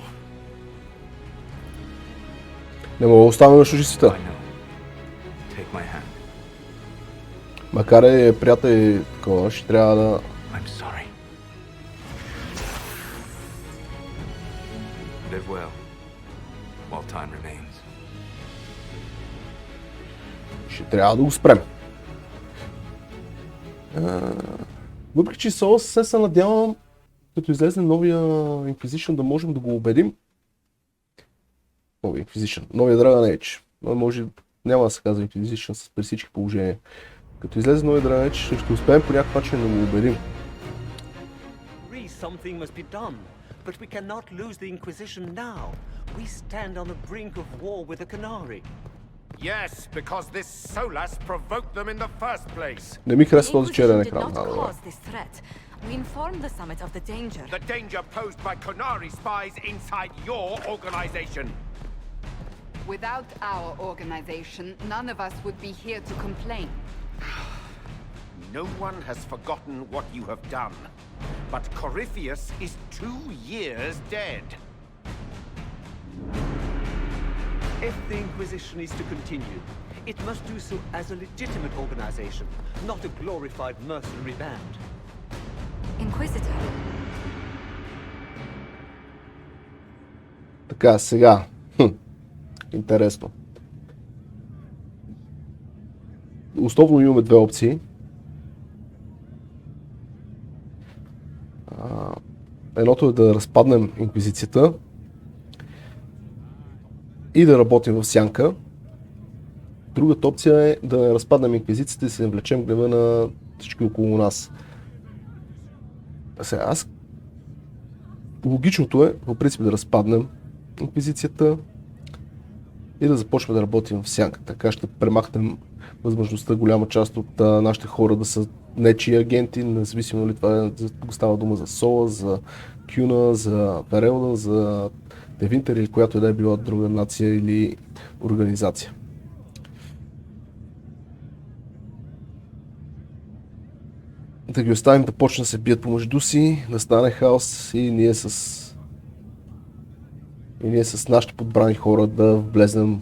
Не мога да оставя на чужицата. Take my hand. Макар е приятел и такова, ще трябва да... I'm sorry. Live well, while time remains. Ще трябва да го спрем. Въпреки че се надявам, като излезе новия Inquisition, да можем да го убедим. Новия Inquisition, новия Dragon Age. Може, няма да се казва Inquisition при всички положения. Като излезе новия Dragon Age, ще успеем по някакъв начин да го убедим. Something must be done, but we cannot lose the Inquisition now. We stand on the brink of war with the Canari. Yes, because this Solas provoked them in the first place. Не ми харесва този черен екран. We informed the summit of the danger. The danger posed by Canari spies inside your organization. Without our organization, none of us would be here to complain. No one has forgotten what you have done. But Corypheus is 2 years dead. If the Inquisition is to continue, it must do so as a legitimate organization, not a glorified mercenary band. Inquisitor. Така, сега. Интересно. Основно имаме две опции. Едното е да разпаднем Инквизицията и да работим в сянка. Другата опция е да разпаднем Инквизицията и се навлечем гнева на всички около нас. Сега логичното е, по принцип, да разпаднем Инквизицията и да започваме да работим в сянка. Така ще премахнем възможността голяма част от нашите хора да са нечии агенти, независимо ли това става дума за Сола, за Кюна, за Верелда, за Девинтер или която и да е била друга нация или организация. Да ги оставим да почнат да се бият помежду си, да стане хаос и ние с нашите подбрани хора да влезнем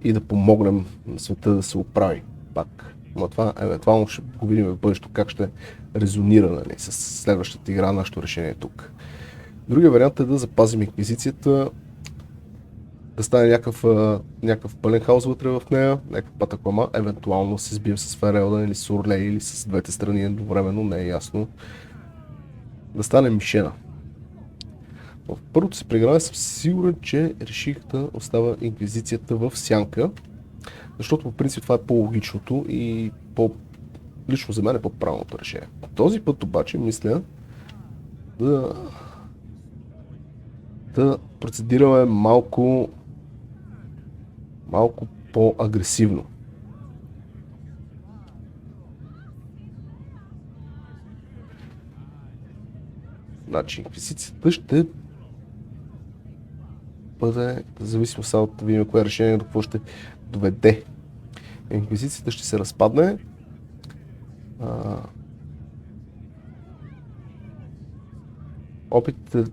и да помогнем на света да се оправи пак. Но това евентуално ще го видим в бъдещето как ще резонира, нали, с следващата игра, нашето решение тук. Другия вариант е да запазим Инквизицията, да стане някакъв пълен хаос вътре в нея, някаква патаклама, евентуално се сбием с Ферелда или с Орлей или с двете страни едновременно, не е ясно. Да стане мишена. В първото си преиграване съм сигурен, че реших да оставя Инквизицията в сянка, защото по принцип това е по-логичното и лично за мен е по-правилното решение. Този път обаче мисля да процедираме малко по-агресивно. Значи, инквизицията ще бъде, зависимо само от да видим кое решение до какво ще доведе. Инквизицията ще се разпадне. Опитите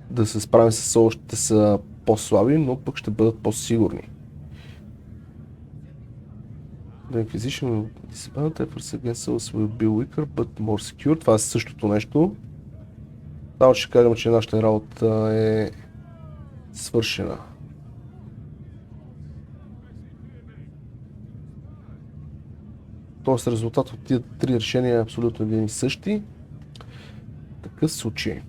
да се справим с Сол ще са по-слаби, но пък ще бъдат по-сигурни. The Inquisition efforts against Souls will be weaker, but more secure. Това е същото нещо. Само ще кажем, че нашата работа е свършена. Тоест резултат от тия три решения е абсолютно един и същи. В такъв случай.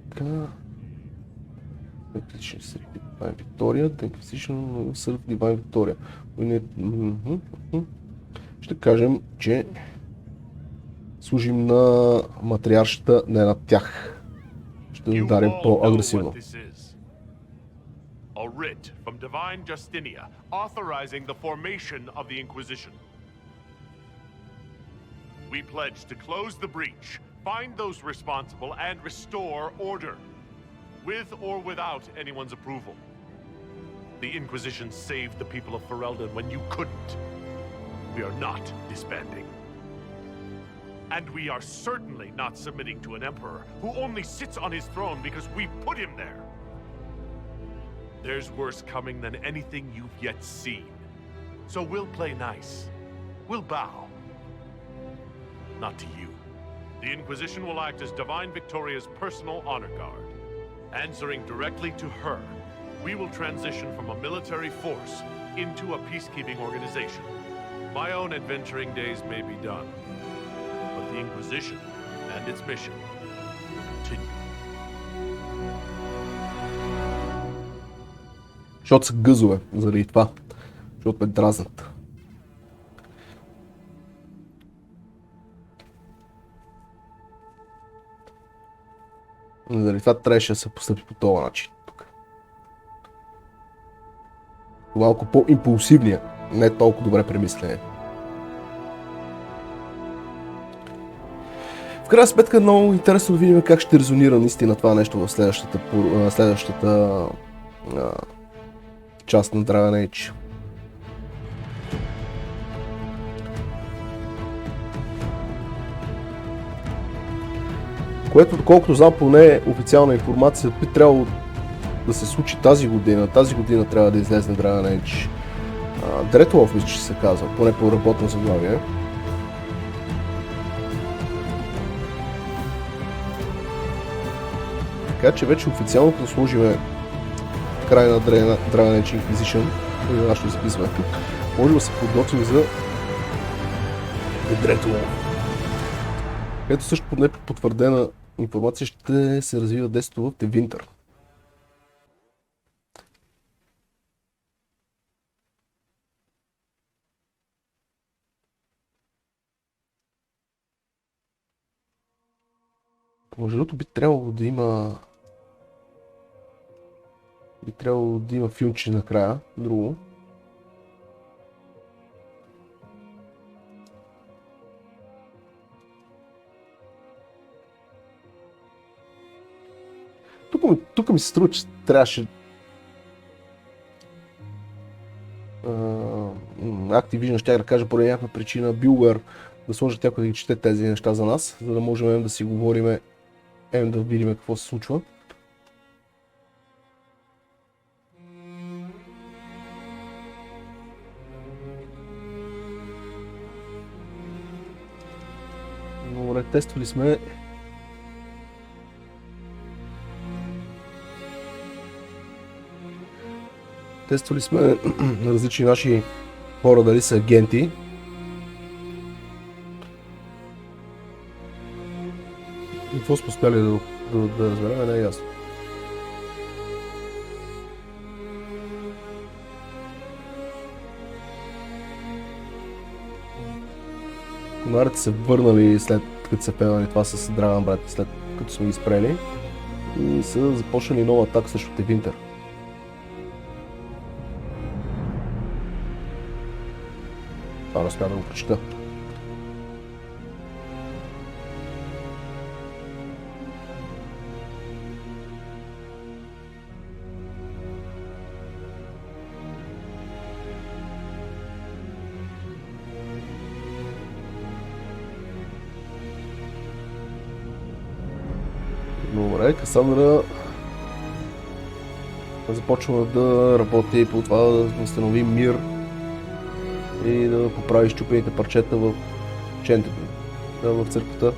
Така. Divine Victoria, The Inquisition serve Divine Victoria. Ще кажем, че служим на матриаршата, не на тях. Ще ударим по-агресивно. A writ from Divine Justinia authorizing the formation of the Inquisition. We pledge to close the breach, find those responsible, and restore order, with or without anyone's approval. The Inquisition saved the people of Ferelden when you couldn't. We are not disbanding. And we are certainly not submitting to an emperor who only sits on his throne because we put him there. There's worse coming than anything you've yet seen. So we'll play nice. We'll bow. Not to you. The Inquisition will act as Divine Victoria's personal honor guard. Answering directly to her, we will transition from a military force into a peacekeeping organization. My own adventuring days may be done, but the Inquisition and its mission continue. Защото са гъзове, заради това. Защото ме дразнат. Заради това трябваше да се постъпи по този начин. Тук. Малко по-импулсивния, не толкова добре премислене. В крайна сметка е много интересно да видим как ще резонира наистина това нещо в следващата част на Dragon Age. Което, доколкото знам, поне официална информация, би трябвало да се случи тази година. Тази година трябва да излезе Dragon Age. Dreadwolf, мисля, че се казва, поне по работно заглавие. Така че вече официално да сложим край на Dragon Age Inquisition и на нашето записване тук, може да се подготвим за Dreadwolf. Ето също под непотвърдена информация ще се развива действието в The Winter. Между другото би трябвало да има филмче накрая, друго. Тук ми се струва, че трябваше Activision, щях да кажа поради някаква причина, BioWare да сложат някой да ги чете тези неща за нас, за да можем да си говорим, да видим какво се случва. Добре, тествали сме различни наши хора, дали са агенти. И какво сме успяли да разберем, не е ясно. Нарите се върнали след като са певали това с Драган брат, след като сме ги спрели и са започнали нова атака срещу Тевинтер. Това не успя да го прочета. Добре, Касандра започва да работи по това да възстанови мир и да поправи счупените парчета в чентето, в църквата,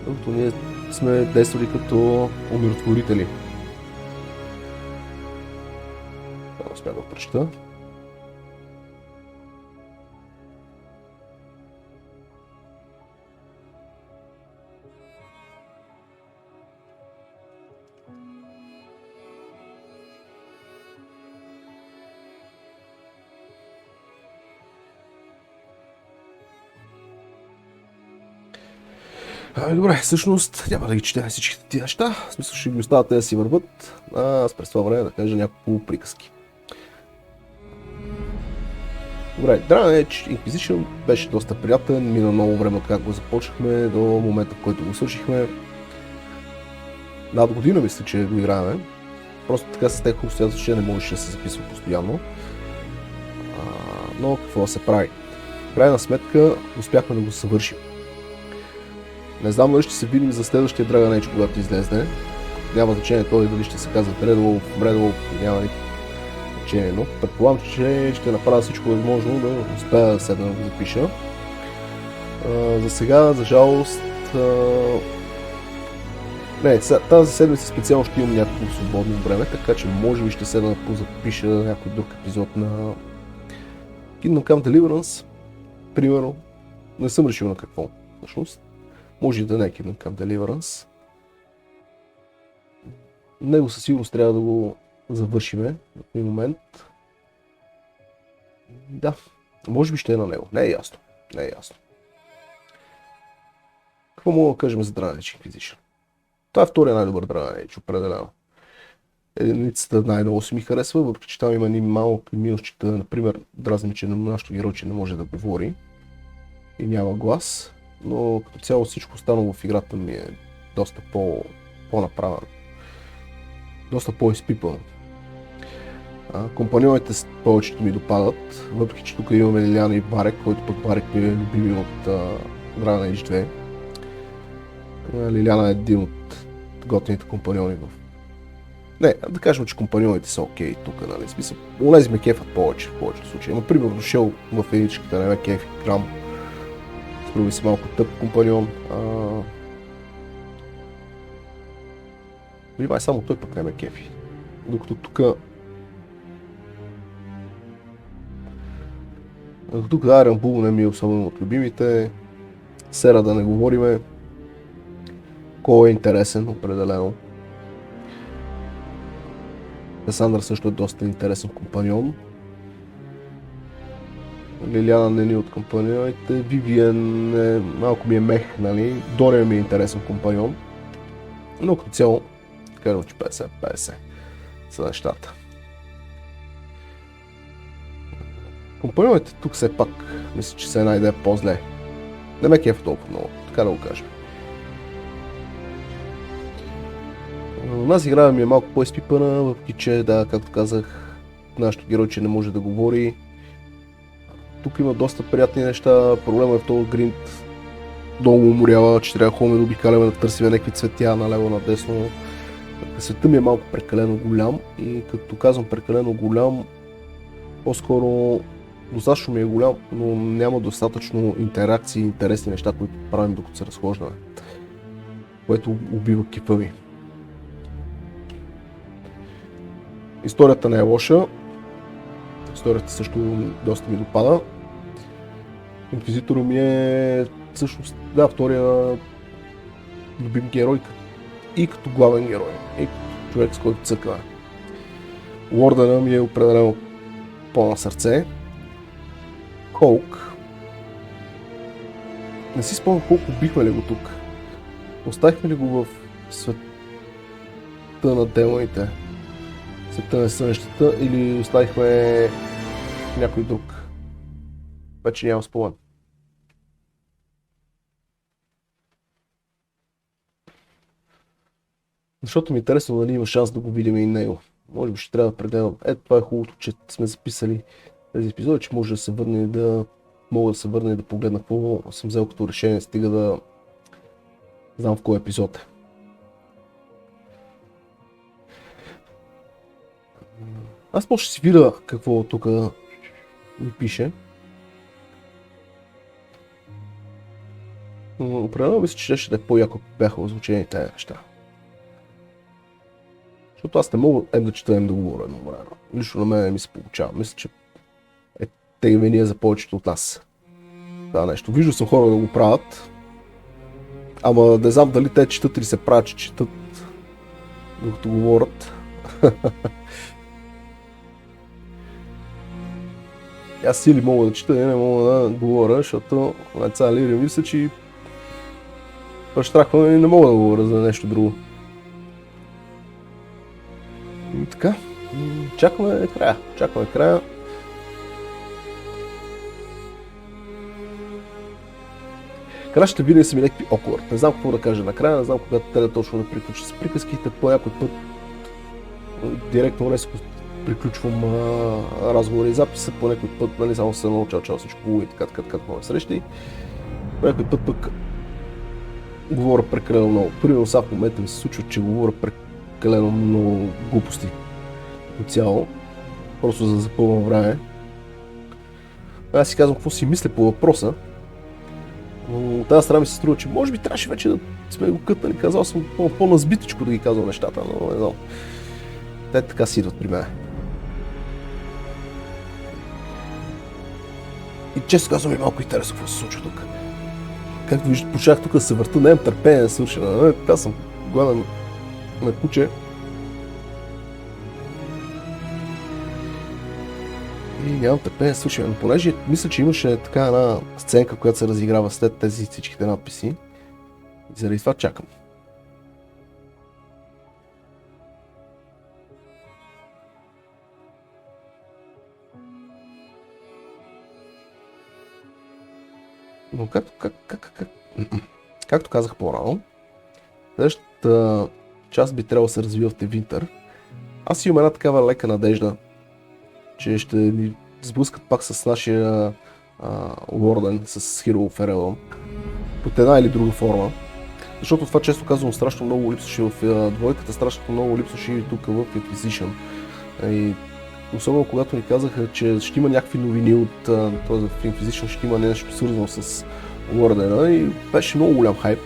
докато ние сме действали като умиротворители. Това не успя да прочета. Добре, всъщност няма да ги четя всичките тия неща, в смисъл ще ги оставят те да си върват, аз през това време да кажа няколко приказки. Добре, Dragon Age Inquisition беше доста приятен, мина много време как го започнахме до момента, в който го свършихме. Над година мисля, че го играем. Просто така с тех обстоятелства, че не можеше да се записва постоянно. Но какво да се прави? В крайна сметка успяхме да го съвършим. Не знам дали ще се видим за следващия Dragon Age, когато излезне. Няма значение той дали ще се казва Red няма никакво значение, но предполагам, че ще направя всичко възможно да успея да седна да го запиша. За сега, за жалост, тази седмица специално ще имам някакво свободно време, така че може би ще седна да позапиша някой друг епизод на Kingdom Come Deliverance. Примерно, не съм решил на какво, всъщност. Може да не е Kingdom Come Deliverance. Него със сигурност трябва да го завършиме в един момент. Да, може би ще е на него. Не е ясно. Не е ясно. Какво мога да кажем за Dragon Age Inquisition? Това е втория най-добър Dragon Age, определено. Единицата най-много си ми харесва, въпреки че там има ни малки минусчета, например, дразни ми, че на нашото герой, че не може да говори и няма глас, но като цяло всичко останало в играта ми е доста по-направено. Доста по-изпипано. Компаньоните повечето ми допадат, въпреки че тук имаме Лиляна и Барек, който пък Барек ми е любими от Dragon Age 2. Лиляна е един от готините компаньони в... Не, да кажем, че компаньоните са окей тук, нали, смисъл, улези ме кефът повече в повечето случаи. Например, дошъл в единичката, не ме кефи грам. Струва си малко тъп компаньон. Май само той пък не ме кефи. Докато тук Айрон Бул не ми е особено от любимите. Сера да не говориме. Кой е интересен, определено. Касандър също е доста интересен компаньон. Лиляна не ни от компаньоните. Вивиен малко ми е мех, нали. Дориан ми е интересен компаньон. Но като цяло, казвам, че 50-50 са нещата. Компаньоните тук все пак, мисля, че се една идея по-зле. Не ме кефа толкова много, така да го кажем. Нас игра ми е малко по-изпипана, въпреки че, да, както казах, нашото герой, че не може да говори. Тук има доста приятни неща, проблема е в този гринд. Долу уморява, че трябва да ходим да обикаляме, да търсим някакви цветя наляво надесно. Светът ми е малко прекалено голям и като казвам прекалено голям, по-скоро достатъчно ми е голям, но няма достатъчно интеракции и интересни неща, които правим докато се разхождаме. Което убива кипа ми. Историята не е лоша. Историята също доста ми допада. Инквизиторът ми е всъщност, да, втория любим герой и като главен герой, и като човек с който цъква. Лордена ми е определено по-на сърце. Холк. Не си спомням колко бихме ли го тук. Оставихме ли го в света на демоните? Света на сънищата или оставихме някой друг? Вече нямам спомен. Защото ми е интересно дали има шанс да го видим и него. Може би ще трябва да прегледам. Ето това е хубавото, че сме записали тези епизоди, че може да се върне и да мога да се върна и да погледна какво съм взел като решение, стига да знам в кой епизод е. Аз може ще си видя какво тук ми пише. Определено мисля, че ще да е по-яко, ако бяха озвучени тези неща. Защото аз не мога да чета, да говоря едновременно. Лично на мен не ми се получава. Мисля, че е тегвения за повечето от нас. Това нещо. Виждал съм хора да го правят. Ама не знам дали те четат или се правят, че четат докато говорят. Аз сили мога да чета и не мога да говоря, защото деца Лири мисля, че прещрахвам и не мога да говоря за нещо друго. И така, чакаме края. Кращите винаги са ми някакви awkward. Не знам какво да кажа накрая, не знам когато трябва точно да приключа с приказките. По някой път директно резко приключвам разговори и записа, по някой път нали, само се науча всичко хубаво и така мои срещи. По някой път пък говоря прекалено много. Примерно сега в момента ми се случва, че говоря прекалено много глупости по цяло, просто за да запълвам време. Аз си казвам какво си мисля по въпроса. Но от тази страна ми се струва, че може би трябваше вече да сме го кътнали. Казал съм по-назбитичко да ги казвам нещата, но не знам. Те така си идват при мен. И често казвам и малко интересно какво се случва тук. Както виждате, почнах тук да се върта, нямам търпение да свърша. Аз съм гладен на куче. И нямам търпение да свършим, но понеже мисля, че имаше така една сценка, която се разиграва след тези всичките надписи. И заради това чакам. Но както казах по-рано, следващата част би трябвало да се развива в Тевинтър. Аз имам една такава лека надежда, че ще ни сблъскат пак с нашия Лорден, с Хиро Ферелон, под една или друга форма. Защото това често казвам страшно много липсваше в двойката, страшно много липсваше и тук в Inquisition. И особено когато ни казаха, че ще има някакви новини от този в Inquisition, ще има нещо свързано с Лордена и беше много голям хайп.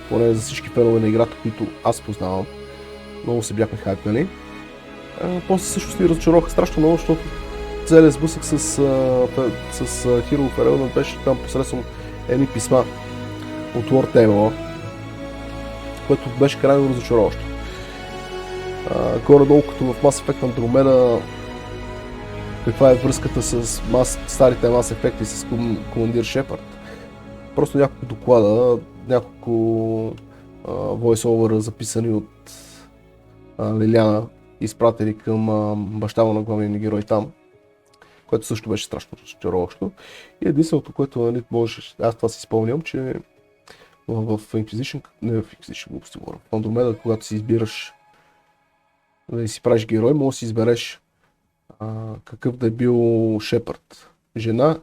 Поне за всички фенове на играта, които аз познавам. Много се бяхме хайпнали. После също се разочароваха страшно много, защото целият сблъсък с Хиро Ферелон беше там посредством едни писма от Лорд Тейбъла, което беше крайно разочароващо. Горе-долу като в Mass Effect Andromeda, каква е връзката с старите Mass Effect и с командир Шепард. Просто няколко доклада, няколко voice-over записани от Лиляна, изпратени към баща на главния ни герой там, което също беше страшно разочароващо. И единственото, което нали, можеш, аз това си спомням, че в Inquisition, не в Inquisition, глупости говоря, в Andromeda, когато си избираш да си правиш герой, може да си избереш какъв да е бил Шепард, жена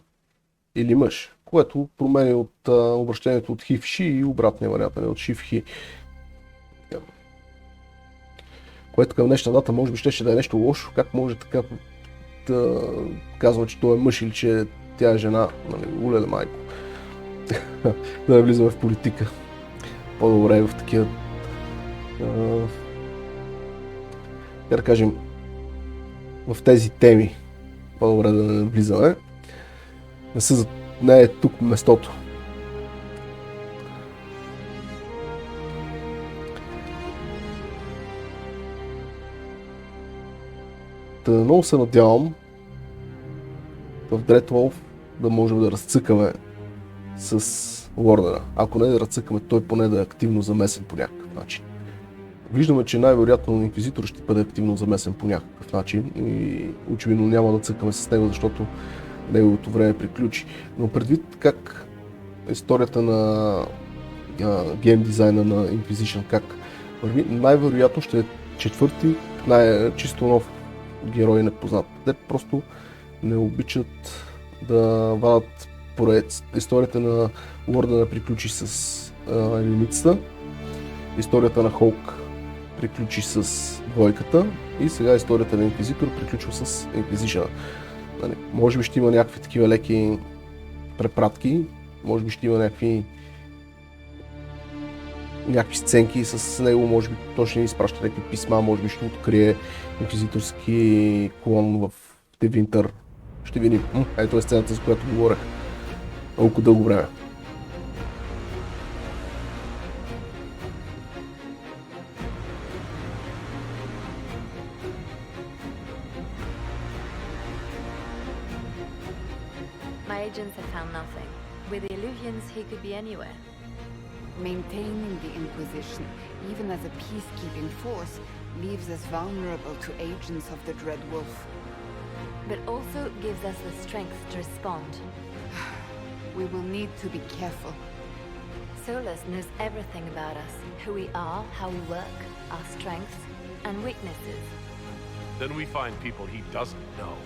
или мъж, което променя от обращението от хи в ши и обратния вариант, от ши в хи. Което към днешна дата може би ще да е нещо лошо, как може така да казва, че той е мъж или че тя е жена, нали, улеле майко. Да не влизаме в политика. По-добре в такива да кажем в тези теми. По-добре да не влизаме. Не е тук местото. Много се надявам в Dreadwolf да можем да разцъкаме с ордена. Ако не да ръцъкаме, той поне да е активно замесен по някакъв начин. Виждаме, че най-вероятно Инквизиторът ще бъде активно замесен по някакъв начин и очевидно няма да цъкаме с него, защото неговото време приключи. Но предвид как историята на гейм дизайна на Inquisition как върви, най-вероятно ще е четвърти, чисто нов герой непознат. Те просто не обичат да вадат поред. Историята на ордена приключи с единицата, историята на Холк приключи с двойката и сега историята на Инквизитор приключва с Inquisition. Може би ще има някакви такива леки препратки, може би ще има някакви сценки с него, може би той ще ни изпраща някакви писма, може би ще открие инквизиторски клон в Девинтър. Ще видим. Ето е сцената, за която говорех толкова дълго време. My agents have found nothing. With the illusions, he could be anywhere. Maintaining the Inquisition, even as a peacekeeping force, leaves us vulnerable to agents of the Dread Wolf. But also gives us the strength to respond. We will need to be careful. Solus knows everything about us, who we are, how we work, our strengths and weaknesses. Then we find people he doesn't know.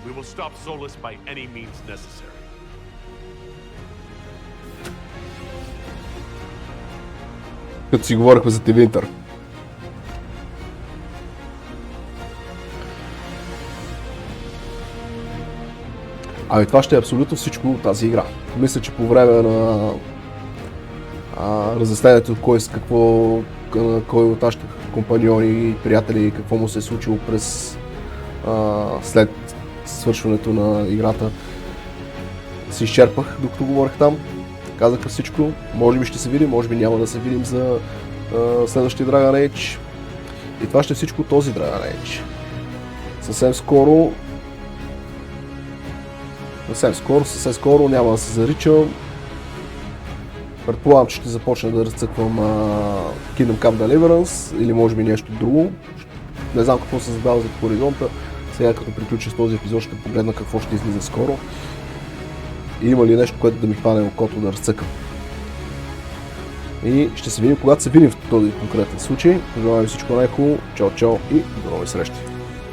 We will stop Solus by any means necessary. Като си говорихме за Девинтър. Ами това ще е абсолютно всичко от тази игра. Мисля, че по време на разяснението кой от нашите компаньони и приятели, какво му се е случило след свършването на играта, се изчерпах, докато говорех там. Казах всичко. Може би ще се видим, може би няма да се видим за следващия Dragon Age. И това ще е всичко от този Dragon Age. Съвсем скоро, няма да се заричам. Предполагам, че ще започна да разцъквам Kingdom Come Deliverance или може би нещо друго. Не знам какво се задава за хоризонта. Сега като приключа с този епизод ще погледна какво ще излиза скоро. И има ли нещо, което да ми хване окото да разцъкам. И ще се видим, когато се видим в този конкретен случай. Пожелавам ви всичко най-хубаво. Чао, чао и до нови срещи.